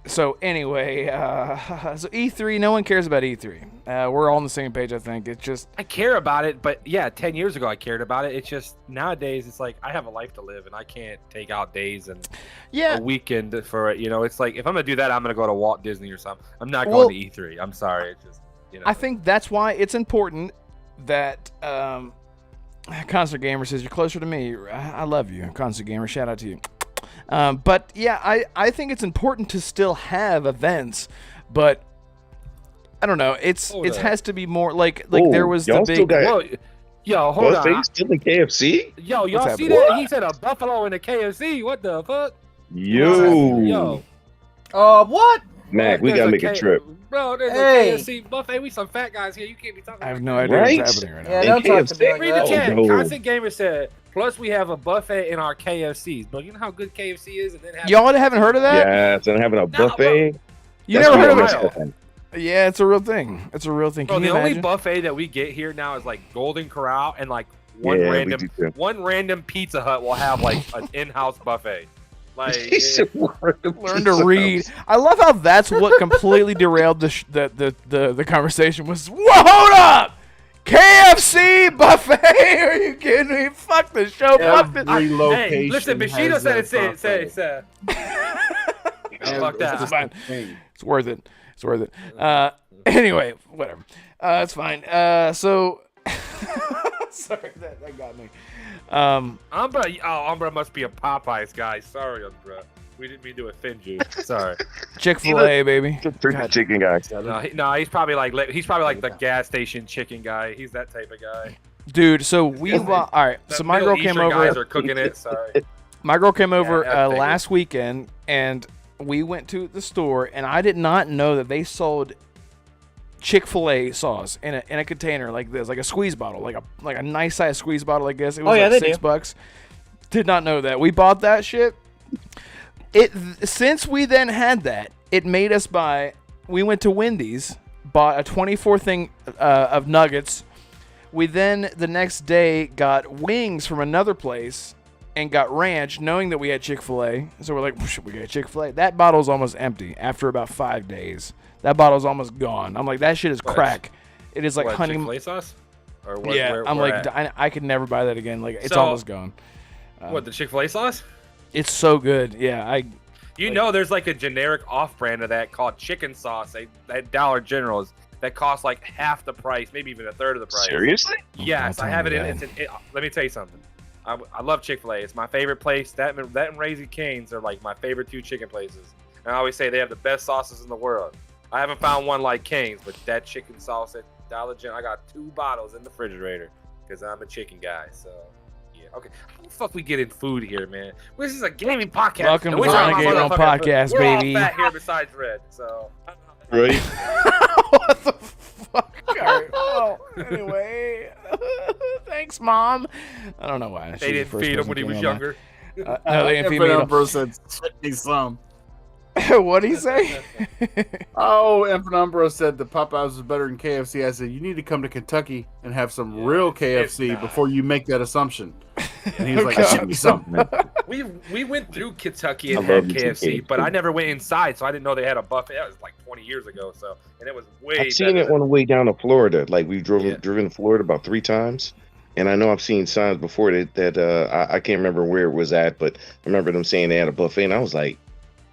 S1: So anyway, so E3, no one cares about E3. We're all on the same page, I think. It's just
S4: I care about it, but yeah, 10 years ago I cared about it. It's just nowadays it's like I have a life to live and I can't take out days and a weekend for it. You know, it's like if I'm gonna do that, I'm gonna go to Walt Disney or something. I'm not going to E3. I'm sorry. It's just
S1: I think that's why it's important that Concert Gamer says you're closer to me. I love you, Concert Gamer. Shout out to you. But yeah, I think it's important to still have events, but I don't know. It has to be more like there was the
S3: y'all still
S1: big.
S3: got
S4: Whoa, yo, hold on.
S3: buffet still in KFC?
S4: Yo, y'all
S1: What's
S4: see
S1: happening?
S4: that? He said a buffalo in a KFC. What the fuck?
S3: Yo,
S5: What?
S3: Mac, we
S4: There's
S3: gotta make a trip.
S4: Bro, there's
S5: Hey.
S4: a KFC buffet. We some fat guys here. You can't be talking.
S1: I have
S4: like
S1: no
S4: that.
S1: idea
S3: Right?
S1: what's happening right now.
S5: Yeah,
S3: In
S5: don't talk to me
S3: KFC?
S5: like
S4: Read the
S5: that.
S4: chat.
S3: no.
S4: Constant Gamer said, plus we have a buffet in our KFCs. But you know how good KFC is? And then have
S1: Y'all haven't heard of that?
S3: Yes, and having a buffet.
S1: You
S3: That's
S1: never heard of
S3: real
S1: it?
S3: Mexican.
S1: Yeah, it's a real thing. It's a real thing.
S4: Bro,
S1: Can
S4: the
S1: you
S4: only
S1: imagine?
S4: buffet that we get here now is like Golden Corral and like one
S3: Yeah, we
S4: random
S3: do too.
S4: Pizza Hut will have like an in-house buffet. Like
S3: He said,
S1: Learn to read. I love how that's what completely derailed the conversation. Was whoa, hold up, KFC buffet? Are you kidding me? Fuck the show. Fuck the.
S2: Every location.
S4: Hey, listen, Bushido
S2: has
S4: said
S2: a
S4: it. Say
S2: buffet.
S4: Fuck that.
S1: It's fine.
S2: Thing.
S1: It's worth it. It's worth it. Anyway, whatever. It's fine. So sorry, that got me.
S4: Umbra must be a Popeyes guy. Sorry, Umbra. We didn't mean to offend you. Sorry.
S1: Chick-fil-A, baby.
S3: the chicken guy.
S4: No, he's probably like the gas station chicken guy. He's that type of guy.
S1: Dude, so all right.
S4: The
S1: So my
S4: Middle
S1: girl came
S4: Eastern guys
S1: over.
S4: are cooking it. Sorry.
S1: My girl came over
S4: I figured.
S1: last weekend, and we went to the store, and I did not know that they sold Chick-fil-A sauce in a container like this, like a squeeze bottle, like a nice size squeeze bottle like this. It was
S5: yeah,
S1: like
S5: they do.
S1: $6. Did not know that. We bought that shit. Since we then had that, it made us buy. We went to Wendy's, bought a 24 thing of nuggets. We then the next day got wings from another place and got ranch, knowing that we had Chick-fil-A. So we're like, we got Chick-fil-A. That bottle's almost empty after about 5 days. That bottle's almost gone. I'm like, that shit is crack. It is like
S4: What,
S1: honey.
S4: Chick-fil-A sauce? Or what,
S1: Yeah,
S4: where,
S1: I'm
S4: where
S1: like,
S4: at?
S1: I could never buy that again. Like, it's
S4: So-
S1: almost gone.
S4: What, the Chick-fil-A sauce?
S1: It's so good. Yeah,
S4: You know, there's like a generic off-brand of that called chicken sauce at Dollar General's that costs like half the price, maybe even a third of the price.
S3: Seriously?
S4: Yes,
S1: Don't
S4: I have
S1: tell
S4: it
S1: me
S4: in.
S1: that.
S4: Let me tell you something. I love Chick-fil-A. It's my favorite place. That and Raising Cane's are like my favorite two chicken places. And I always say they have the best sauces in the world. I haven't found one like Cane's, but that chicken sauce at Dollar General, I got 2 bottles in the refrigerator because I'm a chicken guy. So, yeah. Okay. How the fuck we get in food here, man? This is a gaming podcast.
S1: Welcome
S4: and
S1: to
S4: we're
S1: the
S4: talking about
S1: Renegade Realm
S4: motherfucking food.
S1: Podcast,
S4: We're
S1: baby.
S4: all fat here besides Red. So.
S3: Right?
S1: what the fuck? All right. Well, anyway, thanks, Mom. I don't know why.
S4: They didn't feed him when he was younger.
S1: No, they didn't feed me at all.
S2: Bro said, "Send me some."
S1: What'd he say?
S2: Oh, Emperor said the Popeyes was better than KFC. I said, you need to come to Kentucky and have some real KFC before you make that assumption. And he was like, show me something.
S4: We went through Kentucky and had KFC, but I never went inside, so I didn't know they had a buffet. That was like 20 years ago, and it was way
S3: I've seen it on the way down to Florida. Like we've driven to Florida about 3 times. And I know I've seen signs before that I can't remember where it was at, but I remember them saying they had a buffet, and I was like,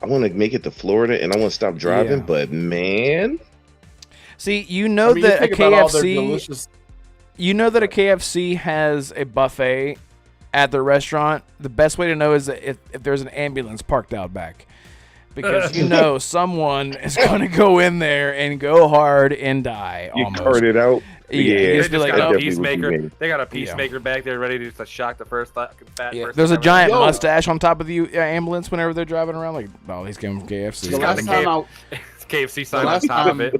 S3: I want to make it to Florida, and I want to stop driving, but man.
S1: See, you know that a KFC, a KFC has a buffet at their restaurant. The best way to know is that if there's an ambulance parked out back, because you know someone is going to go in there and go hard and die.
S3: You carted out.
S4: Yeah, they got a peacemaker. They got a peacemaker back there ready to shock the first fat person.
S1: There's a giant mustache on top of the ambulance whenever they're driving around. Like, oh, he's coming from KFC.
S2: The last time
S4: KFC sign on top of it.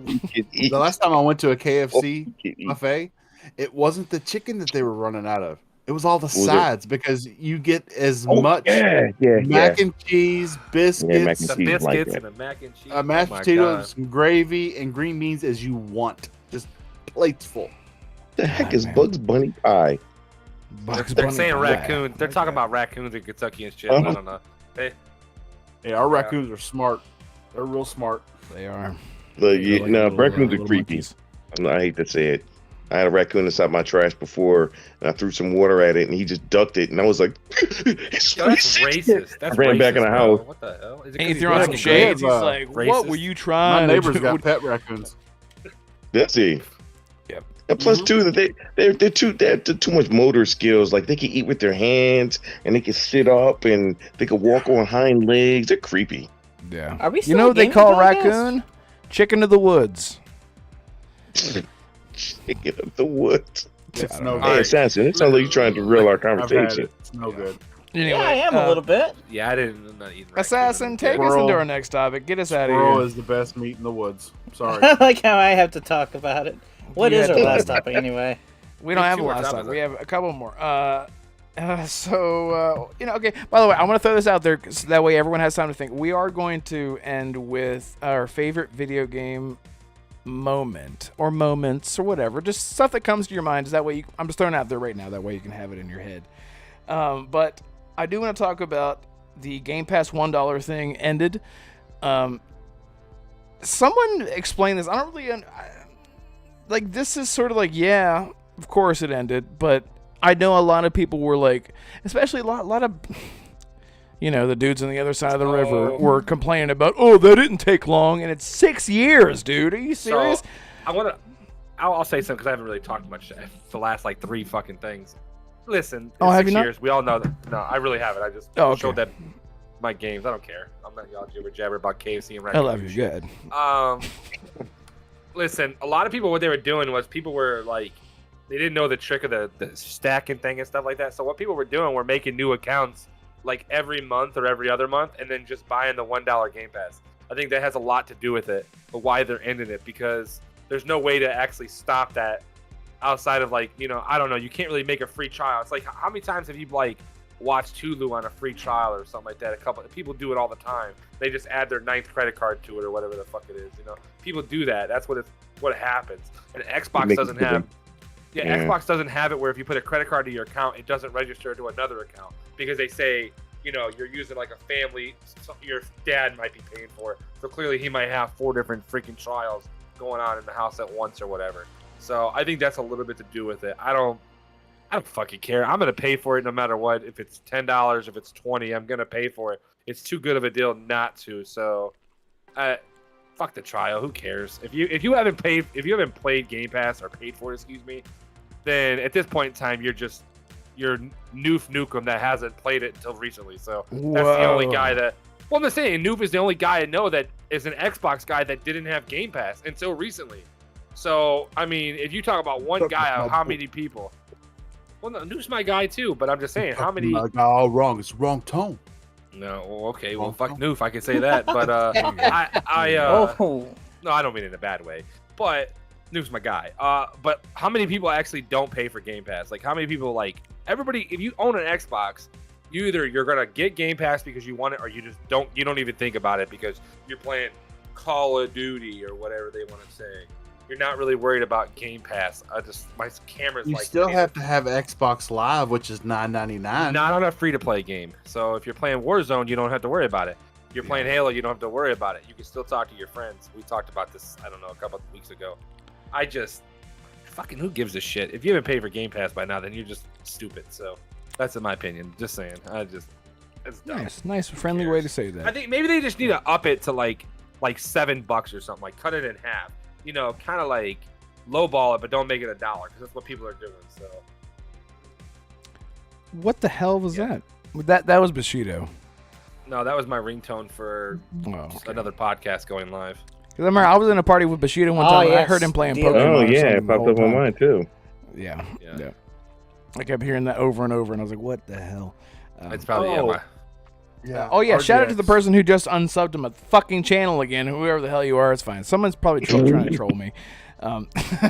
S2: The last time I went to a KFC buffet, it wasn't the chicken that they were running out of. It was all the sides because you get as much mac and cheese, biscuits,
S4: and the mac and cheese,
S2: mashed potatoes, some gravy, and green beans as you want. Just plates full.
S3: The heck is Bugs Bunny pie?
S4: They're saying raccoons. They're talking about raccoons in Kentucky and shit. I don't know.
S2: Hey, our raccoons are smart. They're real smart.
S1: They are.
S3: Raccoons are creepy. I hate to say it. I had a raccoon inside my trash before, and I threw some water at it, and he just ducked it, and I was like,
S4: that's racist. I
S3: ran back in the house.
S4: What the hell?
S1: And he threw on some shades. He's like, what were you trying?
S2: My neighbor's got pet raccoons.
S3: That's it.
S1: Yep.
S3: And plus, too, that they have too much motor skills. Like, they can eat with their hands, and they can sit up, and they can walk on hind legs. They're creepy.
S1: Yeah.
S5: Are we
S1: you know what they call a raccoon? Chicken of the woods.
S3: Chicken of the woods.
S2: It's no
S3: good. Hey, Assassin, it sounds like you're trying to derail our conversation.
S2: It's no good.
S1: Anyway,
S5: yeah, I am a little bit.
S4: Yeah, I'm not eating.
S1: Assassin, take us into our next topic. Get us out of here.
S2: Squirrel is the best meat in the woods. Sorry.
S5: I like how I have to talk about it. What is our last topic anyway?
S1: We don't have a last topic. We have a couple more. Okay. By the way, I want to throw this out there so that way everyone has time to think. We are going to end with our favorite video game moment or moments or whatever, just stuff that comes to your mind. Is that way I'm just throwing it out there right now. That way you can have it in your head. But I do want to talk about the Game Pass $1 thing ended. Someone explain this. I don't really like. This is sort of like, yeah, of course it ended, but I know a lot of people were like, especially a lot of, the dudes on the other side of the river were complaining about, that didn't take long, and it's 6 years, dude. Are you serious?
S4: So, I'll say something because I haven't really talked much the last like 3 fucking things. Listen, in 6 years, we all know that. No, I really haven't. I just showed that my games. I don't care. I'm not y'all jibber jabber about KFC and
S1: I love you. Good.
S4: Listen, a lot of people, what they were doing was people were like, they didn't know the trick of the stacking thing and stuff like that. So what people were doing were making new accounts like every month or every other month and then just buying the $1 Game Pass. I think that has a lot to do with it, but why they're ending it, because there's no way to actually stop that outside of like, I don't know, you can't really make a free trial. It's like, how many times have you like watched Hulu on a free trial or something like that? A couple of people do it all the time. They just add their 9th credit card to it or whatever the fuck it is. People do that. That's what happens. And Xbox doesn't have. Yeah, Xbox doesn't have it where if you put a credit card to your account, it doesn't register to another account because they say, you're using like a family, your dad might be paying for it. So clearly he might have 4 different freaking trials going on in the house at once or whatever. So I think that's a little bit to do with it. I don't fucking care. I'm going to pay for it no matter what. If it's $10, if it's $20, I'm going to pay for it. It's too good of a deal not to. So fuck the trial. Who cares? If you haven't played Game Pass or paid for it, excuse me, then at this point in time you're Noof Nukem that hasn't played it until recently. So that's the only guy that. Well, I'm just saying, Noof is the only guy I know that is an Xbox guy that didn't have Game Pass until recently. So I mean, if you talk about one guy out of how many people? Well, no, Noof's my guy too, but I'm just saying how many.
S2: All wrong. It's the wrong tone.
S4: No, well, okay, well, fuck Noof, I can say that, but no, I don't mean it in a bad way, but Noof's my guy. But how many people actually don't pay for Game Pass? Like, how many people, like, everybody, if you own an Xbox, you're gonna get Game Pass because you want it, or you just don't even think about it because you're playing Call of Duty or whatever they want to say. You're not really worried about Game Pass. My camera's
S2: You
S4: like
S2: still have to have Xbox Live, which is $9.99.
S4: not on a free to play game. So if you're playing Warzone, you don't have to worry about it. You're playing Halo, you don't have to worry about it. You can still talk to your friends. We talked about this, I don't know, a couple of weeks ago. Fucking who gives a shit? If you haven't paid for Game Pass by now, then you're just stupid. So that's in my opinion. Just saying. It's dumb.
S1: Nice, friendly way to say that.
S4: I think maybe they just need to up it to like $7 or something. Like cut it in half. You know, kind of like lowball it, but don't make it $1 because that's what people are doing. So.
S1: What the hell was that? That was Bushido.
S4: No, that was my ringtone for another podcast going live.
S1: Because I remember I was in a party with Bushido one time and I heard him playing Pokemon.
S3: Oh, yeah, it popped up on mine, too.
S1: Yeah. I kept hearing that over and over, and I was like, what the hell?
S4: It's probably,
S1: shout out to the person who just unsubbed him a fucking channel again. Whoever the hell you are, it's fine. Someone's probably trying to troll me. I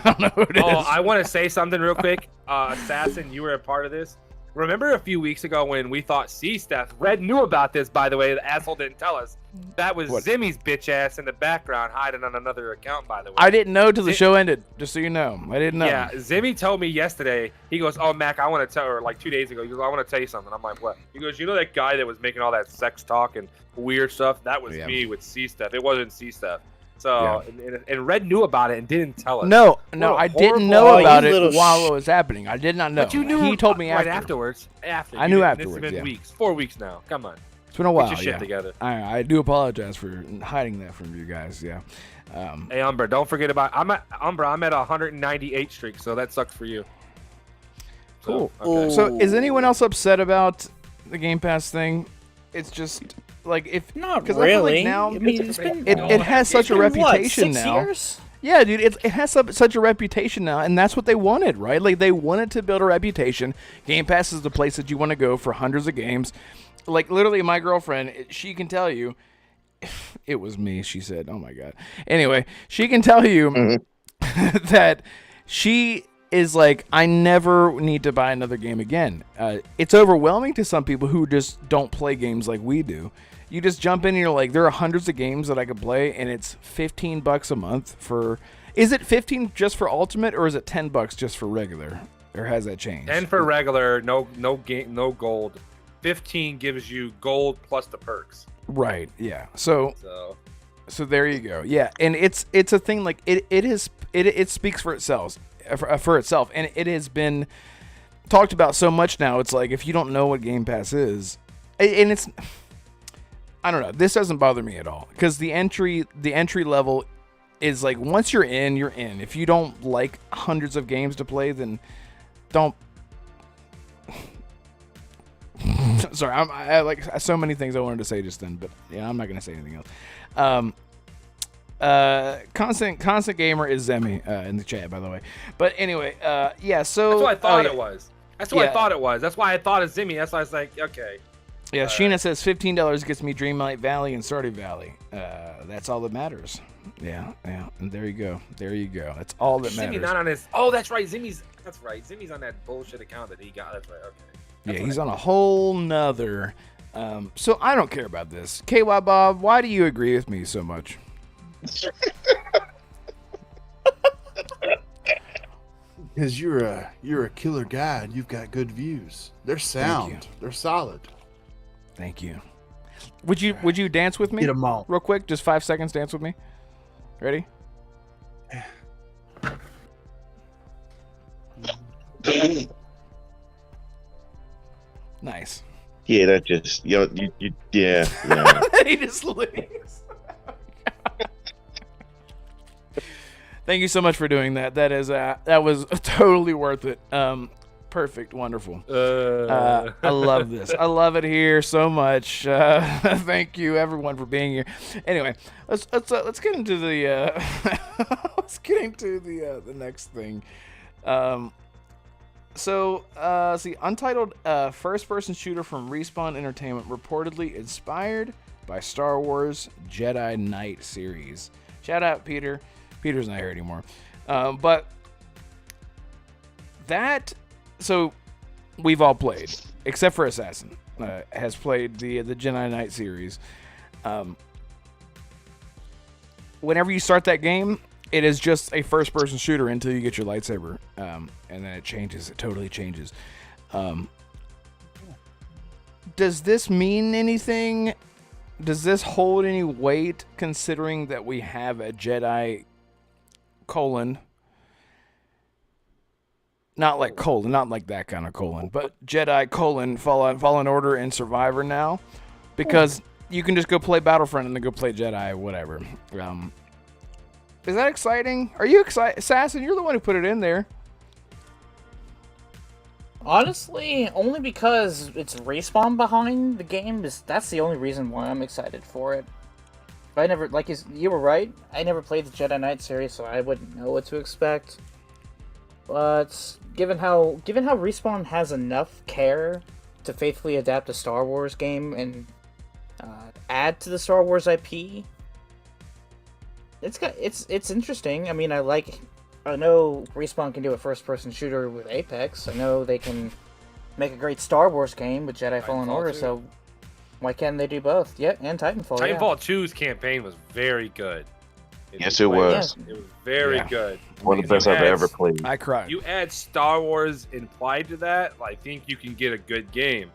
S1: don't know who it is.
S4: I want to say something real quick. Assassin, you were a part of this. Remember a few weeks ago when we thought C-Steph, Red knew about this, by the way, the asshole didn't tell us. That was Zimmy's bitch ass in the background hiding on another account, by the way.
S1: I didn't know till the show ended, just so you know. I didn't know.
S4: Yeah, Zimmy told me yesterday, he goes, oh, Mac, I want to tell her, like 2 days ago, he goes, I want to tell you something. I'm like, what? He goes, you know that guy that was making all that sex talk and weird stuff? That was me with C-Steph. It wasn't C-Steph. So, and Red knew about it and didn't tell us.
S1: No, I didn't know about it while it was happening. I did not know.
S4: But you knew
S1: he told me
S4: right
S1: afterwards.
S4: I
S1: knew afterwards.
S4: It's been weeks, 4 weeks now. Come on.
S1: It's been a while.
S4: Get your shit together.
S1: I do apologize for hiding that from you guys. Yeah.
S4: Hey, Umbra, don't forget about I'm at 198 streak, so that sucks for you.
S1: Cool. So is anyone else upset about the Game Pass thing? It's just like if
S5: not
S1: really.
S5: I feel
S1: like now,
S5: I mean, it's been
S1: it has such a reputation
S5: what, 6
S1: now.
S5: years?
S1: Yeah, dude, it has such a reputation now, and that's what they wanted, right? Like they wanted to build a reputation. Game Pass is the place that you want to go for hundreds of games. Like literally, my girlfriend, she can tell you. It was me, she said. Oh my god. Anyway, she can tell you that she is like, I never need to buy another game again. It's overwhelming to some people who just don't play games like we do. You just jump in and you're like, there are hundreds of games that I could play, and it's $15 a month for. Is it 15 just for Ultimate, or is it $10 just for regular, or has that changed?
S4: 10 for regular, no game, no gold. 15 gives you gold plus the perks.
S1: Right. Yeah. So there you go. Yeah, and it's a thing like it speaks for itself. And it has been talked about so much now. It's like if you don't know what Game Pass is, and it's, I don't know. This doesn't bother me at all because the entry level is like once you're in, you're in. If you don't like hundreds of games to play, then don't. Sorry, I like so many things I wanted to say just then, but yeah, I'm not gonna say anything else. Constant gamer is Zemi in the chat, by the way. But anyway, yeah. So
S4: that's what I thought it was. That's what I thought it was. That's why I thought of Zimmy. That's why I was like, okay.
S1: Yeah, Sheena says $15 gets me Dreamlight Valley and Stardew Valley. That's all that matters. Yeah. And there you go. That's all that matters.
S4: Zimmy not on his. Oh, that's right. That's right. Zimmy's on that bullshit account that he got. That's right. Okay.
S1: That's he's on a whole nother. So I don't care about this. KY Bob, why do you agree with me so much?
S2: Because you're a killer guy and you've got good views. They're sound. They're solid.
S1: Thank you. Would you dance with me?
S2: Get them all.
S1: Real quick, just 5 seconds. Dance with me. Ready? Nice.
S3: Yeah, that just yeah.
S1: He just leaves. Thank you so much for doing that. That was totally worth it. Perfect, wonderful. I love this. I love it here so much. Thank you everyone for being here. Anyway, let's get into the the next thing. See, Untitled first-person shooter from Respawn Entertainment, reportedly inspired by Star Wars Jedi Knight series. Shout out Peter. Peter's not here anymore. But that, so we've all played, except for Assassin. has played the Jedi Knight series. Whenever you start that game, it is just a first-person shooter until you get your lightsaber, and then it changes. It totally changes. Does this mean anything? Does this hold any weight, considering that we have a Jedi not like that kind of colon, but Jedi Fallen Order and Survivor now? Because you can just go play Battlefront and then go play Jedi or whatever. Is that exciting? Are you excited? Assassin, you're the one who put it in there.
S5: Honestly, only because it's Respawn behind the game. That's the only reason why I'm excited for it. I never, like you were right, I never played the Jedi Knight series, so I wouldn't know what to expect. But given how Respawn has enough care to faithfully adapt a Star Wars game and add to the Star Wars IP, it's interesting. I mean, I know Respawn can do a first-person shooter with Apex. I know they can make a great Star Wars game with Jedi Fallen Order, so why can't they do both? Yeah, and Titanfall.
S4: Titanfall 2's campaign was very good.
S3: Yes, it was.
S4: It was very good.
S3: One of the best I've ever played.
S1: I cried.
S4: You add Star Wars implied to that, I think you can get a good game.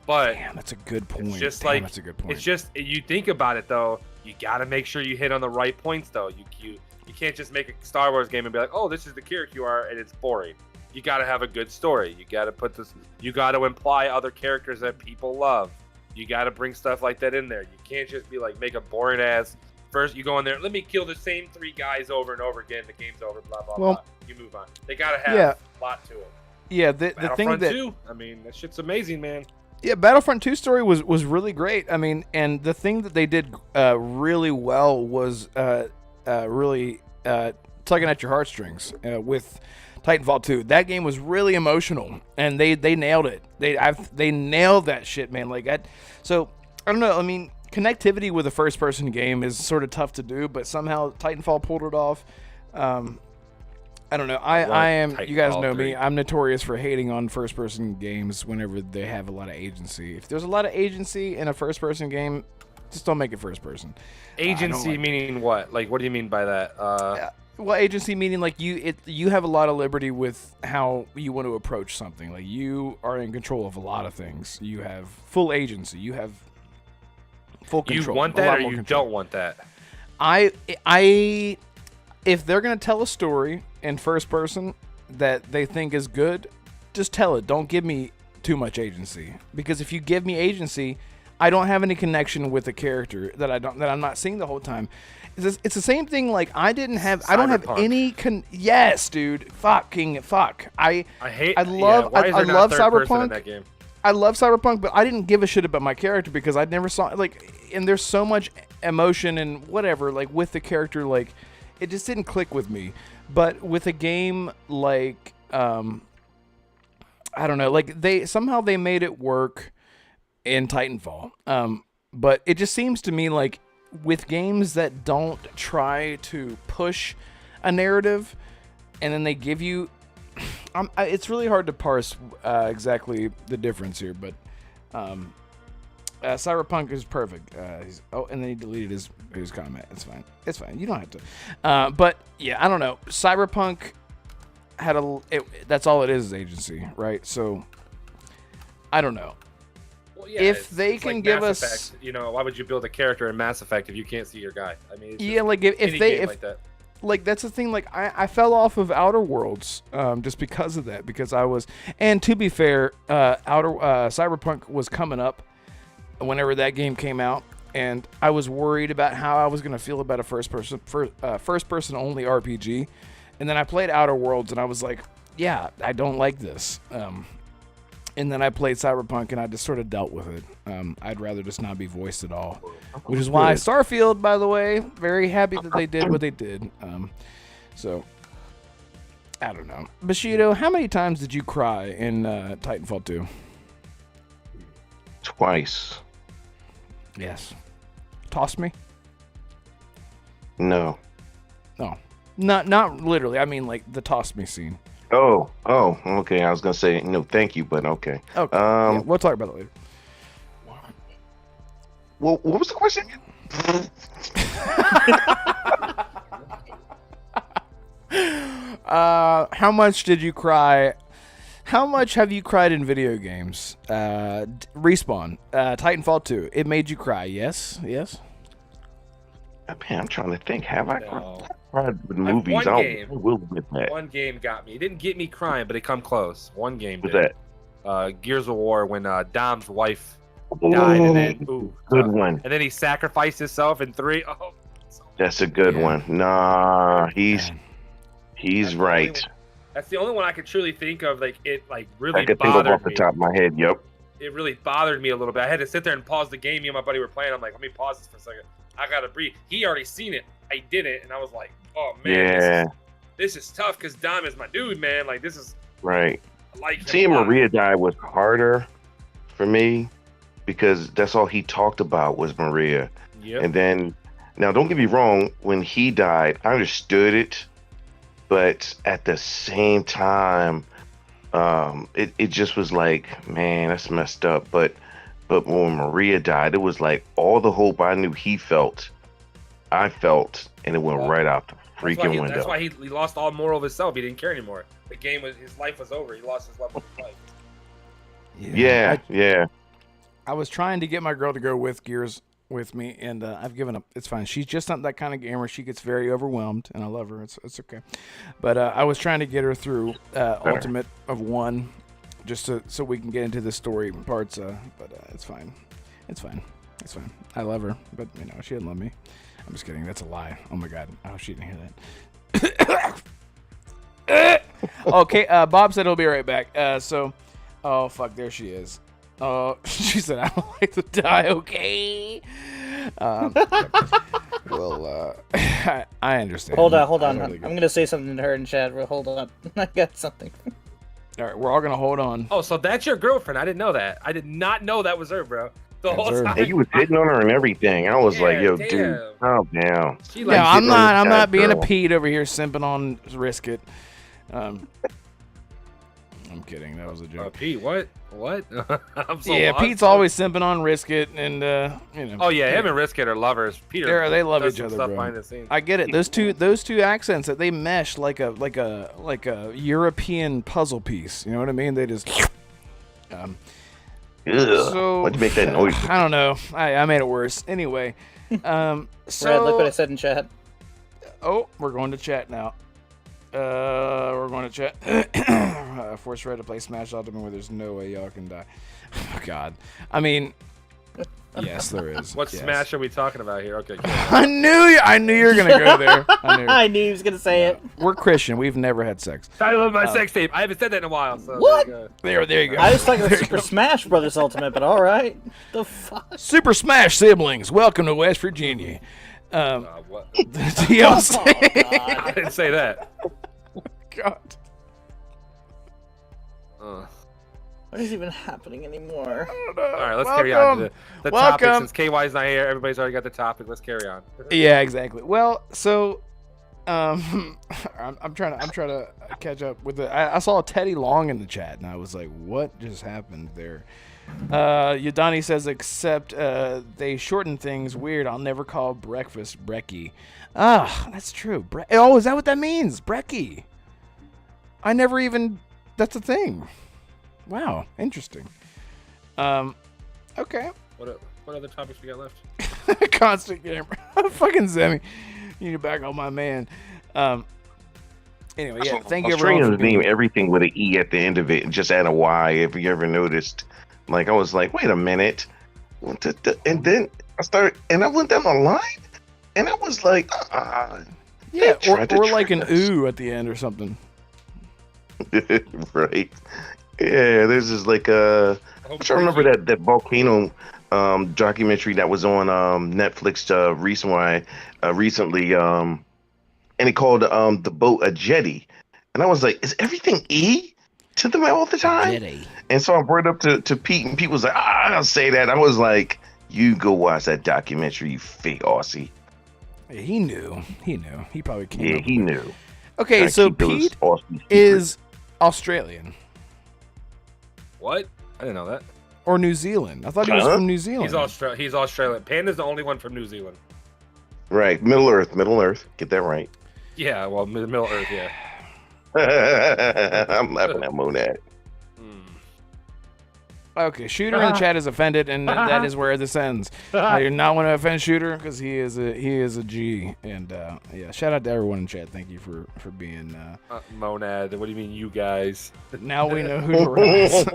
S4: But
S1: damn, that's a good point.
S4: It's just
S1: that's a good point.
S4: It's just, you think about it though, you gotta make sure you hit on the right points though. You can't just make a Star Wars game and be like, oh, this is the character you are, and it's boring. You gotta have a good story. You gotta imply other characters that people love. You gotta bring stuff like that in there. You can't just be like, make a boring ass. First, you go in there, let me kill the same 3 guys over and over again. The game's over, blah, blah, blah. You move on. They gotta have a plot to it.
S1: Yeah, the thing that...
S4: 2, I mean, that shit's amazing, man.
S1: Yeah, Battlefront 2 story was really great. I mean, and the thing that they did really well was really tugging at your heartstrings with Titanfall 2. That game was really emotional, and they nailed it. They nailed that shit, man. So I don't know. I mean, connectivity with a first-person game is sort of tough to do, but somehow Titanfall pulled it off. I don't know. I am. You guys know me. I'm notorious for hating on first-person games whenever they have a lot of agency. If there's a lot of agency in a first-person game, just don't make it first-person.
S4: Agency meaning what? Like, what do you mean by that?
S1: Well, agency meaning like you have a lot of liberty with how you want to approach something. Like, you are in control of a lot of things. You have full agency. You have full control.
S4: You want that, or you don't want that?
S1: If they're gonna tell a story in first person that they think is good, just tell it. Don't give me too much agency, because if you give me agency, I don't have any connection with the character that I'm not seeing the whole time. It's the same thing. Like, I don't have any yes, dude. Fuck. I love Cyberpunk. I love Cyberpunk, but I didn't give a shit about my character because I never saw and there's so much emotion and whatever with the character, it just didn't click with me. But with a game like I don't know, they made it work in Titanfall. But it just seems to me like with games that don't try to push a narrative and then they give you it's really hard to parse exactly the difference here, but Cyberpunk is perfect. And then he deleted his comment. It's fine. You don't have to. But yeah, I don't know. Cyberpunk had that's all it is agency, right? So I don't know.
S4: Well, yeah,
S1: if they can give
S4: Mass
S1: us,
S4: Effect, why would you build a character in Mass Effect if you can't see your guy? I mean,
S1: if that's the thing. I fell off of Outer Worlds just because of that. Because I was, and to be fair, Cyberpunk was coming up whenever that game came out, and I was worried about how I was going to feel about a first person only RPG. And then I played Outer Worlds, and I was like, yeah, I don't like this. And then I played Cyberpunk, and I just sort of dealt with it. I'd rather just not be voiced at all, which is why Starfield, by the way, very happy that they did what they did. So, I don't know. Bushido, how many times did you cry in Titanfall 2?
S3: Twice.
S1: Yes. Toss me?
S3: No.
S1: No. Not literally. I mean, the toss me scene.
S3: Oh, okay. I was gonna say no, thank you, but okay.
S1: Okay. Yeah, we'll talk about it later.
S3: Well, what was the question?
S1: How much did you cry? How much have you cried in video games? Respawn, Titanfall 2. It made you cry. Yes.
S3: Man, I'm trying to think. Have I
S4: No.
S3: cried with movies?
S4: one
S3: I
S4: game.
S3: will admit that.
S4: One game got me. It didn't get me crying, but it come close. One game
S3: What's
S4: did.
S3: that?
S4: Gears of War when Dom's wife died, and then
S3: Good one.
S4: and then he sacrificed himself in 3. Oh,
S3: That's a good
S1: Yeah.
S3: one. Nah, he's
S4: That's the
S3: right.
S4: only- That's the only one I could truly think of. Like it, really
S3: I could think of
S4: bothered
S3: off the
S4: me.
S3: top of my head. Yep.
S4: It really bothered me a little bit. I had to sit there and pause the game. Me and my buddy were playing. I'm like, let me pause this for a second. I gotta breathe. He already seen it. I didn't, and I was like, oh man,
S3: Yeah.
S4: this is tough because Dom is my dude, man. Like this is
S3: Right.
S4: I like him
S3: Seeing
S4: a lot.
S3: Maria die was harder for me because that's all he talked about was Maria.
S4: Yep.
S3: And then, now don't get me wrong, when he died, I understood it, but at the same time, it just was like, man, that's messed up. But when Maria died, it was like all the hope I knew he felt, I felt, and it went right out the freaking window.
S4: That's why he lost all moral of himself. He didn't care anymore. The game was his life was over. He lost his love of his life.
S3: Yeah.
S1: I was trying to get my girl to go with Gears with me, and I've given up. It's fine. She's just not that kind of gamer. She gets very overwhelmed, and I love her. It's okay. But I was trying to get her through Ultimate of 1, just so we can get into the story parts. But it's fine. It's fine. I love her, but she didn't love me. I'm just kidding. That's a lie. Oh my god. Oh, she didn't hear that. Okay. Bob said he'll be right back. Oh fuck, there she is. Oh, she said I don't like to die. Okay. Well, I understand.
S5: Hold on.
S1: I
S5: I'm
S1: totally get it.
S5: gonna say something to her in chat. Hold on. I got something.
S1: All right, we're all gonna hold on.
S4: Oh, so that's your girlfriend? I didn't know that. I did not know that was her, bro. The
S1: That's
S4: whole
S1: her.
S4: time.
S3: And you was hitting on her and everything. I was like,
S4: Yeah,
S3: yo,
S4: damn.
S3: dude, calm down.
S4: She
S1: Yeah,
S4: like
S1: I'm
S3: hitting on
S1: not.
S3: this
S1: I'm
S3: guy's
S1: not being a
S3: girl.
S1: Pete over here simping on Risk It. I'm kidding. That was a joke.
S4: Pete, what? I'm so
S1: Yeah,
S4: lost.
S1: Pete's always simping on Risk It, and
S4: Oh yeah, him and Risk It are lovers. Peter,
S1: They love
S4: does
S1: each
S4: some
S1: other,
S4: stuff
S1: bro.
S4: behind the scenes.
S1: I get it. Those two accents that they mesh like a European puzzle piece. You know what I mean? They just.
S3: Ugh.
S1: So
S3: Why'd you make that noise?
S1: I don't know. I made it worse. Anyway, so
S5: Brad, look what I said in chat.
S1: oh, we're going to chat now. We're going to chat. Force Red to play Smash Ultimate where there's no way y'all can die. Oh, God. I mean, yes, there is.
S4: What
S1: yes.
S4: Smash are we talking about here? Okay, cool.
S1: I knew you were gonna go there. I knew.
S5: I knew he was gonna say it.
S1: We're Christian. We've never had sex.
S4: Title of my sex tape. I haven't said that in a while. So
S5: What?
S4: there you go.
S1: There you go.
S5: I was talking about Super Smash Brothers Ultimate, but all right. The fuck?
S1: Super Smash siblings. Welcome to West Virginia.
S4: What?
S1: DLC.
S4: I didn't say that.
S1: God.
S5: What is even happening anymore?
S4: All right, let's carry on to the topic.
S1: Welcome.
S4: Since KY's not here, everybody's already got the topic. Let's carry on.
S1: Yeah, exactly. Well, so I'm trying to catch up with the. I saw Teddy Long in the chat, and I was like, "What just happened there?" Yadani says, "Except they shorten things. Weird. I'll never call breakfast brekkie." Ah, that's true. Oh, is that what that means? Brekkie. I never even. That's a thing. Wow, interesting. Okay.
S4: What other topics we got left?
S1: Constant gamer. Fucking Zemi. You need to back on my man. Anyway, yeah, thank you
S3: I was
S1: everyone
S3: trying
S1: for
S3: to
S1: being
S3: name everything with an E at the end of it and just add a Y if you ever noticed. Like, I was like, wait a minute. And then I started, and I went down the line, and I was like,
S1: Yeah,
S3: they tried to
S1: or like an
S3: trick us.
S1: ooh at the end or something.
S3: Right. Yeah, there's just like I'm trying to remember that volcano documentary that was on Netflix recently and it called the boat a jetty, and I was like, is everything E to them all the time?
S6: Jetty.
S3: And so I brought it up to Pete, and Pete was like, I'll say that. I was like, you go watch that documentary, you fake Aussie.
S1: Yeah, he knew. He probably came
S3: Yeah,
S1: up
S3: he
S1: with it.
S3: knew.
S1: Okay,
S3: Gotta
S1: so
S3: keep those
S1: Pete
S3: Aussie secrets.
S1: is Australian.
S4: What? I didn't know that.
S1: Or New Zealand? I thought he was from New Zealand.
S4: He's Australian. Panda's the only one from New Zealand.
S3: Right, Middle Earth. Get that right.
S4: Yeah, well, Middle Earth, yeah.
S3: I'm laughing at Monad.
S1: Okay, Shooter in the chat is offended, and that is where this ends. I do not want to offend Shooter because he is a G, and yeah, shout out to everyone in chat. Thank you for being
S4: Monad. What do you mean, you guys?
S1: Now we know who to rise.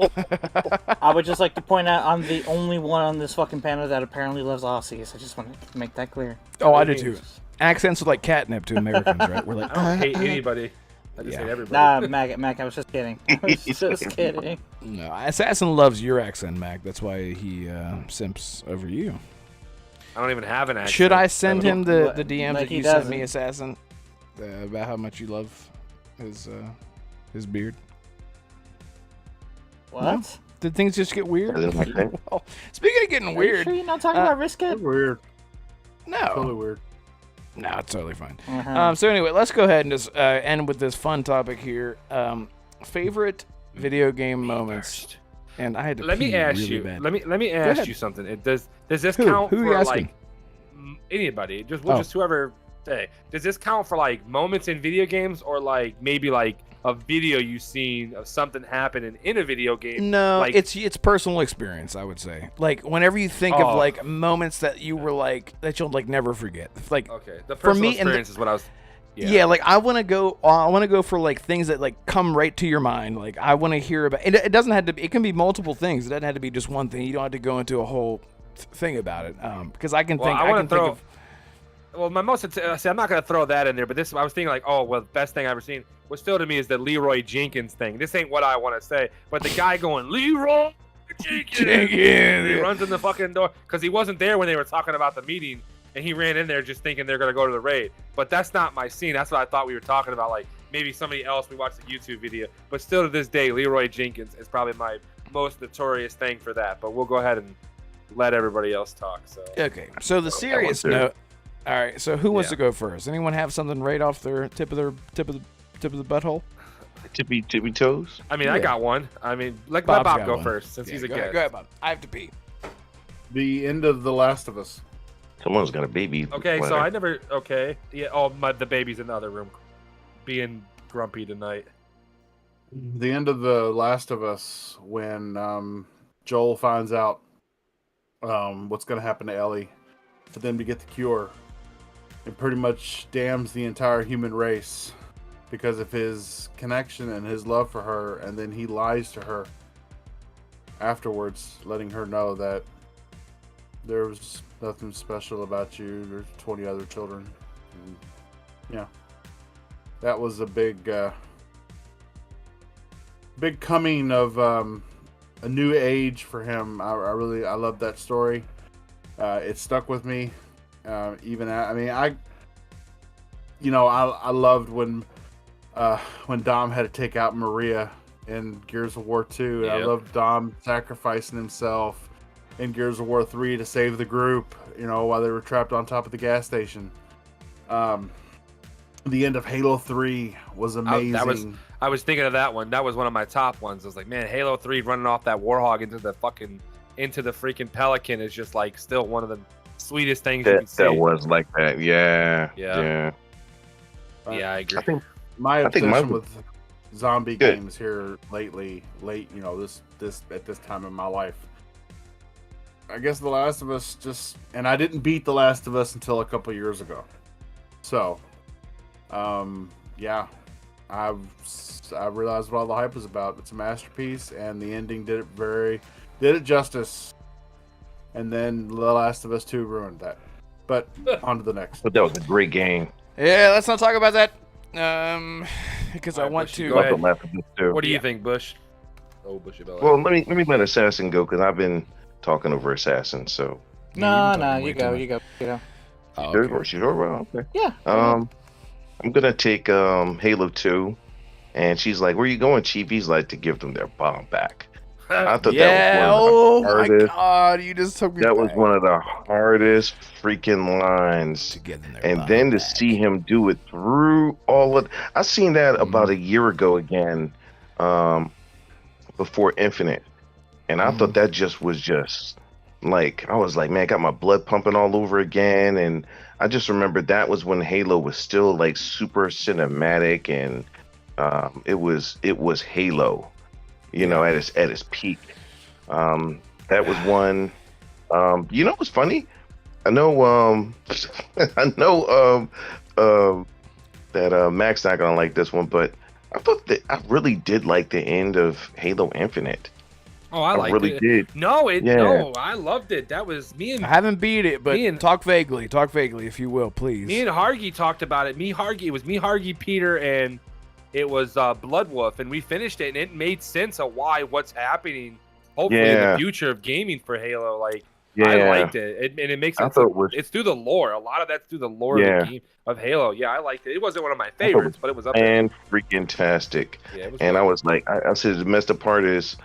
S5: I would just like to point out I'm the only one on this fucking panel that apparently loves Aussies. I just want to make that clear.
S1: Oh, I do too. Accents are like catnip to Americans, right? We're like,
S4: I don't hate anybody. I just hate everybody.
S5: Nah, Mac, I was just kidding. I was just kidding.
S1: No, Assassin loves your accent, Mac. That's why he simps over you.
S4: I don't even have an accent.
S1: Should I send him the DMs
S5: like
S1: that you sent me, Assassin, about how much you love his beard?
S5: What?
S1: No? Did things just get weird? Well, speaking of getting
S5: Are you
S1: weird,
S5: sure you're not talking about Risket?
S2: Weird.
S1: no,
S2: Totally weird.
S1: no, it's totally fine.
S5: Uh-huh.
S1: So anyway, let's go ahead and just end with this fun topic here. Favorite video game moments, and I had to.
S4: Let me ask
S1: really
S4: you.
S1: bad.
S4: Let me ask you something. Does this
S1: Who?
S4: count
S1: Who are you
S4: for
S1: asking?
S4: like anybody? Just
S1: Oh.
S4: just whoever. Hey, does this count for like moments in video games, or like maybe like a video you've seen of something happening in a video game?
S1: No,
S4: like,
S1: it's personal experience. I would say, like whenever you think of like moments that you were like that you'll like never forget. Like
S4: okay, the
S1: for
S4: personal
S1: me, and
S4: experience is what I was.
S1: yeah, like I want to go for like things that like come right to your mind. Like I want to hear about it. It doesn't have to be. It can be multiple things. It doesn't have to be just one thing. You don't have to go into a whole thing about it. Because I can
S4: Well,
S1: think.
S4: I
S1: I
S4: want
S1: can
S4: to throw.
S1: think of.
S4: Well, my most. See, I'm not gonna throw that in there, but this I was thinking like, oh, well, the best thing I've ever seen. What still to me is the Leroy Jenkins thing. This ain't what I want to say, but the guy going Leroy Jenkins. He runs in the fucking door because he wasn't there when they were talking about the meeting, and he ran in there just thinking they're gonna go to the raid. But that's not my scene. That's what I thought we were talking about. Like maybe somebody else. We watched the YouTube video, but still to this day, Leroy Jenkins is probably my most notorious thing for that. But we'll go ahead and let everybody else talk. So
S1: Okay, so the serious note. All right, so who wants to go first? Anyone have something right off their tip of the butthole?
S3: Tippy toes.
S4: I mean,
S1: Yeah.
S4: I got one. I mean, let
S1: Bob's
S4: Bob
S1: got
S4: go
S1: one.
S4: first since he's a
S1: go
S4: guest.
S1: ahead, go ahead, Bob. I have to pee.
S2: The end of The Last of Us.
S3: Someone's got a baby.
S4: Okay, so I never. Okay, yeah. Oh, the baby's in the other room, being grumpy tonight.
S2: The end of The Last of Us when Joel finds out what's going to happen to Ellie for them to get the cure. It pretty much damns the entire human race because of his connection and his love for her, and then he lies to her afterwards, letting her know that there was nothing special about you. There's 20 other children. And, yeah, that was a big coming of a new age for him. I love that story. It stuck with me. I loved when Dom had to take out Maria in Gears of War 2.
S4: Yep.
S2: I loved Dom sacrificing himself in Gears of War 3 to save the group, while they were trapped on top of the gas station. The end of Halo 3 was amazing.
S4: I was thinking of that one. That was one of my top ones. I was like, man, Halo 3 running off that Warhog into the freaking Pelican is just like still one of the sweetest things you can see.
S3: That was like that. Yeah.
S4: Yeah, I agree.
S3: I think
S2: My
S3: I think
S2: obsession
S3: mine-
S2: with zombie
S3: Good.
S2: games here lately, this at this time in my life. I guess The Last of Us and I didn't beat The Last of Us until a couple years ago. So, yeah, I realized what all the hype was about. It's a masterpiece, and the ending did it justice. And then The Last of Us 2 ruined that. But on to the next.
S3: But that was a great game.
S1: Yeah, let's not talk about that. Because I
S4: Alright,
S1: want
S4: Bush,
S1: to.
S4: go ahead.
S3: About the Last of Us too.
S4: What do you think, Bush? Oh, Bushy Belly.
S3: Well, let me let Assassin go because I've been talking over Assassin. So
S5: No,
S1: talking way
S5: you
S1: too
S5: go,
S1: much.
S5: you go.
S1: Oh,
S3: sure,
S1: okay.
S3: or sure, well, okay.
S5: Yeah.
S3: I'm gonna take Halo 2, and she's like, "Where you going, Chief?" He's like, "To give them their bomb back." I thought
S1: Yeah.
S3: that was
S1: Oh
S3: one of the
S1: my
S3: hardest.
S1: God! You just took me.
S3: That was
S1: back.
S3: one of the hardest freaking lines.
S1: To give them their
S3: And
S1: bomb
S3: then to
S1: back.
S3: see him do it through all of, I seen that
S1: Mm-hmm.
S3: about a year ago again, before Infinite, And I thought that just was just like, I was like, man, I got my blood pumping all over again. And I just remember that was when Halo was still like super cinematic, and it was Halo, you know, at its peak. That was one. You know what's funny? I know that Mac's not gonna like this one, but I thought that I really did like the end of Halo Infinite.
S4: Oh, I liked
S3: really
S4: it.
S3: did.
S4: No,
S3: Yeah.
S4: I loved it. That was me and
S1: I haven't beat it, but talk vaguely, if you will, please.
S4: me and Hargy talked about it. It was me, Hargy, Peter, and it was Bloodwolf, and we finished it, and it made sense of what's happening. Hopefully, in the future of gaming for Halo, like I liked it, and it makes sense. It's through the lore. A lot of that's through the lore of the game of Halo. Yeah, I liked it. It wasn't one of my favorites, but it was up there.
S3: And freaking tastic.
S4: Yeah, it was
S3: and
S4: good.
S3: I was like, I said the messed up part is,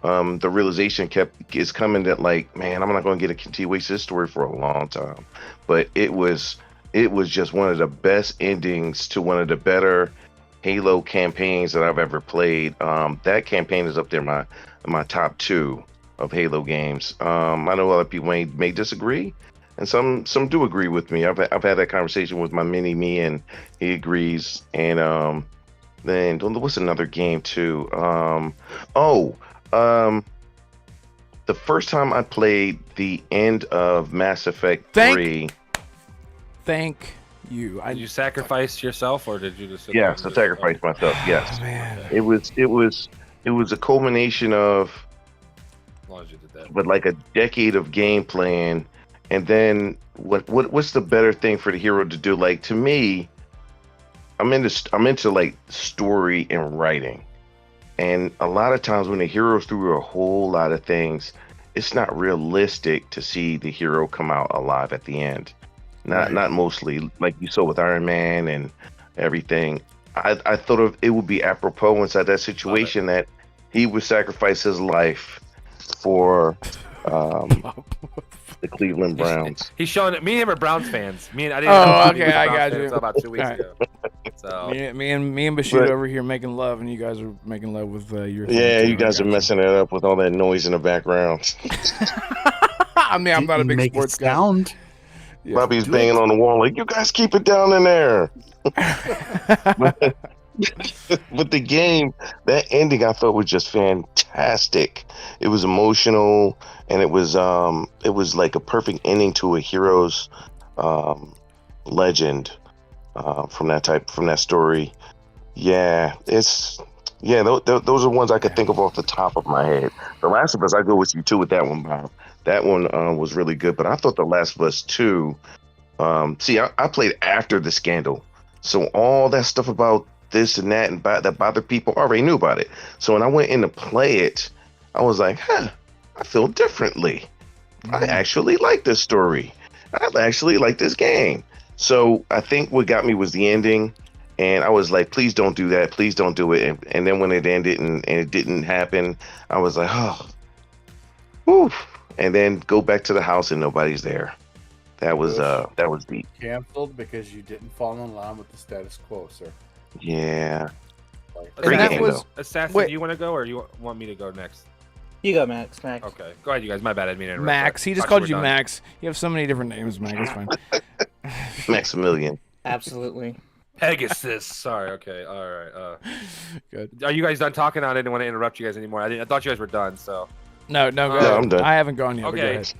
S3: the realization is coming that like, man, I'm not going to get a continuation of this story for a long time. But it was just one of the best endings to one of the better Halo campaigns that I've ever played. That campaign is up there my top 2 of Halo games. I know other people may disagree, and some do agree with me. I've had that conversation with my mini me, and he agrees. And then what's another game too? The first time I played the end of Mass Effect 3.
S1: Thank you.
S4: Did you sacrifice yourself, or did you just?
S3: Yes, I sacrificed myself. Yes,
S1: man.
S3: It was a culmination of,
S4: As long as you did that.
S3: but like a decade of game plan, and then what's the better thing for the hero to do? Like, to me, I'm into like story and writing. And a lot of times when the hero's through a whole lot of things, it's not realistic to see the hero come out alive at the end. Not mostly like you saw with Iron Man and everything. I thought it would be apropos inside that situation that he would sacrifice his life for the Cleveland Browns.
S4: He's showing it. Me and him are Browns fans. I didn't.
S1: Oh, okay, I got you.
S4: Until about 2 weeks ago. So
S1: Me and Bushido over here making love, and you guys are making love with your.
S3: Yeah, you guys are messing it up with all that noise in the background.
S1: I mean, I'm not a big
S2: Make
S1: sports
S2: it
S1: guy.
S2: sound.
S1: Yeah.
S3: Bobby's banging on the wall like, you guys keep it down in there. But the game, that ending I thought was just fantastic. It was emotional, and it was like a perfect ending to a hero's legend from that story. Yeah, those are ones I could think of off the top of my head. The Last of Us, I go with you too with that one, Bob. That one was really good, but I thought The Last of Us 2, I played after the scandal. So all that stuff about this and that that bothered people, I already knew about it. So when I went in to play it, I was like, I feel differently. I actually like this story. I actually like this game. So I think what got me was the ending. And I was like, please don't do that. Please don't do it. And then when it ended and it didn't happen, I was like, oh, whew. And then go back to the house and nobody's there. That was deep.
S2: Canceled because you didn't fall in line with the status quo, sir.
S3: Yeah.
S1: And that was
S4: Assassin.
S1: wait.
S4: Do you want to go, or you want me to go next?
S5: You go, Max.
S4: Okay, go ahead, you guys. My bad. I didn't mean to interrupt.
S1: Max. He just
S4: Actually,
S1: called you
S4: we're done.
S1: Max. You have so many different names, Max. It's fine.
S3: Maximilian.
S5: Absolutely.
S4: Pegasus. Sorry. Okay. All right.
S1: Good.
S4: Are you guys done talking? I didn't want to interrupt you guys anymore. I thought you guys were done. So.
S1: No, go
S4: No,
S1: ahead.
S3: I'm done.
S1: I haven't gone yet. but go
S4: Okay.
S1: ahead.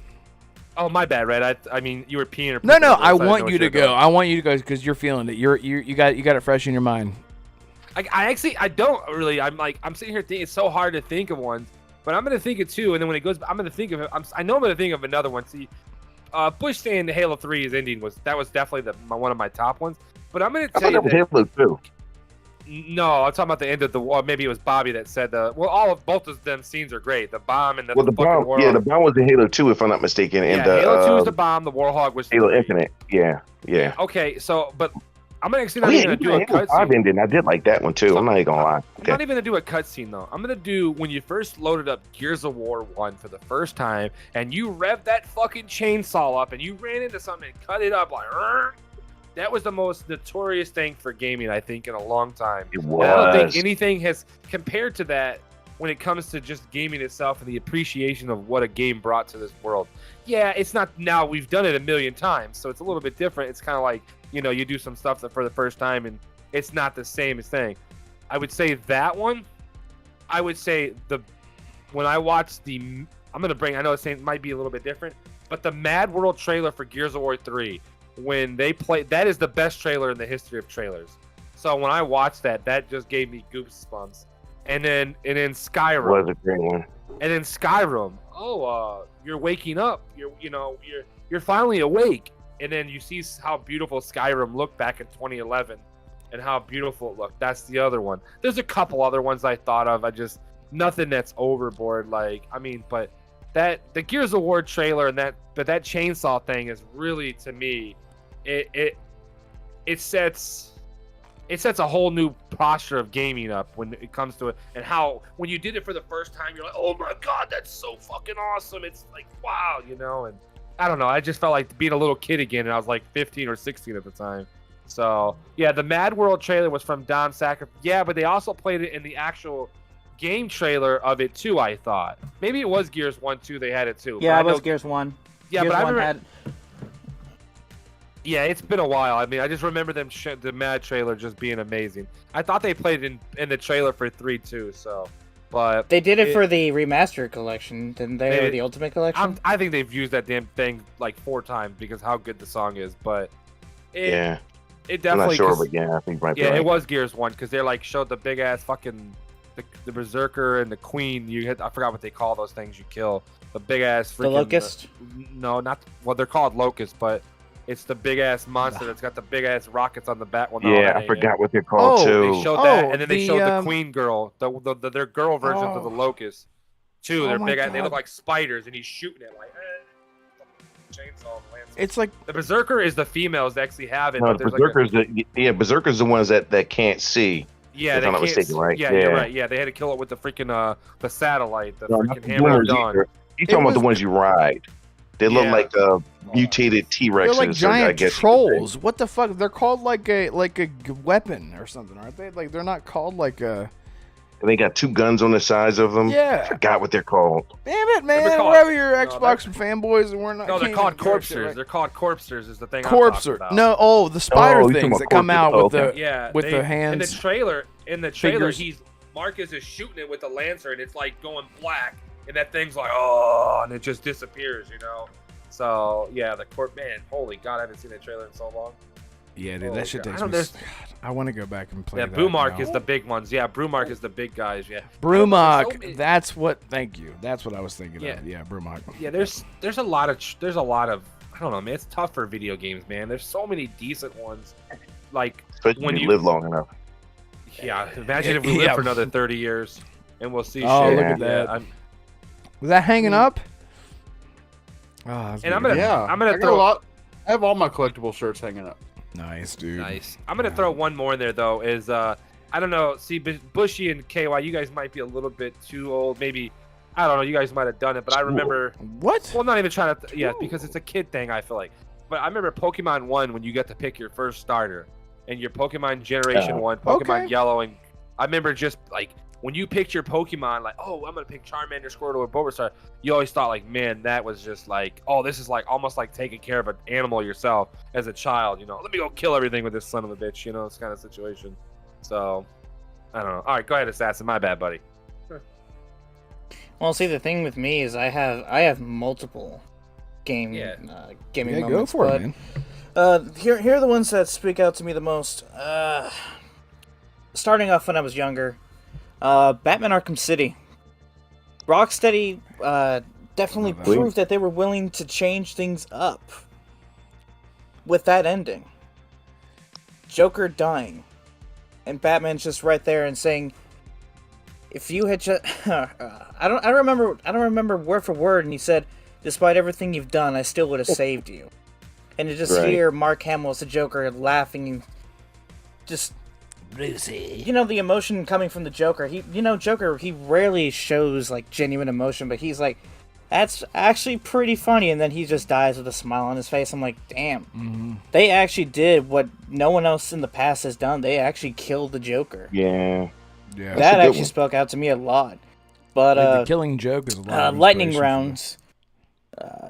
S4: Oh, my bad, Red. I mean, you were peeing. Or
S1: No.
S4: pooping, so
S1: I
S4: didn't know
S1: want
S4: what
S1: you to
S4: were
S1: go.
S4: doing.
S1: I want you to go because you're feeling it. You got it fresh in your mind.
S4: I don't really. I'm sitting here thinking it's so hard to think of one, but I'm gonna think of two, and then when it goes, I'm gonna think of it. I know I'm gonna think of another one. See, Bush saying Halo 3's ending was definitely one of my top ones. But I'm gonna
S3: I
S4: tell
S3: thought
S4: you
S3: that was
S4: that.
S3: Halo 2.
S4: No, I'm talking about the end of the war. Maybe it was Bobby that said both of them scenes are great. The bomb and the
S3: Well, the
S4: fucking
S3: bomb,
S4: Warhog.
S3: yeah, the bomb was in Halo 2, if I'm not mistaken. And the
S4: Halo 2 was the bomb. The Warhog was
S3: Halo
S4: 3.
S3: Infinite. Yeah.
S4: Okay, so but I'm actually
S3: Oh,
S4: not
S3: yeah,
S4: even gonna do a
S3: Halo 5
S4: cutscene.
S3: ending. I did like that one too.
S4: So,
S3: I'm not even gonna lie.
S4: I'm
S3: Okay.
S4: not even gonna do a cutscene though. I'm gonna do when you first loaded up Gears of War 1 for the first time, and you revved that fucking chainsaw up, and you ran into something and cut it up like. "Rrr." That was the most notorious thing for gaming, I think, in a long time.
S3: It
S4: And I don't think
S3: was.
S4: anything has compared to that. when it comes to just gaming itself and the appreciation of what a game brought to this world. Yeah, it's not now we've done it a million times, so it's a little bit different. It's kind of like, you know, you do some stuff for the first time and it's not the same thing. I would say that one. I would say when I watched I know it's saying it might be a little bit different, but the Mad World trailer for Gears of War 3, when they played, that is the best trailer in the history of trailers. So when I watched that just gave me goosebumps. And then Skyrim.
S3: Was a great one.
S4: And then Skyrim. You're waking up. You're finally awake. And then you see how beautiful Skyrim looked back in 2011, and how beautiful it looked. That's the other one. There's a couple other ones I thought of. Nothing that's overboard. But the Gears of War trailer and that chainsaw thing is really, to me, it sets a whole new posture of gaming up when it comes to it, and how when you did it for the first time, you're like, oh my god, that's so fucking awesome. It's like, wow, and I don't know. I just felt like being a little kid again, and I was like 15 or 16 at the time. So yeah, the Mad World trailer was from Dom Sacrifice. Yeah, but they also played it in the actual game trailer of it too. I thought maybe it was Gears 1 too. They had it too.
S5: Yeah, it was Gears 1.
S4: Yeah,
S5: Gears
S4: but I
S5: 1
S4: remember. Yeah, it's been a while. I just remember them the Mad trailer just being amazing. I thought they played it in the trailer for 3 too. So, but
S5: they did it for the remastered collection, didn't they? Or the Ultimate Collection?
S4: I think they've used that damn thing like 4 times because how good the song is. But it definitely.
S3: I'm not sure, but yeah, I think right.
S4: Yeah, it was Gears 1 because they like showed the big ass fucking the Berserker and the Queen. I forgot what they call those things you kill. The big ass freaking.
S5: The Locust?
S4: No, not they're called Locusts, but. It's the big ass monster that's got the big ass rockets on the back. Well,
S3: yeah, I forgot what they're called too.
S4: They showed that, and then they showed the Queen girl, their girl versions of the Locusts too. They're big. They look like spiders, and he's shooting it like chainsaw.
S1: It's like
S4: the Berserker is the females that actually have it.
S3: No, the Berserker's Berserker's the ones that can't see.
S4: Yeah,
S3: they can't see, right?
S4: Yeah, you're right. Yeah, they had to kill it with the freaking the satellite, the freaking hammer of dawn.
S3: You're talking about the ones you ride. They look like mutated T-Rexes.
S1: They're like giant trolls. What the fuck? They're called like a weapon or something, aren't they? Like they're not called like a.
S3: They got 2 guns on the sides of them.
S1: Yeah.
S3: I forgot what they're called.
S1: Damn it, man! Whatever, you're Xbox fanboys, and we're not.
S4: No, they're called Corpsers. Right? They're called Corpsers. Is the thing.
S1: Corpser. No, the spider things that come out with the the hands.
S4: In the trailer, Marcus is shooting it with the Lancer, and it's like going black. And that thing's like, and it just disappears, So, yeah, man, holy God, I haven't seen that trailer in so long.
S1: Yeah, dude, that shit takes me. I want to go back and play that.
S4: Yeah, Brumark is the big ones. Yeah, Brumark is the big guys, yeah.
S1: Brumark, thank you. That's what I was thinking of. Yeah, Brumark.
S4: Yeah, there's a lot of, I don't know, man, it's tough for video games, man. There's so many decent ones. Like,
S3: especially when you live long enough.
S4: Yeah, imagine if we live for another 30 years, and we'll see
S1: shit.
S4: Look
S1: at that. Was that hanging up?
S4: Oh, and I'm gonna throw
S2: a lot. I have all my collectible shirts hanging up.
S1: Nice, dude.
S4: Nice. I'm gonna throw one more in there though. Is I don't know. See, Bushy and KY, you guys might be a little bit too old. Maybe I don't know. You guys might have done it, but I remember.
S1: What?
S4: Well, not even trying to. Yeah, because it's a kid thing. I feel like. But I remember Pokemon 1 when you got to pick your first starter, and your Pokemon Generation 1, Pokemon Yellow, and I remember just like. When you picked your Pokemon, like, I'm going to pick Charmander, Squirtle, or Bulbasaur, you always thought, like, man, that was just like, this is like almost like taking care of an animal yourself as a child, Let me go kill everything with this son of a bitch, This kind of situation. So, I don't know. All right, go ahead, Assassin. My bad, buddy. Sure.
S5: Well, see, the thing with me is I have multiple gaming moments.
S1: Go for it,
S5: man. Here are the ones that speak out to me the most. Starting off when I was younger. Batman Arkham City. Rocksteady definitely proved that they were willing to change things up with that ending. Joker dying, and Batman's just right there and saying, "If you had just," I don't remember word for word, and he said, "Despite everything you've done, I still would have saved you." And to just hear Mark Hamill as the Joker laughing, just.
S6: Brucey.
S5: The emotion coming from the Joker. Joker, he rarely shows, like, genuine emotion, but he's like, that's actually pretty funny, and then he just dies with a smile on his face. I'm like, damn.
S1: Mm-hmm.
S5: They actually did what no one else in the past has done. They actually killed the Joker.
S3: Yeah.
S5: That actually spoke out to me a lot. But
S1: Like, the Killing Joke is a lot of
S5: lightning
S1: inspiration
S5: rounds.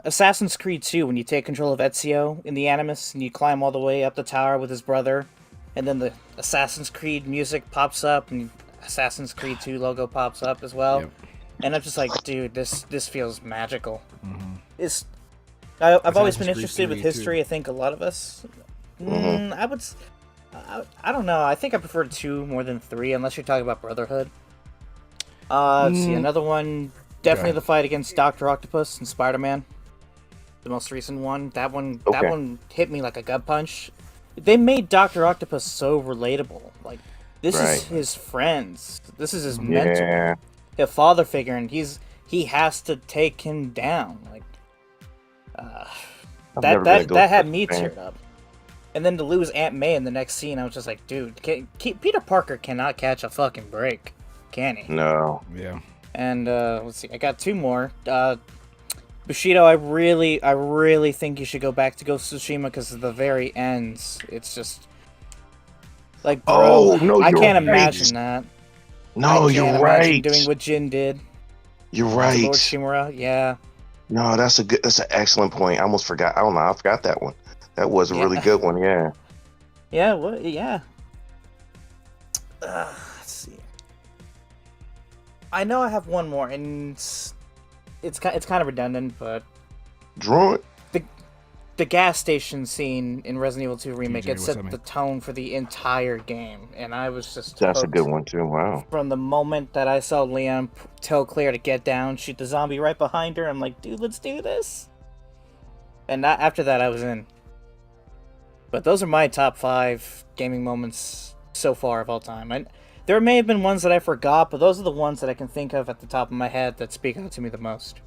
S5: Assassin's Creed 2, when you take control of Ezio in the Animus and you climb all the way up the tower with his brother, and then the Assassin's Creed music pops up and Assassin's Creed 2 logo pops up as well.
S1: Yep.
S5: And I'm just like, dude, this feels magical.
S1: Mm-hmm.
S5: I've always
S1: Assassin's
S5: been
S1: Creed
S5: interested with
S1: 3
S5: history.
S1: too.
S5: I think a lot of us. I don't know. I think I prefer 2 more than 3, unless you're talking about Brotherhood. Let's see, another one. Definitely the fight against Dr. Octopus and Spider-Man. The most recent one. That one hit me like a gut punch. They made Dr. Octopus so relatable. Like, this is his friends. This is his mentor. His father figure, and he has to take him down. Like, that had me teared up. And then to lose Aunt May in the next scene, I was just like, dude, Peter Parker cannot catch a fucking break, can he?
S3: No.
S1: Yeah.
S5: And let's see, I got 2 more. Bushido, I really think you should go back to Ghost of Tsushima because of the very ends. It's just like, bro, I can't imagine that.
S3: No, you're right.
S5: Doing what Jin did.
S3: You're right.
S5: Lord Shimura, yeah.
S3: No, that's an excellent point. I almost forgot. I don't know. I forgot that one. That was a really good one. Yeah.
S5: Yeah. What? Yeah. Let's see. I know I have one more, and it's kind of redundant, but
S3: Draw it.
S5: the gas station scene in Resident Evil 2 Remake,
S1: TJ,
S5: it
S1: what's
S5: set
S1: up, man?
S5: the tone for the entire game, and I was just
S3: That's a
S5: hooked.
S3: good one too. Wow.
S5: From the moment that I saw Leon tell Claire to get down, shoot the zombie right behind her, I'm like, dude, let's do this. And after that, I was in. But those are my top 5 gaming moments so far of all time. And there may have been ones that I forgot, but those are the ones that I can think of at the top of my head that speak out to me the most.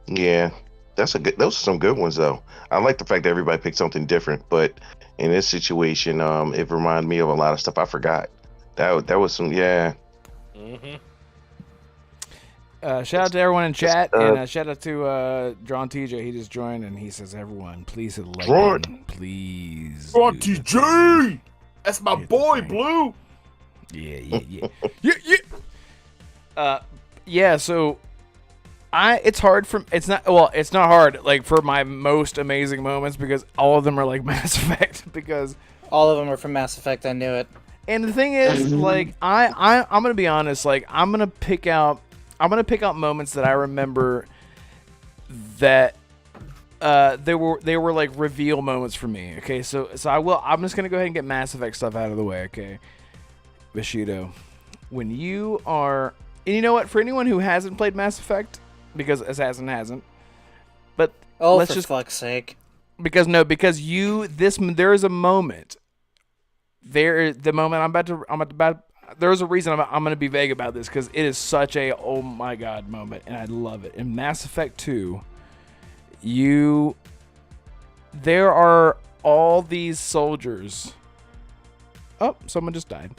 S3: Yeah. Those are some good ones though. I like the fact that everybody picked something different, but in this situation, it reminded me of a lot of stuff I forgot. That was some
S4: Mm-hmm.
S1: Shout out to everyone in chat, and shout out to Drawn TJ. He just joined, and he says, "Everyone, please hit the like
S3: Drawn.
S1: button, please."
S2: Drawn
S1: do the
S2: TJ!
S1: thing."
S2: That's my
S1: Hit the
S2: boy,
S1: thing.
S2: Blue.
S1: Yeah. Yeah. So, it's hard it's not hard like for my most amazing moments because all of them are like Mass Effect because.
S5: All of them are from Mass Effect, I knew it.
S1: And the thing is, like, I'm gonna be honest, like, I'm gonna pick out moments that I remember that they were like reveal moments for me. Okay, so I'm just gonna go ahead and get Mass Effect stuff out of the way. Okay, Bushido, when you are, and you know what, for anyone who hasn't played Mass Effect, because Assassin hasn't, but let's
S5: for
S1: just
S5: fuck's sake.
S1: because there is a moment. The moment I'm about. There's a reason I'm going to be vague about this because it is such a oh my god moment, and I love it. In Mass Effect 2, there are all these soldiers. Oh, someone just died.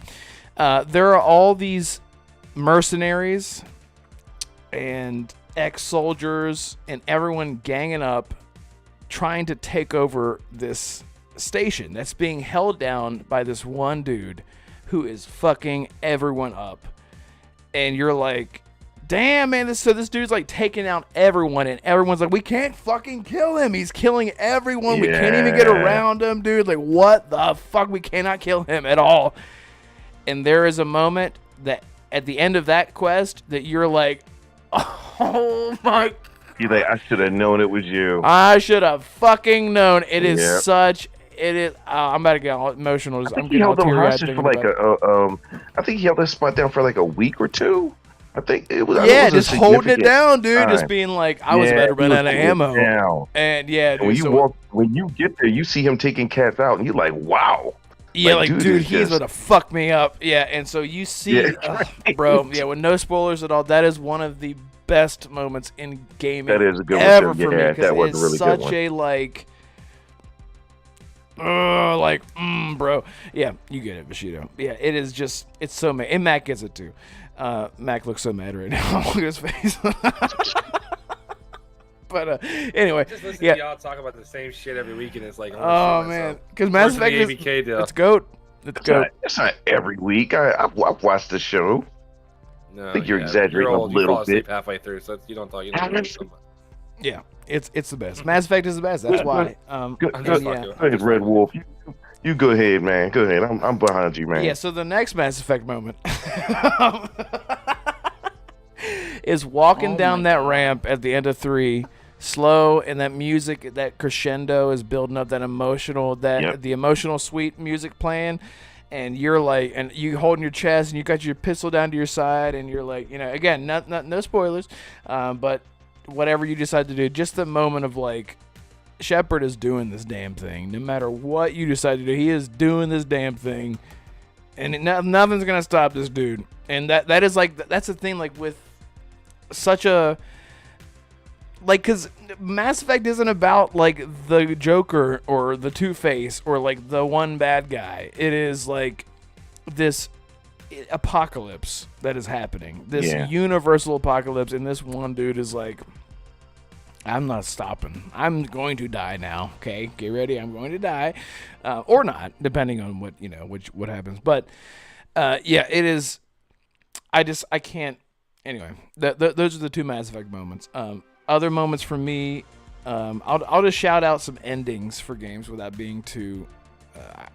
S1: There are all these mercenaries and ex-soldiers and everyone ganging up, trying to take over this station that's being held down by this one dude who is fucking everyone up. And you're like, damn, man, this dude's like taking out everyone, and everyone's like, we can't fucking kill him. He's killing everyone. We can't even get around him, dude. Like, what the fuck? We cannot kill him at all. And there is a moment that at the end of that quest that you're like, oh my.
S3: You're like, I should have known it was you.
S1: I should have fucking known. It is such. It is. I'm about to get all emotional.
S3: I think he held them hostage for like I think he held that spot down for like a week or two. I think it was.
S1: Yeah, just holding it down, dude. Just being like, I was about to run out of ammo.
S3: Down.
S1: And yeah, dude,
S3: when you get there, you see him taking cats out, and you're like, wow.
S1: Yeah, like dude, he's gonna fuck me up. Yeah, and so you see, bro. Yeah, with no spoilers at all, that is one of the best moments in gaming.
S3: That is a good
S1: ever
S3: one.
S1: For me,
S3: that was a really good one.
S1: Such a bro. Yeah, you get it, Bushido. Yeah, it is just, it's so mad. And Mac gets it too. Mac looks so mad right now. Look at his face. But anyway,
S4: Just listen to y'all talk about the same shit every week, and it's like,
S1: oh man, because Mass Effect is
S4: ABK deal.
S1: it's GOAT. It's GOAT.
S3: It's not every week. I've watched the show.
S4: No,
S3: I think you're
S4: yeah,
S3: exaggerating
S4: you're
S3: a
S4: old. You
S3: little
S4: fall asleep
S3: bit.
S4: halfway through, so you don't talk. You don't know so much.
S1: Yeah, it's the best. Mass Effect is the best. That's why.
S4: I'm
S3: Go
S4: just
S1: yeah.
S4: fucking.
S3: ahead, Red Wolf. You go ahead, man. Go ahead. I'm behind you, man.
S1: Yeah, so the next Mass Effect moment is walking down that ramp at the end of 3, slow, and that music, that crescendo is building up, that emotional, the emotional sweet music playing, and you're like, and you holding your chest, and you got your pistol down to your side, and you're like, again, no spoilers, but whatever you decide to do, just the moment of like, Shepard is doing this damn thing. No matter what you decide to do, he is doing this damn thing, and nothing's gonna stop this dude. And that is like, that's the thing, like with such a like, because Mass Effect isn't about like the Joker or the Two-Face or like the one bad guy. It is like this apocalypse that is happening, this universal apocalypse, and this one dude is like, I'm not stopping. I'm going to die now. Okay, get ready. I'm going to die, or not, depending on what what happens. But yeah, it is. I can't. Anyway, those are the 2 Mass Effect moments. Other moments for me, I'll just shout out some endings for games without being too.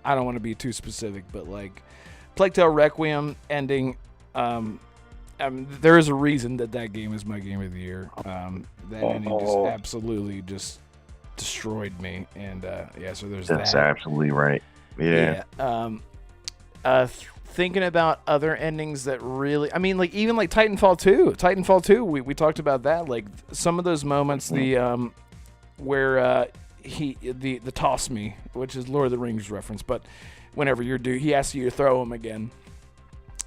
S1: I don't want to be too specific, but like Plague Tale Requiem ending. There is a reason that game is my game of the year. That ending just absolutely just destroyed me, and so there's that.
S3: That's absolutely right. Yeah.
S1: Thinking about other endings that really, I mean, like even like Titanfall 2. Titanfall 2, we talked about that. Like some of those moments, the where the toss me, which is Lord of the Rings reference, but whenever he asks you to throw him again,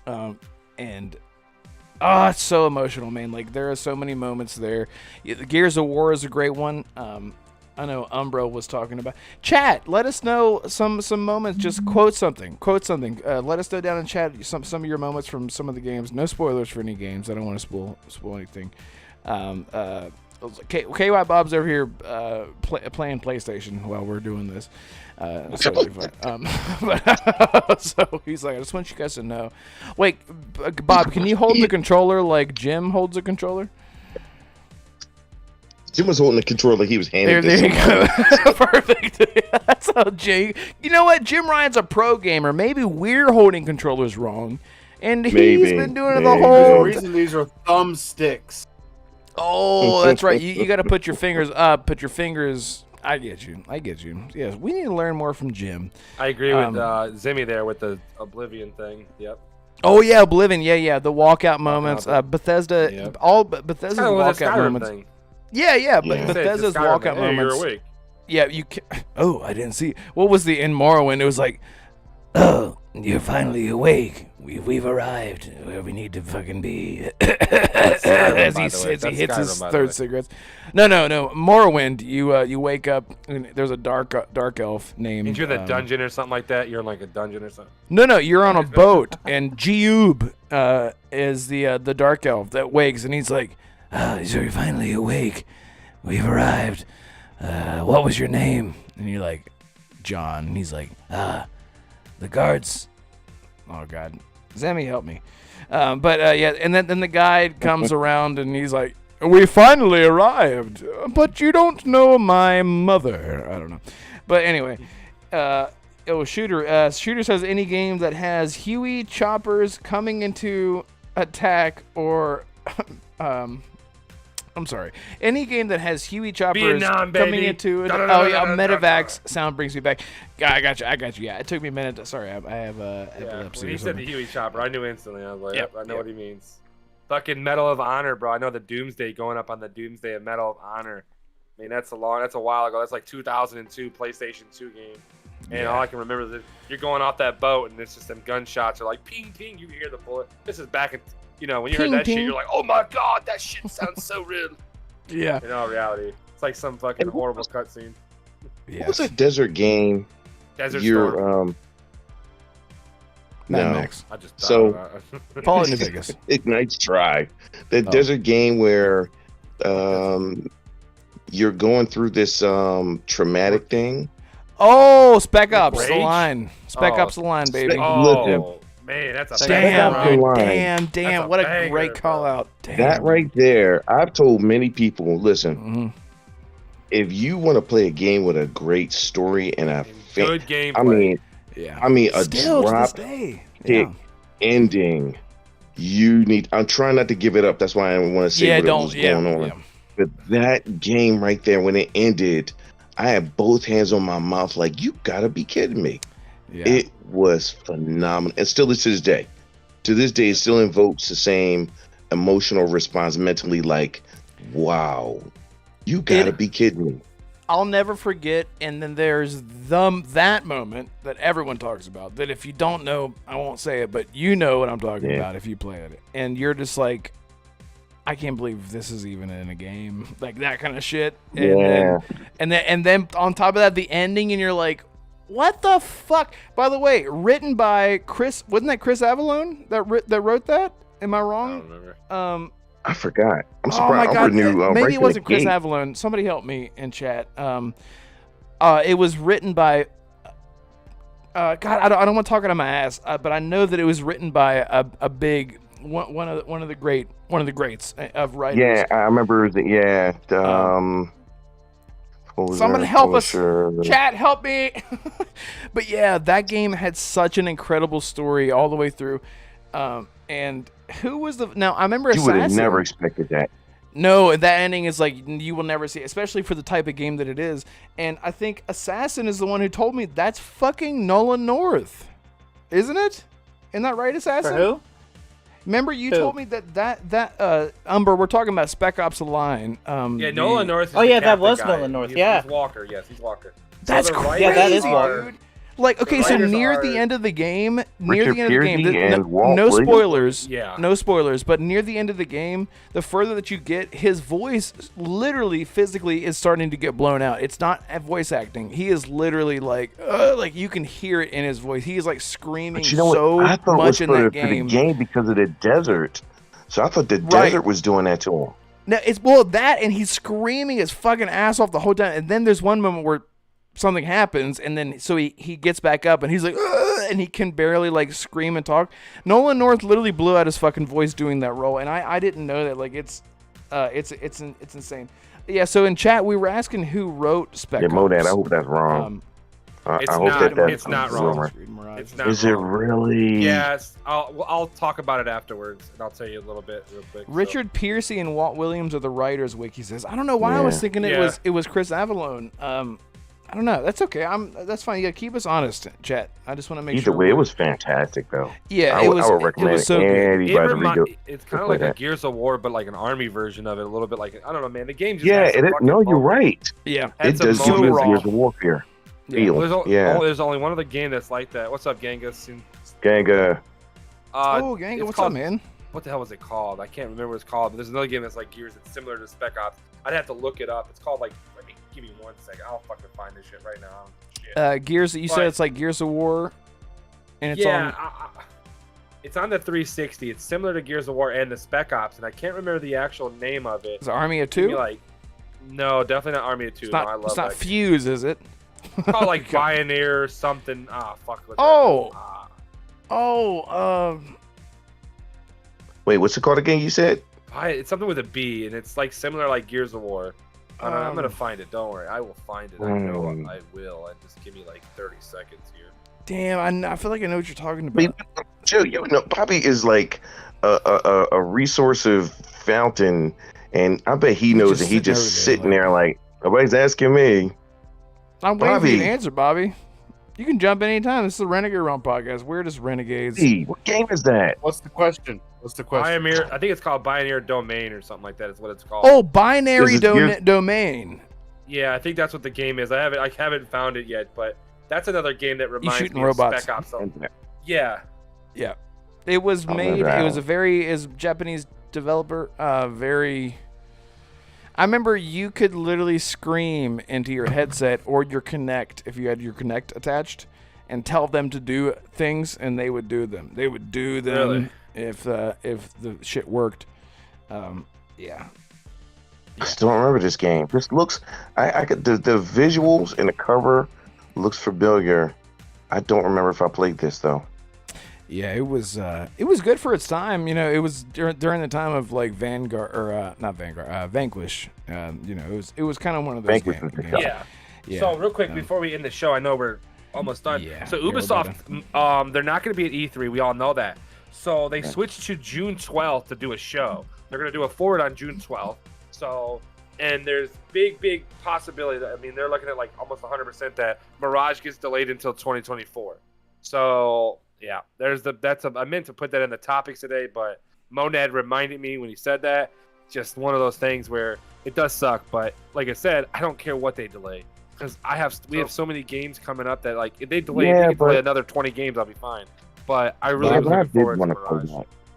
S1: and. Oh, it's so emotional, man. Like, there are so many moments there. Gears of War is a great one. I know Umbro was talking about. Chat, let us know some moments. Just quote something. Let us know down in chat some of your moments from some of the games. No spoilers for any games. I don't want to spoil anything. KY Bob's over here playing PlayStation while we're doing this. So he's like, I just want you guys to know. Wait, Bob, can you hold the controller like Jim holds a controller?
S3: Jim was holding the controller like he was handing
S1: There you go. Perfect. That's how Jay. You know what? Jim Ryan's a pro gamer. Maybe we're holding controllers wrong, and he's been doing it the whole.
S2: The reason these are thumbsticks.
S1: Oh, that's right. You got to put your fingers up. Put your fingers. I get you. Yes, we need to learn more from Jim.
S4: I agree with Zimmy there with the Oblivion thing. Yep.
S1: Oh yeah, Oblivion. Yeah. The walkout moments. Bethesda.
S4: Yep.
S1: All Bethesda's walkout moments.
S4: Thing.
S1: Yeah. But Bethesda's walkout moments.
S4: You're awake.
S1: Yeah, you can. Oh, I didn't see. What was the in Morrowind? It was like, oh, you're finally awake. We've arrived where we need to fucking be. As he hits his third cigarette. No. Morrowind. You wake up and there's a dark elf named.
S4: And you're in the dungeon or something like that. You're in like a dungeon or something.
S2: No.
S1: You're on a boat and Giub is the dark elf that wakes and he's like, so you're finally awake. We've arrived. What was your name? And you're like, John. And he's like, the guards. Oh God. Zemi, help me. Yeah, and then the guide comes around and he's like, we finally arrived, but you don't know my mother. I don't know. But anyway, Shooter says any game that has Huey choppers coming into attack or I'm sorry. Any game that has Huey choppers coming into it. Medivacs sound brings me back. I got you. Yeah, it took me a minute. Sorry, I have epilepsy.
S4: When he said the Huey chopper, I knew instantly. I was like, I know what he means. Fucking Medal of Honor, bro. I know the Doomsday going up on the Doomsday of Medal of Honor. I mean, that's a while ago. That's like 2002 PlayStation 2 game. And all I can remember is that you're going off that boat and it's just them gunshots are like ping, ping. You can hear the bullet. This is back in. When you heard that shit, you're like, oh my God, that shit sounds so real.
S1: Yeah.
S4: In all reality, it's like some fucking horrible cutscene.
S3: What was a desert game?
S4: Desert Storm.
S1: Mad Max.
S4: I just
S1: Fallout New Vegas.
S3: Nice try. The desert game where you're going through this traumatic thing.
S1: Oh, Spec Ops,
S4: Rage?
S1: the line. Spec Ops, the line, baby.
S4: Oh, Man, that's a
S1: Damn,
S4: banger, bro.
S1: damn.
S4: That's a
S1: What a
S4: banger,
S1: great call
S4: bro.
S1: out. Damn.
S3: That right there, I've told many people, listen,
S1: Mhm.
S3: if you want to play a game with a great story and a
S4: Good gameplay.
S3: I mean, a
S1: Still to this
S3: drop
S1: day.
S3: kick ending, you need. I'm trying not to give it up. That's why I don't want to say what was going on.
S1: Yeah.
S3: But that game right there, when it ended, I had both hands on my mouth, like, you gotta be kidding me.
S1: Yeah.
S3: It was phenomenal, and still is to this day. To this day, it still invokes the same emotional response mentally, like, wow, you gotta be kidding me.
S1: I'll never forget, and then there's that moment that everyone talks about, that if you don't know, I won't say it, but you know what I'm talking about if you play it. And you're just like, I can't believe this is even in a game. Like that kind of shit. And then on top of that, the ending, and you're like, what the fuck? By the way, written by Chris, wasn't that Chris Avallone that wrote that? Am I wrong?
S4: I don't remember.
S3: I forgot. I'm
S1: Oh my
S3: surprised.
S1: god! Maybe it wasn't Chris
S3: game.
S1: Avallone. Somebody help me in chat. It was written by. God, I don't want to talk out of my ass, but I know that it was written by a big one of the greats of writers.
S3: Yeah, I remember.
S1: Someone help us! Chat, help me! But yeah, that game had such an incredible story all the way through. And who was the? Now I remember
S3: You would have
S1: Assassin.
S3: never expected that.
S1: No, that ending is like you will never see, especially for the type of game that it is. And I think Assassin is the one who told me that's fucking Nolan North, isn't it? Isn't that right, Assassin?
S5: For who?
S1: Remember you told me that Umber, we're talking about Spec Ops: The Line.
S4: Nolan North. Is
S5: Oh,
S4: the
S5: yeah, that
S4: captain
S5: was
S4: guy.
S5: Nolan North,
S4: He's
S5: yeah.
S4: Walker. Yes, he's Walker.
S1: That's
S4: the
S1: crazy,
S4: writers
S5: Yeah, that is
S4: are-
S1: dude. Like, okay, so
S4: writers
S1: near
S4: are-
S1: the end of the game,
S3: Richard Pearcy and Walt
S1: no
S3: Williams?
S1: spoilers,
S4: Yeah.
S1: no spoilers, but near the end of the game, the further that you get, his voice literally, physically is starting to get blown out. It's not voice acting. He is literally like you can hear it in his voice. He is like screaming
S3: But you know
S1: so
S3: what? I thought it
S1: much
S3: was
S1: in
S3: for
S1: that
S3: the
S1: game.
S3: game because of the desert. So I thought the desert was doing that to him.
S1: Now it's that, and he's screaming his fucking ass off the whole time. And then there's one moment where something happens, and then so he gets back up, and he's like, "Ugh," and he can barely like scream and talk. Nolan North literally blew out his fucking voice doing that role, and I didn't know that. Like it's insane. Yeah. So in chat we were asking who wrote Spec
S3: Yeah,
S1: Ops.
S3: Modad, I hope that's wrong. I hope that's
S4: it's not wrong. It's not
S3: Is it
S4: wrong.
S3: really?
S4: Yes, I'll talk about it afterwards, and I'll tell you a little bit real quick.
S1: Richard Pearcy and Walt Williams are the writers. Wiki says. I don't know why I was thinking it was Chris Avallone. I don't know. That's okay. That's fine. You gotta keep us honest, chat. I just want to make sure.
S3: Either way, it was fantastic though.
S1: Yeah,
S3: I would recommend
S1: it was so good.
S3: anybody to read it.
S4: It's kind of like a Gears of War, but like an army version of it. A little bit like I don't know, man. The game just
S3: Yeah,
S4: has some fucking
S3: no, you're
S4: moments.
S3: right.
S1: Yeah,
S3: It does give you a Gears of Warfare feel.
S4: There's only one other game that's like that. What's up, Genghis?
S3: Ganga.
S1: Ganga, what's up, man?
S4: What the hell was it called? I can't remember what it's called. But there's another game that's like Gears. It's similar to Spec Ops. I'd have to look it up. It's called like. Give me 1 second. I'll fucking find this shit right now. Shit.
S1: Gears. You said it's like Gears of War, and it's on.
S4: It's on the 360. It's similar to Gears of War and the Spec Ops, and I can't remember the actual name of it.
S1: Is it Army of
S4: Give me,
S1: Two?
S4: like, no, definitely not Army of Two.
S1: It's not,
S4: no, I love
S1: it's not
S4: that
S1: Fuse, is it?
S4: It's called like Pioneer or something. Fuck.
S3: Wait, what's it called again? You said?
S4: It's something with a B, and it's like similar like Gears of War. I'm gonna find it. Don't worry, I will find it. I know I will. Just give me like 30 seconds here.
S1: Damn, I feel like I know what you're talking about.
S3: Joe, Bobby is like a resourceful fountain, and I bet he knows that he's just sitting there like nobody's asking me.
S1: I'm waiting for you to answer, Bobby. You can jump in anytime. This is the Renegade Realm Podcast. We're just renegades.
S3: Hey, what game is that?
S2: What's the question?
S4: Pioneer, I think it's called Pioneer Domain or something like that. Is what it's called.
S1: Oh, binary domain.
S4: Yeah, I think that's what the game is. I haven't found it yet, but that's another game that reminds me
S1: robots.
S4: of Spec Ops. Yeah.
S1: It was made. It was a Japanese developer. I remember you could literally scream into your headset or your Kinect if you had your Kinect attached, and tell them to do things, and they would do them. They would do them.
S4: Really?
S1: If the shit worked.
S3: I still don't remember this game. This looks, I could the visuals and the cover looks familiar. I don't remember if I played this though.
S1: Yeah, it was good for its time. You know, it was during the time of like Vanquish. You know, it was kind of one of those
S3: Vanquish
S1: games.
S3: was the shot.
S1: Yeah.
S4: So real quick before we end the show, I know we're almost done.
S1: Yeah,
S4: So
S1: yeah, we're
S4: Ubisoft, they're not going to be at E3. We all know that. So they switched to June 12th to do a show. They're going to do a forward on June 12th. So, and there's big possibility that, I mean, they're looking at like almost 100% that Mirage gets delayed until 2024. So yeah, I meant to put that in the topics today, but Monad reminded me when he said that. Just one of those things where it does suck, but like I said, I don't care what they delay because we have so many games coming up that like if they delay, if they can delay another 20 games, I'll be fine. But I really was looking forward to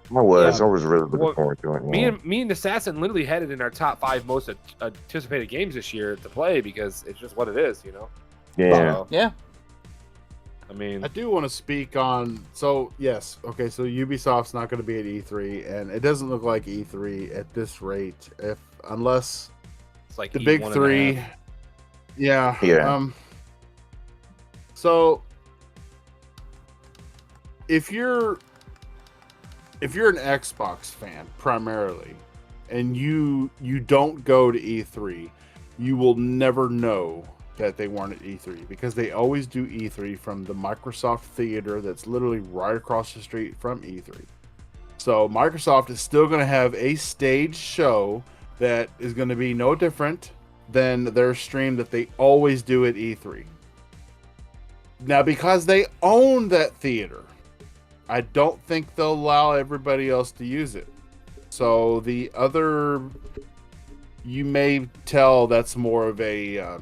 S4: Mirage.
S3: I was really looking forward to it.
S4: Me and Assassin literally had it in our top 5 most anticipated games this year to play because it's just what it is, you know.
S3: Yeah.
S5: Yeah.
S4: I mean,
S2: I do want to speak on. So yes, okay. So Ubisoft's not going to be at E3, and it doesn't look like E3 at this rate, unless
S4: it's like
S2: the
S4: E1
S2: big
S4: and a
S2: three.
S4: half.
S2: Yeah. So if you're an Xbox fan primarily, and you don't go to E3, you will never know that they weren't at E3 because they always do E3 from the Microsoft Theater that's literally right across the street from E3. So Microsoft is still going to have a staged show that is going to be no different than their stream that they always do at E3. Now, because they own that theater, I don't think they'll allow everybody else to use it. So the other, you may tell that's more of a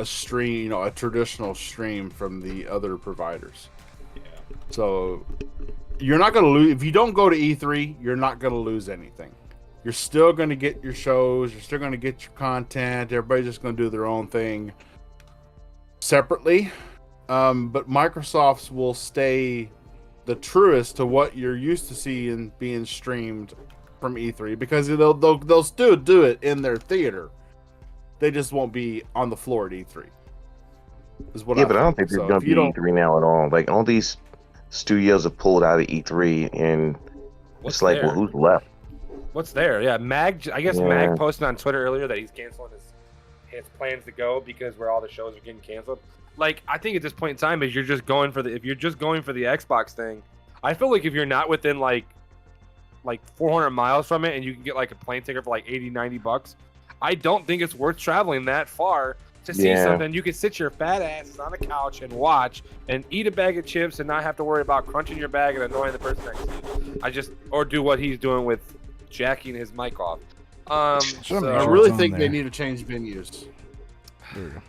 S2: stream, you know, a traditional stream from the other providers.
S4: Yeah.
S2: So you're not going to lose if you don't go to E3. You're not going to lose anything. You're still going to get your shows. You're still going to get your content. Everybody's just going to do their own thing separately. But Microsoft's will stay the truest to what you're used to seeing being streamed from E3 because they'll still do it in their theater. They just won't be on the floor at E3.
S3: But I don't think they're going to be E3 now at all. Like all these studios have pulled out of E3, and it's like, well, who's left?
S4: What's there? Yeah, Mag. I guess Mag posted on Twitter earlier that he's canceling his plans to go because where all the shows are getting canceled. Like, I think at this point in time, if you're just going for the Xbox thing, I feel like if you're not within like 400 miles from it and you can get like a plane ticket for like $80-$90, I don't think it's worth traveling that far to see something. You can sit your fat ass on the couch and watch and eat a bag of chips and not have to worry about crunching your bag and annoying the person next to you. Or do what he's doing with jacking his mic off.
S2: I really think they need to change venues.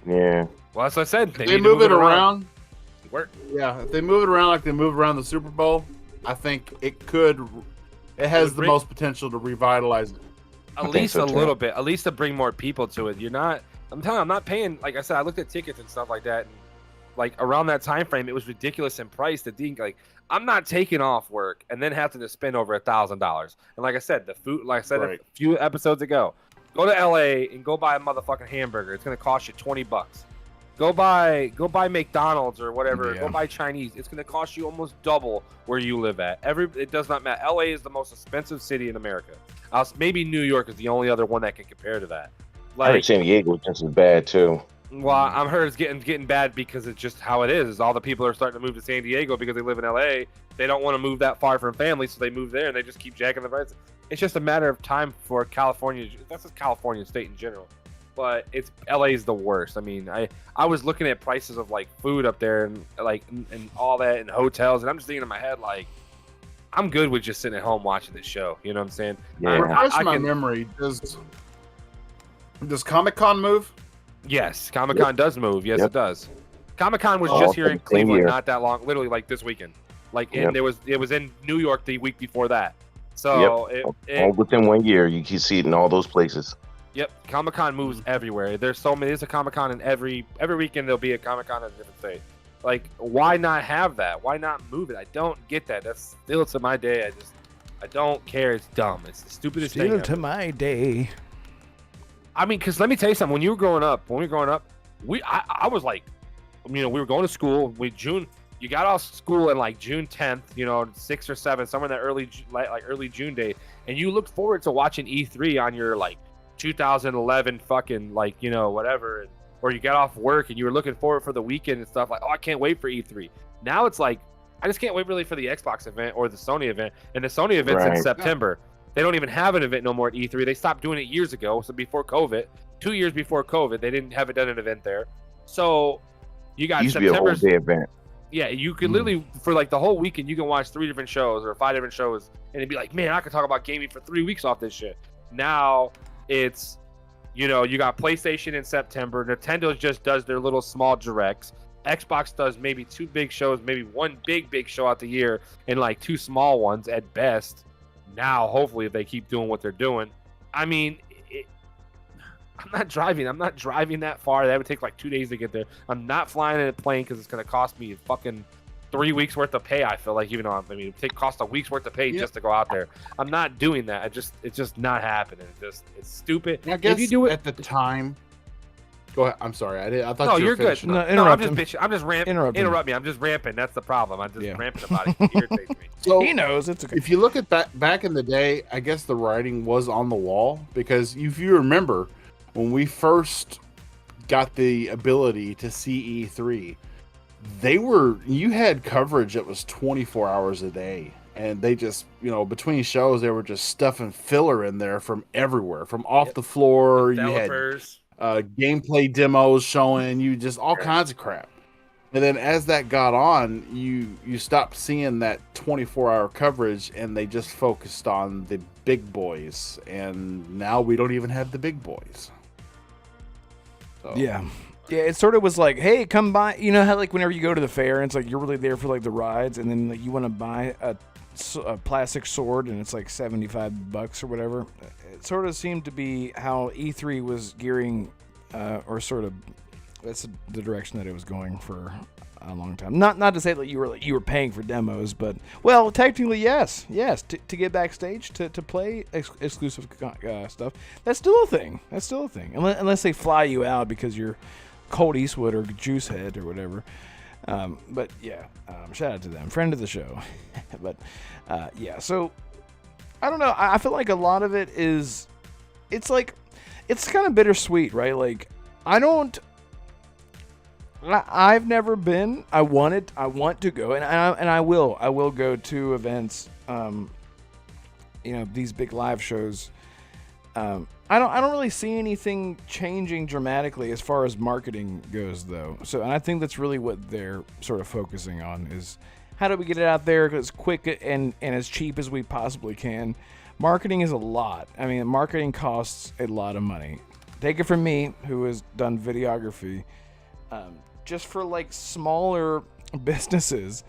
S3: Yeah.
S4: Well, that's what I said.
S2: They move it around.
S4: Yeah,
S2: if they move it around like they move around the Super Bowl, I think it has the most potential to revitalize it.
S4: At least a little bit. At least to bring more people to it. I'm telling you, I'm not paying. Like I said, I looked at tickets and stuff like that. And like around that time frame, it was ridiculous in price. I'm not taking off work and then having to spend over $1,000. And like I said, the food. Like I said a few episodes ago, go to LA and go buy a motherfucking hamburger. It's gonna cost you $20. Go buy McDonald's or whatever. Yeah. Go buy Chinese. It's gonna cost you almost double where you live at. It does not matter. LA is the most expensive city in America. Maybe New York is the only other one that can compare to that.
S3: I heard San Diego is just as bad too.
S4: Well, I'm heard it's getting bad because it's just how it is. All the people are starting to move to San Diego because they live in LA. They don't want to move that far from family, so they move there and they just keep jacking the prices. It's just a matter of time for California. That's just California state in general. But LA is the worst. I mean, I was looking at prices of like food up there and like and all that and hotels, and I'm just thinking in my head like, I'm good with just sitting at home watching this show. You know what I'm saying?
S2: Yeah. Refresh my memory. Does Comic-Con move?
S4: Yes, Comic-Con does move. Yes, it does. Comic-Con was just here in Cleveland not that long, literally like this weekend. Like it was in New York the week before that. So
S3: all within 1 year, you can see it in all those places.
S4: Yep, Comic-Con moves everywhere. There's so many. There's a Comic-Con in every weekend. There'll be a Comic-Con in a different state. Like, why not have that? Why not move it? I don't get that. That's still to my day. I don't care. It's dumb. It's the stupidest thing.
S1: Still to my day.
S4: I mean, because let me tell you something. When we were growing up, I was like, we were going to school. You got off school in like June 10th, 6th or 7th, somewhere in that early June day, and you looked forward to watching E3 on your like 2011 fucking like whatever, or you got off work and you were looking forward for the weekend and stuff like, oh, I can't wait for E3. Now it's like I just can't wait really for the Xbox event or the Sony event, and the Sony event's in September. They don't even have an event no more at E3. They stopped doing it years ago, so before COVID, 2 years before COVID, they didn't have it done an event there. So you got September
S7: event.
S4: Yeah, you could literally, for like the whole weekend, you can watch 3 different shows or 5 different shows, and it'd be like, man, I could talk about gaming for 3 weeks off this shit. Now it's, you got PlayStation in September. Nintendo just does their little small directs. Xbox does maybe 2 big shows, maybe 1 big show out the year, and like 2 small ones at best. Now, hopefully, if they keep doing what they're doing, I mean, I'm not driving that far. That would take like 2 days to get there. I'm not flying in a plane because it's going to cost me fucking 3 weeks worth of pay. I feel like, even though it cost a week's worth of pay just to go out there. I'm not doing that. It's just not happening. It's stupid.
S2: I guess
S4: if you do it
S2: at the time. Go ahead. I'm sorry. I thought
S4: no,
S2: you were
S4: you're good.
S2: finishing
S1: No,
S2: up.
S1: interrupt
S4: I'm
S1: him.
S4: just bitching. I'm just ramping. Interrupt me. I'm just ramping. That's the problem. I'm just ramping about it. It irritates me.
S2: So
S1: He knows it's okay.
S2: if you look at back in the day, I guess the writing was on the wall, because if you remember when we first got the ability to see E3, you had coverage that was 24 hours a day. And they just, between shows, they were just stuffing filler in there from everywhere, from off the floor.
S4: Developers.
S2: You had gameplay demos showing you, just all kinds of crap. And then as that got on, you stopped seeing that 24-hour coverage, and they just focused on the big boys. And now we don't even have the big boys. So.
S1: Yeah, it sort of was like, hey, come by. You know how like whenever you go to the fair, and it's like you're really there for like the rides, and then like, you want to buy a plastic sword, and it's like $75 or whatever. It sort of seemed to be how E3 was gearing, or sort of that's the direction that it was going for a long time. Not to say that you were paying for demos, but well, technically yes, to get backstage to play exclusive stuff. That's still a thing. Unless they fly you out because you're Colt Eastwood or Juicehead or whatever. But yeah, shout out to them, friend of the show. But yeah, so I don't know. I feel like a lot of it is, it's kind of bittersweet, right? Like I've never been. I want to go, and I will go to events. These big live shows. I don't really see anything changing dramatically as far as marketing goes, though. So, and I think that's really what they're sort of focusing on is how do we get it out there as quick and as cheap as we possibly can. Marketing is a lot. I mean, marketing costs a lot of money. Take it from me, who has done videography. Just for like smaller businesses,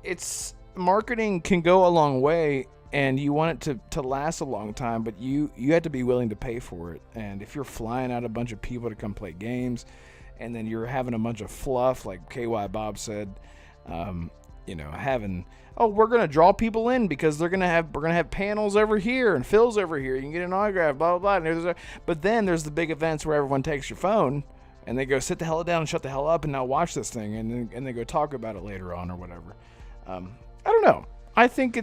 S1: it's marketing can go a long way. And you want it to last a long time, but you have to be willing to pay for it. And if you're flying out a bunch of people to come play games, and then you're having a bunch of fluff, like KY Bob said, we're gonna draw people in because we're gonna have panels over here and Phil's over here. You can get an autograph, blah blah blah. But then there's the big events where everyone takes your phone and they go sit the hell down and shut the hell up and now watch this thing and they go talk about it later on or whatever. I don't know. I don't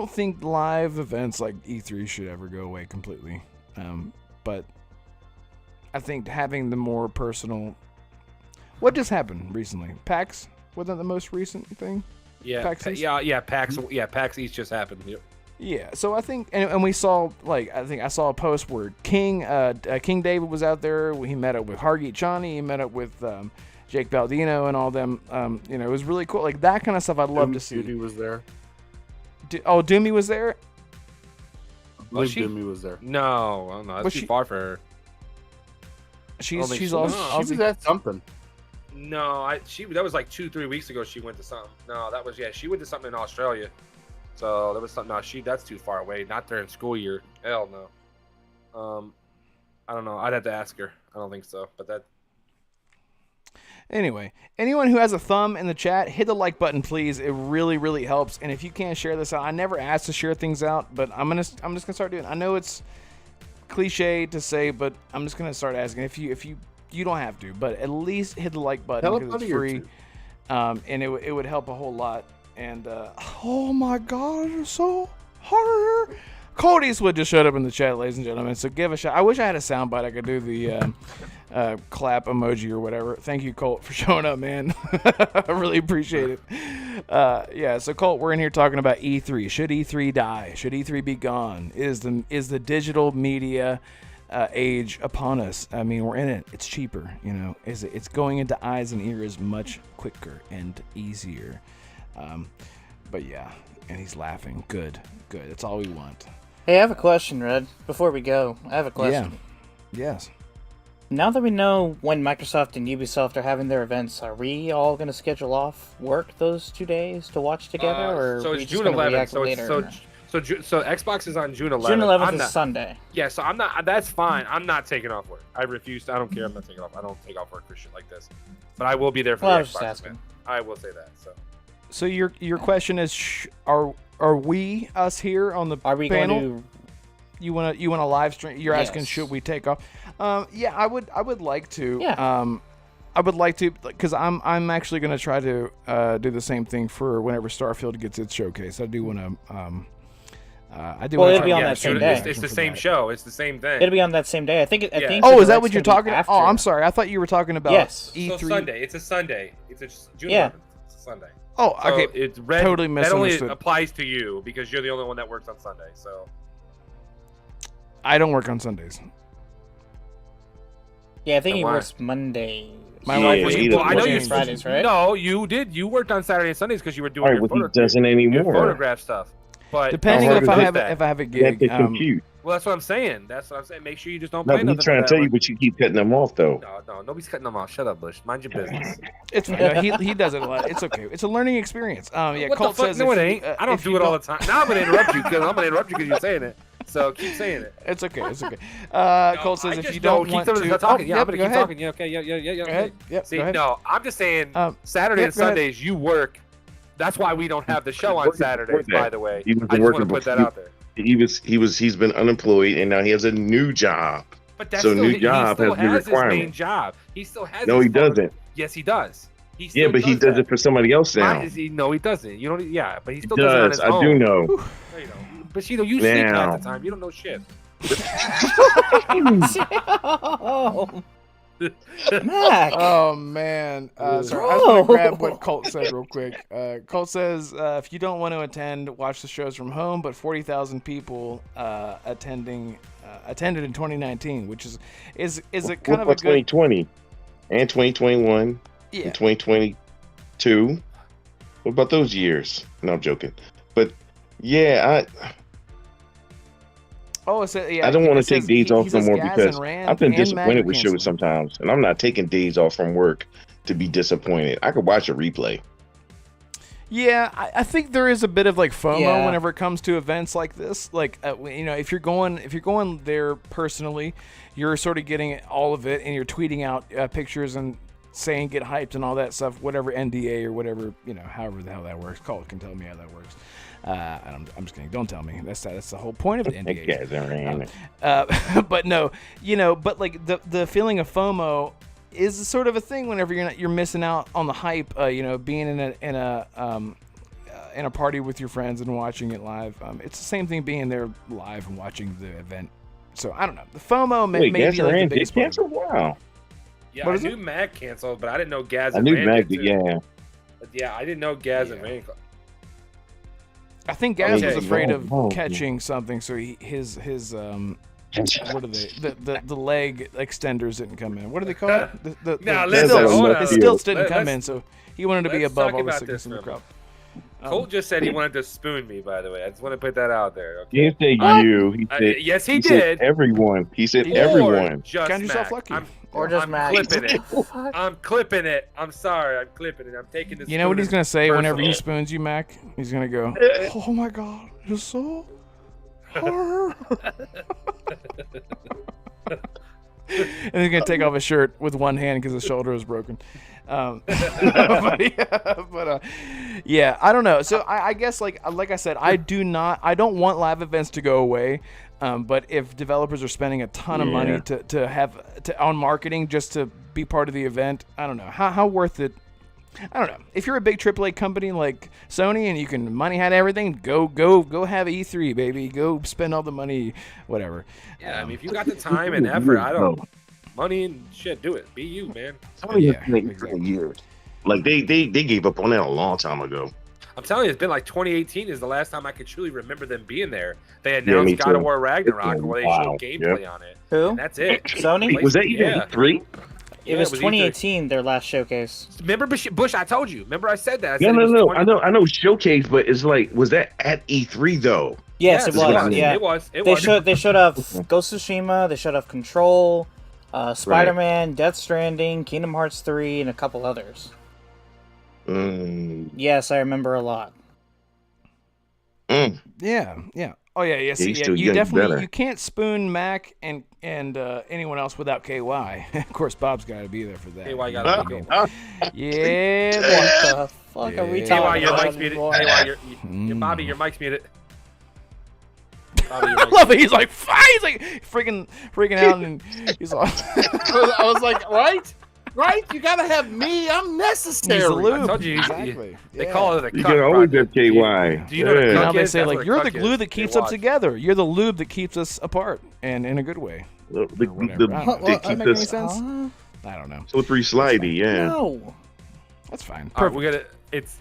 S1: think live events like E3 should ever go away completely. But I think having the more personal. What just happened recently? PAX wasn't the most recent thing.
S4: Yeah,
S1: PAX East?
S4: PAX East just happened. Yep.
S1: Yeah, so I think, and we saw I saw a post where King David was out there. He met up with Hargeet Chani. He met up with Jake Baldino and all them. It was really cool. Like that kind of stuff I'd love to see.
S2: Doomy was there.
S1: Doomy was there?
S2: I believe Doomy was there.
S4: No, that's too far for her.
S1: She's
S2: also she was at something.
S4: No, that was like 2-3 weeks ago. She went to something. No, she went to something in Australia. So there was something. No, that's too far away. Not during school year. Hell no. I don't know. I'd have to ask her. I don't think so. But that.
S1: Anyway, anyone who has a thumb in the chat, hit the like button, please. It really, really helps. And if you can't share this out, I never asked to share things out, but I'm just gonna start doing it. I know it's cliche to say, but I'm just gonna start asking. If you you don't have to, but at least hit the like button
S2: Tell a
S1: because it's
S2: buddy or
S1: free.
S2: two.
S1: And it would help a whole lot. And oh my God, it's so hard. Colt Eastwood just showed up in the chat, ladies and gentlemen. So give a shout. I wish I had a soundbite. I could do the clap emoji or whatever. Thank you, Colt, for showing up, man. I really appreciate it. Yeah. So Colt, we're in here talking about E3. Should E3 die? Should E3 be gone? Is the digital media age upon us? I mean, we're in it. It's cheaper, you know. It's going into eyes and ears much quicker and easier. But yeah, and he's laughing. Good. That's all we want.
S5: Hey, I have a question, Red. Before we go, I have a question.
S1: Yeah. Yes.
S5: Now that we know when Microsoft and Ubisoft are having their events, are we all going to schedule off work those 2 days to watch together, or
S4: so
S5: are we
S4: it's
S5: just
S4: June
S5: gonna
S4: 11th.
S5: react
S4: So
S5: later?
S4: so Xbox is on June 11th.
S5: June 11th
S4: I'm
S5: is
S4: not-
S5: Sunday.
S4: Yeah, so I'm not. That's fine. I'm not taking off work. I refuse. I don't care. I'm not taking off. I don't take off work for shit like this. But I will be there for
S5: Well, I
S4: the
S5: was just
S4: Xbox
S5: asking.
S4: event. I will say that. So
S1: So your question is, are we us here on the
S5: Are we
S1: panel?
S5: going to?
S1: You want to live stream? You're asking,
S5: Yes.
S1: should we take off? Yeah, I would like to.
S5: Yeah.
S1: I would like to, because I'm actually going to try to do the same thing for whenever Starfield gets its showcase. I do want to. I do.
S5: Well,
S1: wanna
S5: it'll be
S1: try
S5: on
S1: to
S5: that
S1: get
S5: same
S1: some
S5: day.
S1: reaction
S4: It's the
S1: for
S4: same
S1: that.
S4: show. It's the same thing.
S5: It'll be on that same day. I think. I
S4: Yeah.
S5: think.
S1: Oh,
S5: the
S1: is that
S5: direct's
S1: what you're
S5: gonna be
S1: talking about?
S5: after.
S1: Oh, I'm sorry. I thought you were talking about
S5: Yes.
S1: E3.
S4: So Sunday. It's a Sunday. It's a June
S5: Yeah.
S4: 11th. It's a Sunday.
S1: Oh,
S4: So
S1: okay.
S4: it's red.
S1: Totally
S4: That only
S1: misunderstood.
S4: applies to you because you're the only one that works on Sunday. So
S1: I don't work on Sundays.
S5: Yeah, I think
S4: And
S5: he
S4: why?
S5: works Monday.
S1: My
S3: Yeah,
S1: wife was.
S3: he
S4: well, I know
S3: doesn't
S4: you
S3: work
S5: Fridays, right?
S4: No, you did. You worked on Saturday and Sundays because you were doing
S3: All right,
S4: your,
S3: well, he doesn't
S4: your
S3: anymore.
S4: photograph stuff. But
S1: Depending
S3: hard
S1: if
S3: is
S1: I
S3: it
S1: have
S4: that?
S1: if I have a
S3: You have
S1: gig.
S3: to compute.
S4: Well, that's what I'm saying. That's what I'm saying. Make sure you just don't
S3: No,
S4: play
S3: but
S4: nothing.
S3: he's trying
S4: for
S3: to tell
S4: that
S3: you, but you keep cutting them off, though.
S4: No, nobody's cutting them off. Shut up, Bush. Mind your business.
S1: It's fine. No, he does it a lot. It's okay. It's a learning experience. Yeah,
S4: What
S1: Colt
S4: the fuck?
S1: says
S4: No,
S1: if
S4: it
S1: you,
S4: ain't. I don't
S1: if
S4: do
S1: you
S4: it all the time. Now I'm gonna interrupt you because you're saying it. So keep saying it.
S1: It's okay. It's okay.
S4: No,
S1: Colt says
S4: I
S1: if
S4: just
S1: you don't
S4: keep
S1: want
S4: them
S1: to,
S4: talking. Yeah,
S1: yep,
S4: I'm gonna
S1: go
S4: keep
S1: ahead.
S4: talking. Yeah, okay, yeah.
S1: Go ahead. Yep,
S4: See,
S1: go ahead.
S4: no, I'm just saying Saturday
S1: yeah,
S4: and
S1: go ahead.
S4: Sundays you work. That's why we don't have the show on
S3: Working
S4: Saturdays,
S3: before
S4: by
S3: that.
S4: the way.
S3: He was
S4: I just
S3: working
S4: want to put that
S3: before-
S4: out there.
S3: He's been unemployed, and now he has a new job.
S4: But that's
S3: So
S4: still,
S3: new
S4: he
S3: job
S4: still
S3: has new
S4: has his main
S3: requirements.
S4: job. He still has.
S3: No,
S4: his
S3: he
S4: phone.
S3: doesn't.
S4: Yes, he does. He
S3: Yeah,
S4: still
S3: but he does
S4: that.
S3: it for somebody else now.
S4: No, he doesn't. You don't. Yeah, but he
S3: He
S4: still does it on
S3: does.
S4: his
S3: I
S4: own.
S3: do know.
S4: No, you don't. But you sleep half
S3: Now.
S4: the time. You don't know shit.
S5: Oh, Mac.
S1: Oh man, sorry. I just want
S5: Whoa.
S1: to grab what Colt said real quick. Colt says if you don't want to attend, watch the shows from home. But 40,000 people attended in 2019, which is it kind
S3: What
S1: of a
S3: about
S1: good
S3: 2020 and 2021
S1: yeah.
S3: and 2022? What about those years? No, I'm joking. But yeah,
S1: Oh, it says, yeah.
S3: I don't want
S1: it
S3: to take
S1: says
S3: days
S1: he
S3: off no
S1: says
S3: more
S1: Gaz
S3: because
S1: and Rand
S3: I've been
S1: and Mac
S3: disappointed
S1: are
S3: with shows
S1: canceled.
S3: sometimes, and I'm not taking days off from work to be disappointed. I could watch a replay.
S1: Yeah, I think there is a bit of like FOMO
S5: Yeah.
S1: whenever it comes to events like this. Like if you're going there personally, you're sort of getting all of it, and you're tweeting out pictures and saying get hyped and all that stuff. Whatever NDA or whatever, however the hell that works. Colt can tell me how that works. And I'm just kidding. Don't tell me. That's the whole point of the
S3: That
S1: NDA.
S3: guy's around.
S1: But no, but like the feeling of FOMO is sort of a thing whenever you're missing out on the hype. Being in a party with your friends and watching it live. It's the same thing being there live and watching the event. So I don't know. The FOMO may
S3: Wait,
S1: be
S3: Gaz
S1: like the
S3: Rand
S1: biggest
S3: did
S1: part of it.
S3: cancel? Wow.
S4: Yeah,
S1: What
S4: I
S1: is
S4: knew Mag canceled, but I didn't know Gaz.
S3: I
S4: and
S3: knew
S4: Rand
S3: Mag
S4: did
S3: did,
S4: too.
S3: yeah.
S4: But yeah, I didn't know Gaz and
S1: Yeah.
S4: Rand.
S1: I think Gaz
S4: Okay.
S1: was afraid of
S3: Oh.
S1: catching something, so his what are they? The leg extenders didn't come in. What do they call it? The
S4: Now,
S3: let's-
S1: stilts.
S3: hold on.
S1: The stilts didn't
S4: Let's-
S1: come in, so he wanted to be
S4: let's
S1: above
S4: talk
S1: all the
S4: about
S1: sickness
S4: this
S1: in the
S4: for a
S1: crowd.
S4: Colt just said he wanted to spoon me. By the way, I just want to put that out there.
S3: He
S4: Okay.
S3: didn't say you. He said,
S4: Yes, he
S3: said
S4: did.
S3: everyone. He said
S1: Or
S3: everyone.
S4: Just
S1: Count yourself
S4: Mac.
S1: lucky.
S5: Or just
S4: I'm
S5: Mac.
S4: clipping it. I'm clipping it. I'm sorry. I'm clipping it. I'm taking this.
S1: You know what he's gonna say whenever he
S4: personal.
S1: spoons you, Mac? He's gonna go, "Oh my God, you're so hard." And he's gonna take off his shirt with one hand because his shoulder is broken. Yeah, I don't know. So I guess like I said, I don't want live events to go away. But if developers are spending a ton of money on marketing just to be part of the event, I don't know how worth it. I don't know. If you're a big AAA company like Sony and you can money had everything, go have E3, baby. Go spend all the money, whatever.
S4: Yeah, I mean, if you got the time and effort, money and shit, do it. Be you, man.
S3: Exactly. Years. Like they gave up on that a long time ago.
S4: I'm telling you, it's been like 2018 is the last time I could truly remember them being there. They announced God of War Ragnarok where they showed gameplay on it.
S5: Who?
S4: And that's it.
S5: Sony?
S3: Was that E3?
S5: It was 2018, their last showcase.
S4: Remember Bush? I told you. Remember I said that.
S3: No. I know showcase, but it's like, was that at E3 though?
S5: Yes, it was. Yeah,
S4: it was.
S5: They showed off Ghost of Tsushima. They showed off Control, Spiderman, Death Stranding, Kingdom Hearts 3, and a couple others. Yes, I remember a lot.
S1: Yeah. Oh yeah. See, you definitely you can't spoon Mac and anyone else without KY. Of course, Bob's got to be there for that.
S4: KY got to be there.
S1: Yeah.
S5: What the fuck are we talking
S4: KY, your
S5: about?
S4: mic's muted. Bobby, your mic's muted.
S1: I love it. He's like freaking out, and he's like,
S2: I was like, right? You gotta have me. I'm necessary.
S1: He's a lube.
S4: I told you,
S1: exactly.
S4: They call it a cuck.
S3: You can always have KY.
S4: Do you know what a
S1: Now
S4: cuck
S1: they
S4: is?
S1: say
S4: That's
S1: like
S4: what a
S1: you're the
S4: cuck
S1: glue
S4: is.
S1: that keeps
S4: They
S1: us
S4: watch.
S1: together. You're the lube that keeps us apart, and in a good way.
S3: They
S1: They
S3: keep
S1: make any
S3: us
S1: sense? I don't know.
S3: so 3 slidey, yeah.
S5: No.
S1: That's fine.
S4: All right, we gotta. It's.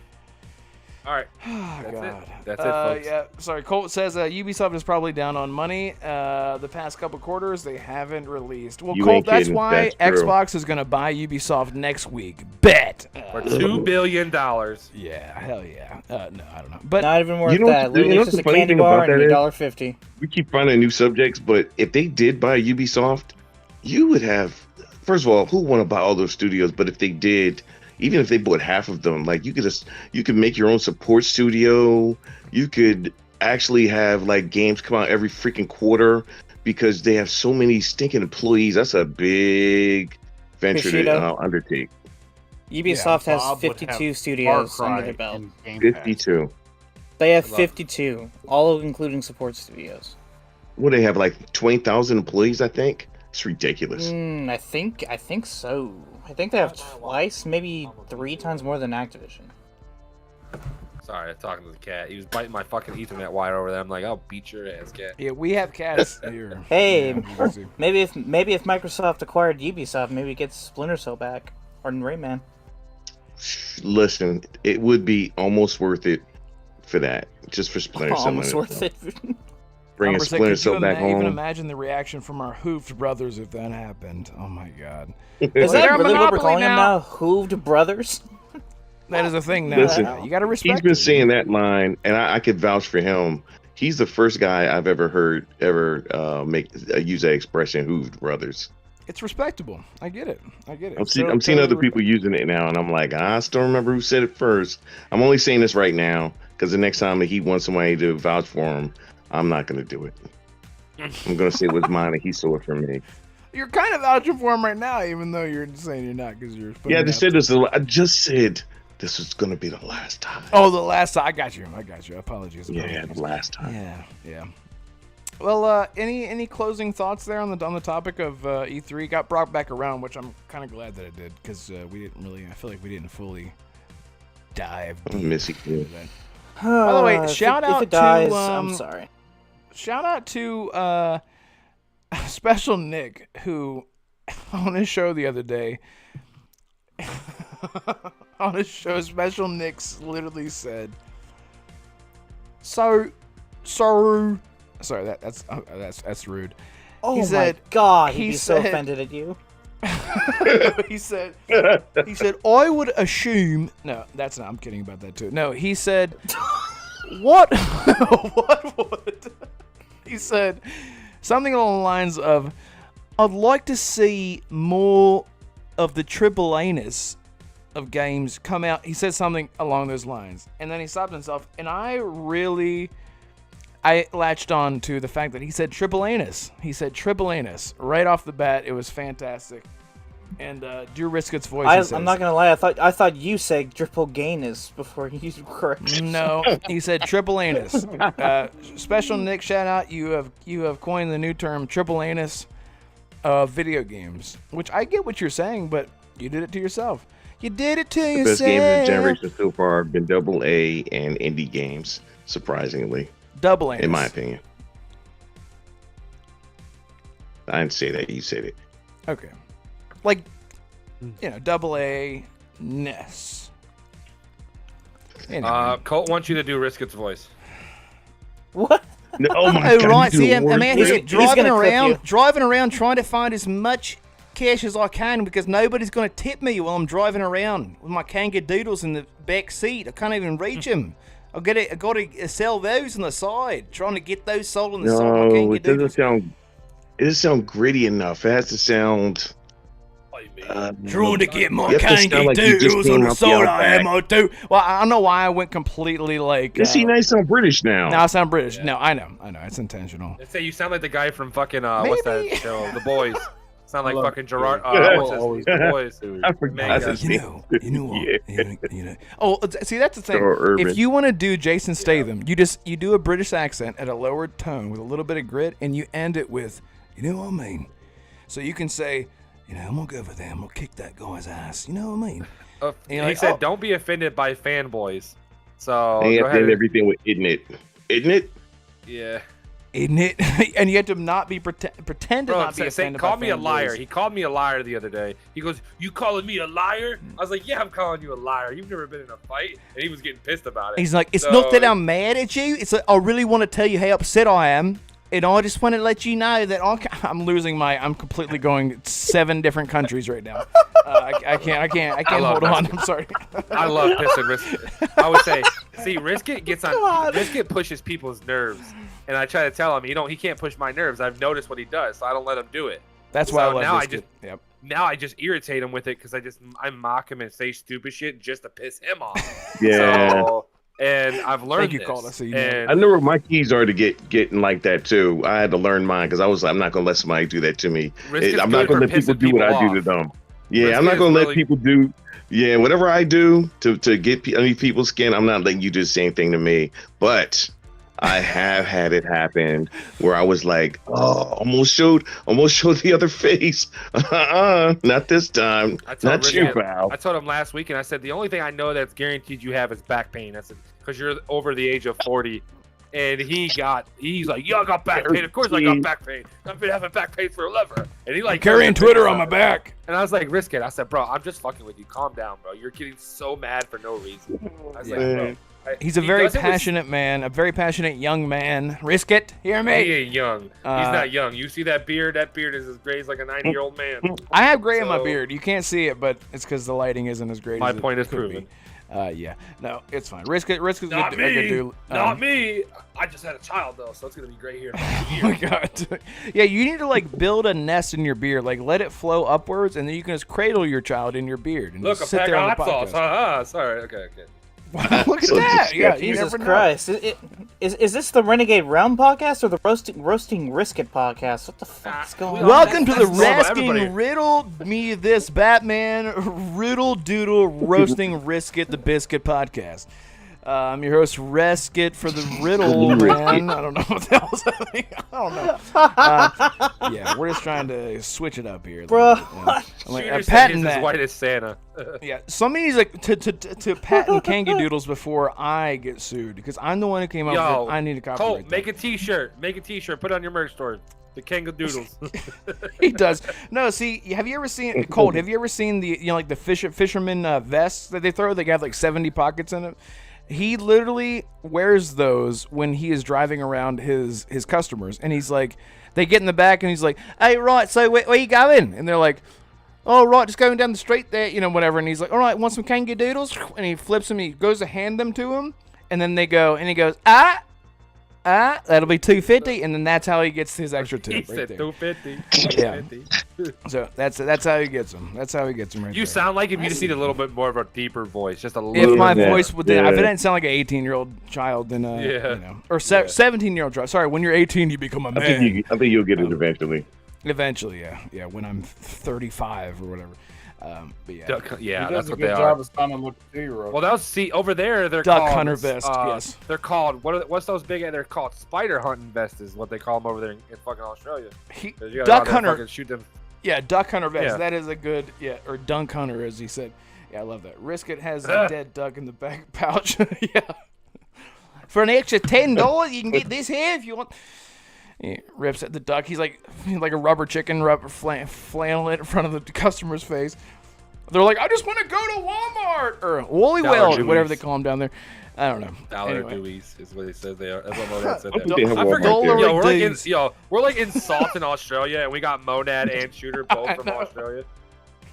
S4: All right.
S1: Oh,
S4: That's
S1: God.
S4: it. That's it, folks.
S1: Yeah, sorry. Colt says Ubisoft is probably down on money. The past couple quarters, they haven't released. Well,
S3: You
S1: Colt,
S3: ain't
S1: that's
S3: kidding.
S1: why
S3: That's true.
S1: Xbox is going to buy Ubisoft next week. Bet.
S4: For $2 billion.
S1: Yeah, hell yeah. No, I don't know. But
S5: Not even worth
S3: You know
S5: that.
S3: what- you
S5: Literally
S3: know
S5: just
S3: what
S5: a
S3: the funny
S5: candy
S3: thing
S5: bar
S3: about
S5: and
S3: that is?
S5: $1.50.
S3: We keep finding new subjects, but if they did buy Ubisoft, you would have. First of all, who want to buy all those studios? But if they did, even if they bought half of them, like you could make your own support studio. You could actually have like games come out every freaking quarter because they have so many stinking employees. That's a big venture to
S5: Bushido.
S3: undertake.
S5: Ubisoft has
S2: Bob would
S5: 52
S2: have
S5: studios
S2: Far
S5: under
S2: Cry
S5: their belt.
S2: in Game Pass.
S3: 52.
S5: They have
S4: I love
S5: 52, all including support studios.
S3: What they have like 20,000 employees? I think it's ridiculous.
S5: I think so. I think they have twice, maybe 3 times more than Activision.
S4: Sorry, I'm talking to the cat. He was biting my fucking Ethernet wire over there. I'm like, I'll beat your ass, cat.
S1: yeah, we have cats here.
S5: Hey,
S1: Yeah, you can see.
S5: maybe if Microsoft acquired Ubisoft, maybe it gets Splinter Cell back or Rayman.
S3: Listen, it would be almost worth it for that, just for Splinter Cell.
S5: Almost worth it.
S3: Bringing
S1: Could
S3: Splinter
S1: you
S3: Cell back
S1: even
S3: home.
S1: imagine the reaction from our Hoofed brothers if that happened? Oh my God.
S5: Is
S1: They're
S5: that
S1: a
S5: really what we're
S1: monopoly
S5: calling them
S1: now.
S5: now? Hooved Brothers?
S1: That is a thing now.
S3: Listen,
S1: You got to respect
S3: He's been
S1: it.
S3: saying that line, and I could vouch for him. He's the first guy I've ever heard use that expression, "Hooved brothers."
S1: It's respectable. I get it.
S3: I'm seeing other people using it now, and I'm like, I still remember who said it first. I'm only saying this right now because the next time that he wants somebody to vouch for him, I'm not going to do it. I'm going to say it was mine, and he saw it for me.
S1: You're kind of vouching for him right now, even though you're saying you're not because you're.
S3: Yeah, I just said this. I just said this was going to be the last time.
S1: Oh, the last time. I got you. Apologies.
S3: Yeah, the last time.
S1: Yeah. Well, any closing thoughts there on the topic of E3? Got brought back around, which I'm kind of glad that it did because we didn't really. I feel like we didn't fully dive deep
S3: I'm missing you.
S1: into that. By the way, shout out
S5: if it dies,
S1: to
S5: I'm sorry.
S1: Shout out to Special Nick, who on his show the other day, on his show, Special Nick literally said, Sorry, that's rude.
S5: Oh
S1: He
S5: my
S1: said-
S5: god,
S1: he
S5: he'd be so
S1: said-
S5: offended at you.
S1: he said, I would assume. No, that's not. I'm kidding about that too. No, he said, what? What would? He said something along the lines of, I'd like to see more of the triple anus of games come out. He said something along those lines, and then he stopped himself. And I I latched on to the fact that he said triple anus. He said triple anus right off the bat. It was fantastic. And Drew Risket's voice.
S5: I'm not gonna lie. I thought you said triple gayness before you corrected.
S1: No, he said triple anus. Special Nick shout out. You have coined the new term triple anus of video games, which I get what you're saying, but you did it to yourself. You did it to
S3: The
S1: yourself.
S3: best games in the generation so far have been AA and indie games, surprisingly.
S1: Double anus.
S3: In my opinion. I didn't say that, you said it.
S1: Okay. Like, double A ness. Anyway.
S4: Colt wants you to do Risket's voice.
S5: What?
S3: No, oh my
S1: Oh,
S3: God,
S1: right.
S3: you do
S1: See,
S3: a word
S1: man,
S3: for
S1: he's
S3: it?
S1: driving
S5: gonna
S1: around trying to find as much cash as I can because nobody's going to tip me while I'm driving around with my kanga doodles in the back seat. I can't even reach them. I got to sell those on the side, trying to get those sold on the side. My
S3: No,
S1: kanga
S3: it doesn't
S1: doodles.
S3: sound gritty enough. It has to sound.
S1: Trying to get my
S3: you have to sound
S1: kanga
S3: like you just
S1: doodles on
S3: came
S1: the
S3: off the
S1: side. I
S3: Outback.
S1: am. I do. Well, I don't know why I went completely like.
S3: See, now you sound British now.
S1: Now I sound British. No, I know. It's intentional.
S4: They say you sound like the guy from fucking what's that
S1: Maybe.
S4: show? The Boys. Sound like
S2: Love
S4: fucking Gerard.
S3: Yeah.
S4: What's his, the Boys.
S3: I forgot
S4: Mega.
S3: his
S1: You
S3: name.
S1: know what?
S3: Yeah.
S1: Oh, see, that's the thing.
S3: Or Urban.
S1: If you want to do Jason Statham, you do a British accent at a lower tone with a little bit of grit, and you end it with, you know what I mean? So you can say, I'm gonna go over there, I'm gonna kick that guy's ass. You know what I mean?
S4: He
S1: like,
S4: said,
S1: oh.
S4: "Don't be offended by fanboys." So
S3: And you
S4: go
S3: have to
S4: ahead.
S3: end everything with isn't it? Isn't it?
S4: Yeah.
S1: Isn't it? And you have to not be pretend to
S4: Bro,
S1: not be offended by
S4: call me a
S1: fanboys.
S4: liar. He called me a liar the other day. He goes, "You calling me a liar?" I was like, "Yeah, I'm calling you a liar. You've never been in a fight." And he was getting pissed about it.
S1: He's like, it's
S4: So-
S1: not that I'm mad at you. It's like, I really want to tell you how upset I am. And I just want to let you know that I'm completely going 7 different countries right now. I can't
S4: love
S1: hold on.
S4: Mexico.
S1: I'm sorry.
S4: I love pissing Risket. I would say, see, Risket Risket pushes people's nerves, and I try to tell him, he can't push my nerves. I've noticed what he does, so I don't let him do it.
S1: That's why I
S4: So
S1: love
S4: now
S1: this
S4: I just-
S1: kid. Yep.
S4: Now I just irritate him with it because I mock him and say stupid shit just to piss him off.
S3: Yeah.
S4: So, and I've learned
S1: Thank you,
S4: this.
S1: Calder, so you know.
S4: And
S3: I know where my keys are to getting like that too. I had to learn mine because I was like, I'm not gonna let somebody do that to me.
S4: Risket's
S3: I'm not
S4: good
S3: gonna
S4: for
S3: let people
S4: pissing
S3: do what I
S4: people
S3: do to
S4: off.
S3: them. Yeah,
S4: Risket
S3: I'm not
S4: is
S3: gonna let
S4: really-
S3: people do. Yeah, whatever I do to get underneath people's skin, I'm not letting you do the same thing to me. But I have had it happen where I was like, oh, almost showed the other face. Not this time.
S4: I told
S3: Not you,
S4: Risket-
S3: pal.
S4: I told him last week, and I said the only thing I know that's guaranteed you have is back pain. I said because you're over the age of 40, and he's like, yeah, I got back pain. Of course I got back pain. I've been having back pain forever. And he like
S1: Carrying Twitter on my back.
S4: And I was like, Risket. I said, bro, I'm just fucking with you. Calm down, bro. You're getting so mad for no reason. I was like, bro.
S1: He's a
S4: He
S1: very
S4: does it with-
S1: passionate man, a very passionate young man. Risk it. Hear
S4: He
S1: me.
S4: ain't young. He's not young. You see that beard? That beard is as gray as like a 90-year-old man.
S1: I have gray in my
S4: So-
S1: beard. You can't see it, but it's because the lighting isn't as great
S4: My
S1: as it
S4: point is
S1: could
S4: proven.
S1: be. Yeah. No, it's fine. Risk is
S4: Not
S1: good,
S4: me.
S1: a good dude.
S4: Not me. I just had a child though, so it's gonna be gray here.
S1: Oh my god. Yeah, you need to like build a nest in your beard, like let it flow upwards, and then you can just cradle your child in your beard and
S4: Look, a
S1: just sit
S4: pack
S1: there
S4: of
S1: on
S4: hot
S1: the
S4: sauce.
S1: podcast.
S4: Sorry. Okay.
S1: Wow, look at
S3: So
S1: that. Yeah, you
S5: Jesus
S1: never know.
S5: Christ! Is this the Renegade Realm Podcast or the Roasting Risket Podcast? What the fuck's going on?
S1: Welcome to the
S4: That's normal,
S1: Rasking
S4: everybody.
S1: Riddle Me This Batman Riddle Doodle Roasting Risket the Biscuit podcast. I'm your host, Resket, for the riddle, man. I don't know what the hell's happening. I don't know. Yeah, we're just trying to switch it up here. a
S5: Bro.
S1: little bit, I'm like,
S4: Shooter
S1: I'm
S4: said
S1: patent
S4: he's as
S1: that.
S4: white as Santa.
S1: Yeah, somebody needs like to patent Kangy Doodles before I get sued because I'm the one who came up
S4: Yo,
S1: with it. I need to copyright
S4: Colt,
S1: that.
S4: make a T-shirt. Put it on your merch store. The Kanga Doodles.
S1: He does. No, see, have you ever seen Colt? Have you ever seen the like the fisherman vests that they throw? They have like 70 pockets in it. He literally wears those when he is driving around his customers, and he's like, they get in the back, and he's like, "Hey, right, so where you going?" And they're like, "Oh, right, just going down the street there, whatever." And he's like, "All right, want some Kangy Doodles?" And he flips them. He goes to hand them to him, and then they go, and he goes, That'll be $250, and then that's how he gets his extra
S4: He
S1: tip. Right
S4: said
S1: there.
S4: $250.
S1: Yeah. So that's how he gets them. That's how he gets them right
S4: You
S1: there.
S4: sound like him. You just need a little bit more of a deeper voice, just a little.
S1: If my
S3: Yeah.
S1: voice would,
S3: Yeah.
S1: if it didn't sound like an 18-year-old child, then or 17-year-old child. Sorry, when you're 18, you become a man.
S3: I think you'll get it eventually.
S1: Eventually, yeah. When I'm 35 or whatever. But yeah.
S4: Yeah,
S2: He
S4: that's
S2: does a
S4: what
S2: good
S4: they
S2: job
S4: are.
S2: of sounding like a 2-year-old.
S4: Well, that's see over there. They're
S1: Duck
S4: called
S1: hunter vest, yes.
S4: They're called what's those big? They're called spider hunting vest is what they call them over there in fucking Australia. 'Cause you gotta go out
S1: Duck
S4: there and
S1: hunter.
S4: fucking shoot them.
S1: Yeah, duck hunter vest.
S4: Yeah.
S1: That is a good, or dunk hunter, as he said. Yeah, I love that. Risket has a dead duck in the back pouch. Yeah. For an extra $10, you can get this here if you want. He rips at the duck. He's like a rubber chicken, flailing it in front of the customer's face. They're like, I just want to go to Walmart or Woolly
S4: Dollar
S1: World,
S4: Dewey's.
S1: whatever they call them down there. I don't know.
S4: Dollar
S1: Anyway.
S4: Deweys is what he says they are. That's what Monad said.
S3: I think they have
S4: I
S3: Walmart
S4: forget.
S3: there.
S4: We're like in Salt in Australia, and we got Monad and Shooter both from
S1: know.
S4: Australia.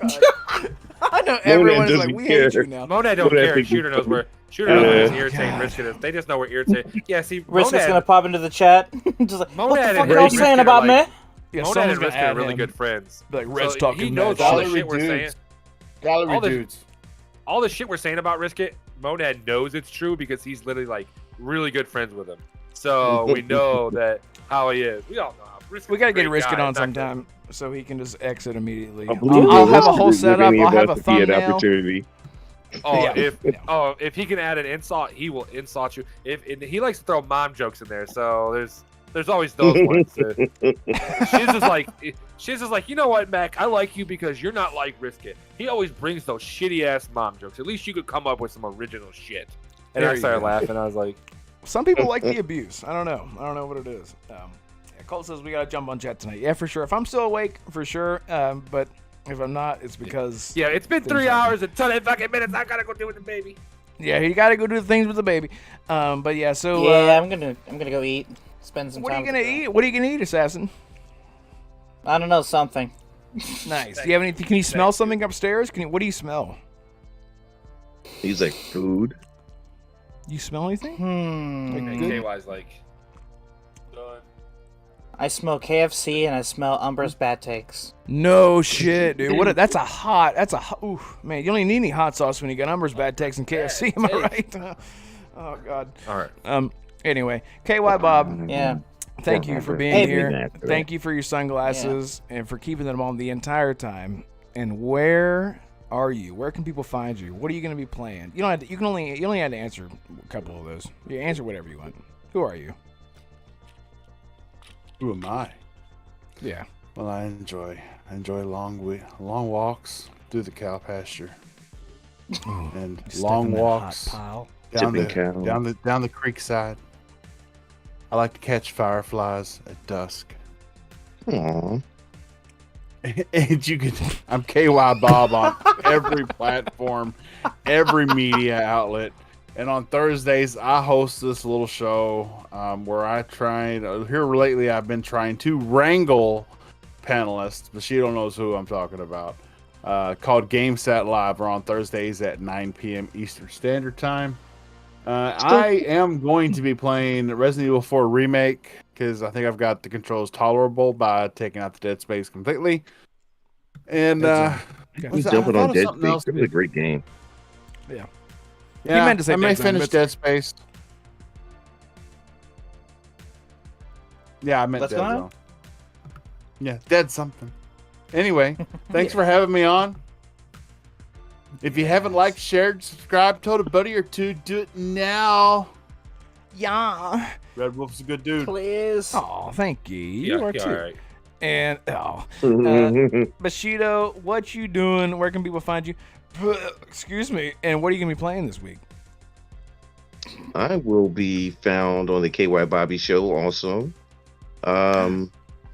S1: I know everyone is like,
S3: doesn't
S1: we hate
S3: care.
S1: you now.
S4: Monad don't
S3: Monad
S4: care.
S3: thinks
S4: Shooter
S3: it's
S4: knows where. Shooter knows where irritating Risket is. They just know we're irritating. Yeah, see,
S5: Risket's
S4: Monad,
S5: gonna pop into the chat. Just like, what
S4: Monad
S5: the fuck
S4: and
S5: are y'all
S4: Risket
S5: saying
S4: are
S5: about
S4: like-
S5: me?
S1: Yeah,
S4: Monad
S1: someone's
S4: and
S1: gonna
S4: Risket are
S1: add
S4: really
S1: him.
S4: good friends.
S1: Like, Red's
S4: So
S1: talking
S4: he knows
S1: mad
S4: all the
S1: shit.
S4: shit we're saying.
S2: Gallery
S4: all the-
S2: dudes.
S4: All the shit we're saying about Risket, Monad knows it's true because he's literally like really good friends with him. So we know that how he is. We all know. Risket's
S1: We gotta
S4: a
S1: get
S4: great
S1: Risket
S4: guy.
S1: on
S4: It's not good.
S1: sometime so he can just exit immediately.
S3: I believe
S1: I'll
S3: they
S1: have a
S3: listed
S1: whole
S3: it if
S1: setup.
S3: any
S1: I'll
S3: of
S1: have a
S3: us if he had
S1: thumbnail.
S3: opportunity.
S4: Oh,
S1: Yeah.
S4: if he can add an insult, he will insult you. And he likes to throw mom jokes in there, so there's always those ones. Shiz is like, you know what, Mac? I like you because you're not like Risket. He always brings those shitty ass mom jokes. At least you could come up with some original shit. And
S1: There
S4: I
S1: you
S4: started
S1: go.
S4: laughing. I was like,
S1: Some people like the abuse. I don't know what it is. Colt says we gotta jump on chat tonight. Yeah, for sure. If I'm still awake, for sure. But if I'm not, it's because
S4: yeah, it's been
S1: things
S4: 3
S1: happen.
S4: hours and 10 fucking minutes. I gotta go do it with the baby.
S1: Yeah, you gotta go do the things with the baby. But yeah, so
S5: Yeah, I'm gonna go eat. Spend some
S1: what are
S5: time.
S1: you gonna
S5: with the girl.
S1: eat? What are you gonna eat, Assassin?
S5: I don't know, something.
S1: Nice. Do you have anything? Can you smell something upstairs? What do you smell?
S3: He's like, food.
S1: You smell anything?
S4: And
S1: Good.
S4: KY's like, done.
S5: I smell KFC and I smell Umbra's bad takes.
S1: No shit, dude. That's a hot. Oof, man. You don't even need any hot sauce when you got Umber's bad takes and KFC. Am I right? Oh god.
S4: All right.
S1: Anyway, KY Bob.
S5: Yeah.
S1: Thank you for being
S5: Hey,
S1: here. Thank you for your sunglasses and for keeping them on the entire time. And where are you? Where can people find you? What are you going to be playing? You don't have to, you only have to answer a couple of those. You answer whatever you want. Who are you?
S2: Who am I?
S1: Yeah.
S2: Well, I enjoy long walks through the cow pasture and long walks
S1: Pile.
S2: down
S3: Tipping cow.
S2: down the creek side. I like to catch fireflies at dusk.
S3: Aww.
S2: And you can, I'm KY Bob on every platform, every media outlet. And on Thursdays, I host this little show where here lately I've been trying to wrangle panelists, but she don't knows who I'm talking about, called Game Set Live. We're on Thursdays at 9 p.m. Eastern Standard Time. I am going to be playing Resident Evil 4 Remake because I think I've got the controls tolerable by taking out the Dead Space completely. And
S3: He's jumping on Dead Space. It was a great game.
S1: Yeah.
S2: yeah,
S1: He meant to say
S2: I may
S1: Dead Zone,
S2: finish
S1: but-
S2: Dead Space. Yeah, I meant
S5: What's
S2: Dead
S5: going on?
S2: Zone. Yeah, Dead something. Anyway, thanks for having me on. If you haven't liked, shared, subscribed, told a buddy or two, do it now.
S1: Yeah.
S2: Red Wolf's a good dude.
S5: Please.
S1: Oh, thank you. You
S4: Yeah,
S1: are
S4: yeah,
S1: too.
S4: all right.
S1: And Bushido, what you doing? Where can people find you? Excuse me. And what are you gonna be playing this week?
S3: I will be found on the KY Bobby Show also.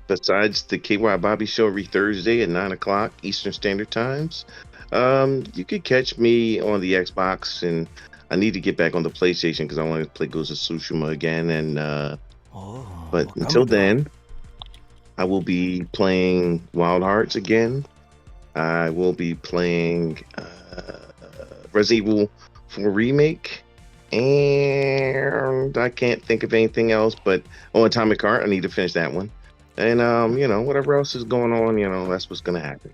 S3: Besides the KY Bobby Show every Thursday at 9 o'clock Eastern Standard Times. You could catch me on the Xbox, and I need to get back on the PlayStation because I want to play Ghost of Tsushima again. And but until then, I will be playing Wild Hearts again. I will be playing Resident Evil 4 Remake. And I can't think of anything else, but Atomic Heart, I need to finish that one. And whatever else is going on, that's what's gonna happen.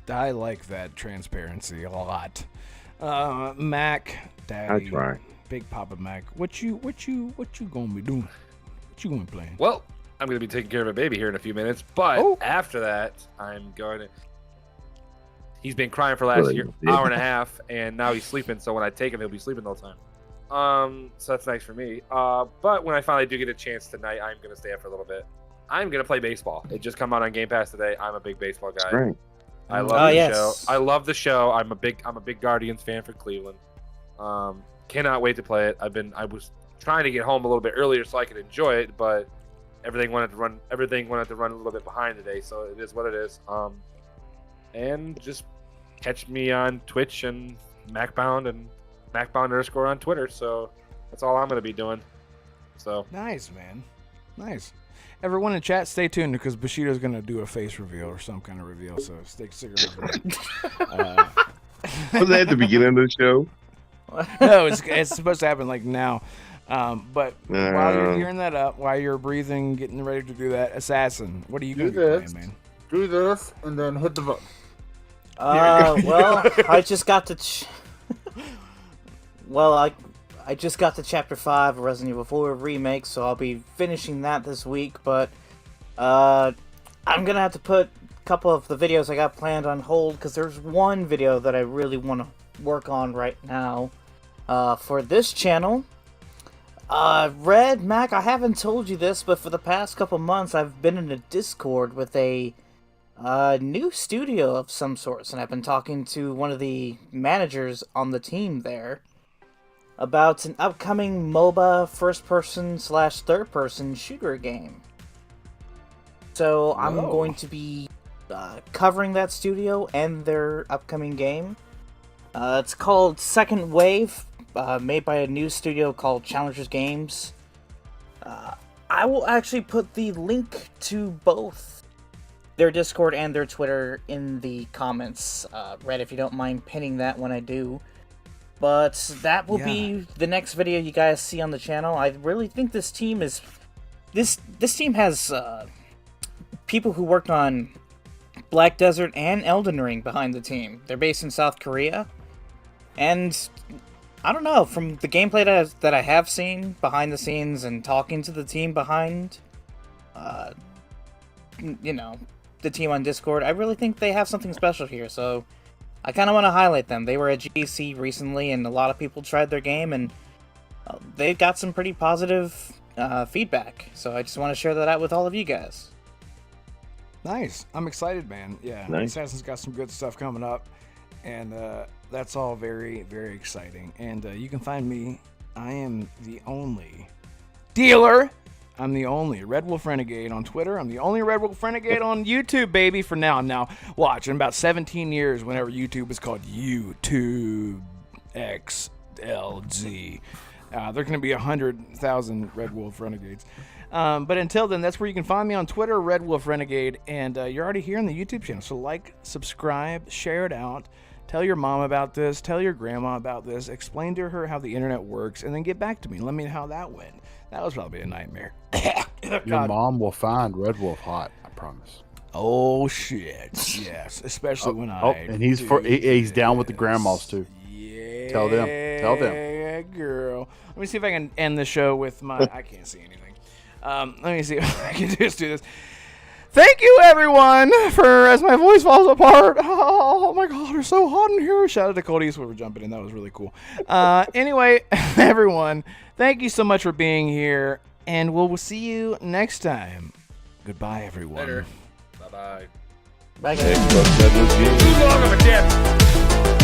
S1: I like that transparency a lot. Mac, Daddy,
S3: I try.
S1: Big Papa Mac, what you gonna be doing? What you gonna be playing?
S4: Well, I'm going to be taking care of a baby here in a few minutes, but after that, I'm going to... He's been crying for the last hour and a half, and now he's sleeping, so when I take him, he'll be sleeping the whole time. So that's nice for me. But when I finally do get a chance tonight, I'm going to stay up for a little bit. I'm going to play baseball. It just come out on Game Pass today. I'm a big baseball guy.
S3: Right.
S4: I love the show. I love the show. I'm a big Guardians fan for Cleveland. Cannot wait to play it. I was trying to get home a little bit earlier so I could enjoy it, but everything wanted to run a little bit behind today, so it is what it is. And just catch me on Twitch and MacBound and MacBound_ on Twitter. So that's all I'm going to be doing. So
S1: nice, man. Nice. Everyone in chat, stay tuned because Bushido's going to do a face reveal or some kind of reveal. So stick around.
S3: Was that at the beginning of the show?
S1: No, it's supposed to happen like now. But while you're gearing that up, while you're breathing, getting ready to do that, Assassin, what are you going to be playing, man?
S2: Do this and then hit the button.
S5: Well, I just got to. I just got to Chapter 5 of Resident Evil 4 Remake, so I'll be finishing that this week. But I'm gonna have to put a couple of the videos I got planned on hold because there's one video that I really want to work on right now for this channel. Red, Mac, I haven't told you this, but for the past couple months, I've been in a Discord with a new studio of some sorts, and I've been talking to one of the managers on the team there about an upcoming MOBA first-person / third-person shooter game. So I'm going to be covering that studio and their upcoming game. It's called Second Wave, made by a new studio called Challengers Games. I will actually put the link to both their Discord and their Twitter in the comments. Red, if you don't mind pinning that when I do. But that will be the next video you guys see on the channel. I really think this team is... This team has people who worked on Black Desert and Elden Ring behind the team. They're based in South Korea. And I don't know, from the gameplay that I have seen behind the scenes and talking to the team behind, the team on Discord, I really think they have something special here, so I kind of want to highlight them. They were at GDC recently, and a lot of people tried their game, and they got some pretty positive feedback, so I just want to share that out with all of you guys.
S1: Nice. I'm excited, man. Yeah,
S3: nice.
S1: Assassin's got some good stuff coming up, and that's all very, very exciting. And you can find me. I am the only dealer. I'm the only Red Wolf Renegade on Twitter. I'm the only Red Wolf Renegade on YouTube, baby, for now. Now, watch, in about 17 years, whenever YouTube is called YouTube XLZ, there are going to be 100,000 Red Wolf Renegades. But until then, that's where you can find me on Twitter, Red Wolf Renegade, and you're already here on the YouTube channel. So like, subscribe, share it out, tell your mom about this, tell your grandma about this, explain to her how the internet works, and then get back to me and let me know how that went. That was probably a nightmare.
S2: Your mom will find Red Wolf hot, I promise.
S1: Oh shit! Yes, especially when
S2: and he's down with the grandmas too.
S1: Yeah,
S2: Tell them.
S1: Yeah, girl. Let me see if I can end the show with my. I can't see anything. Let me see if I can just do this. Thank you, everyone, for as my voice falls apart. Oh my God, it's so hot in here. Shout out to Cody Eastwood for jumping in. That was really cool. Anyway, everyone, thank you so much for being here, and we'll see you next time. Goodbye, everyone.
S4: Later. Bye-bye.
S5: Bye,
S3: Hey,
S5: guys.
S3: fuck that was you.
S4: Too long of a dip.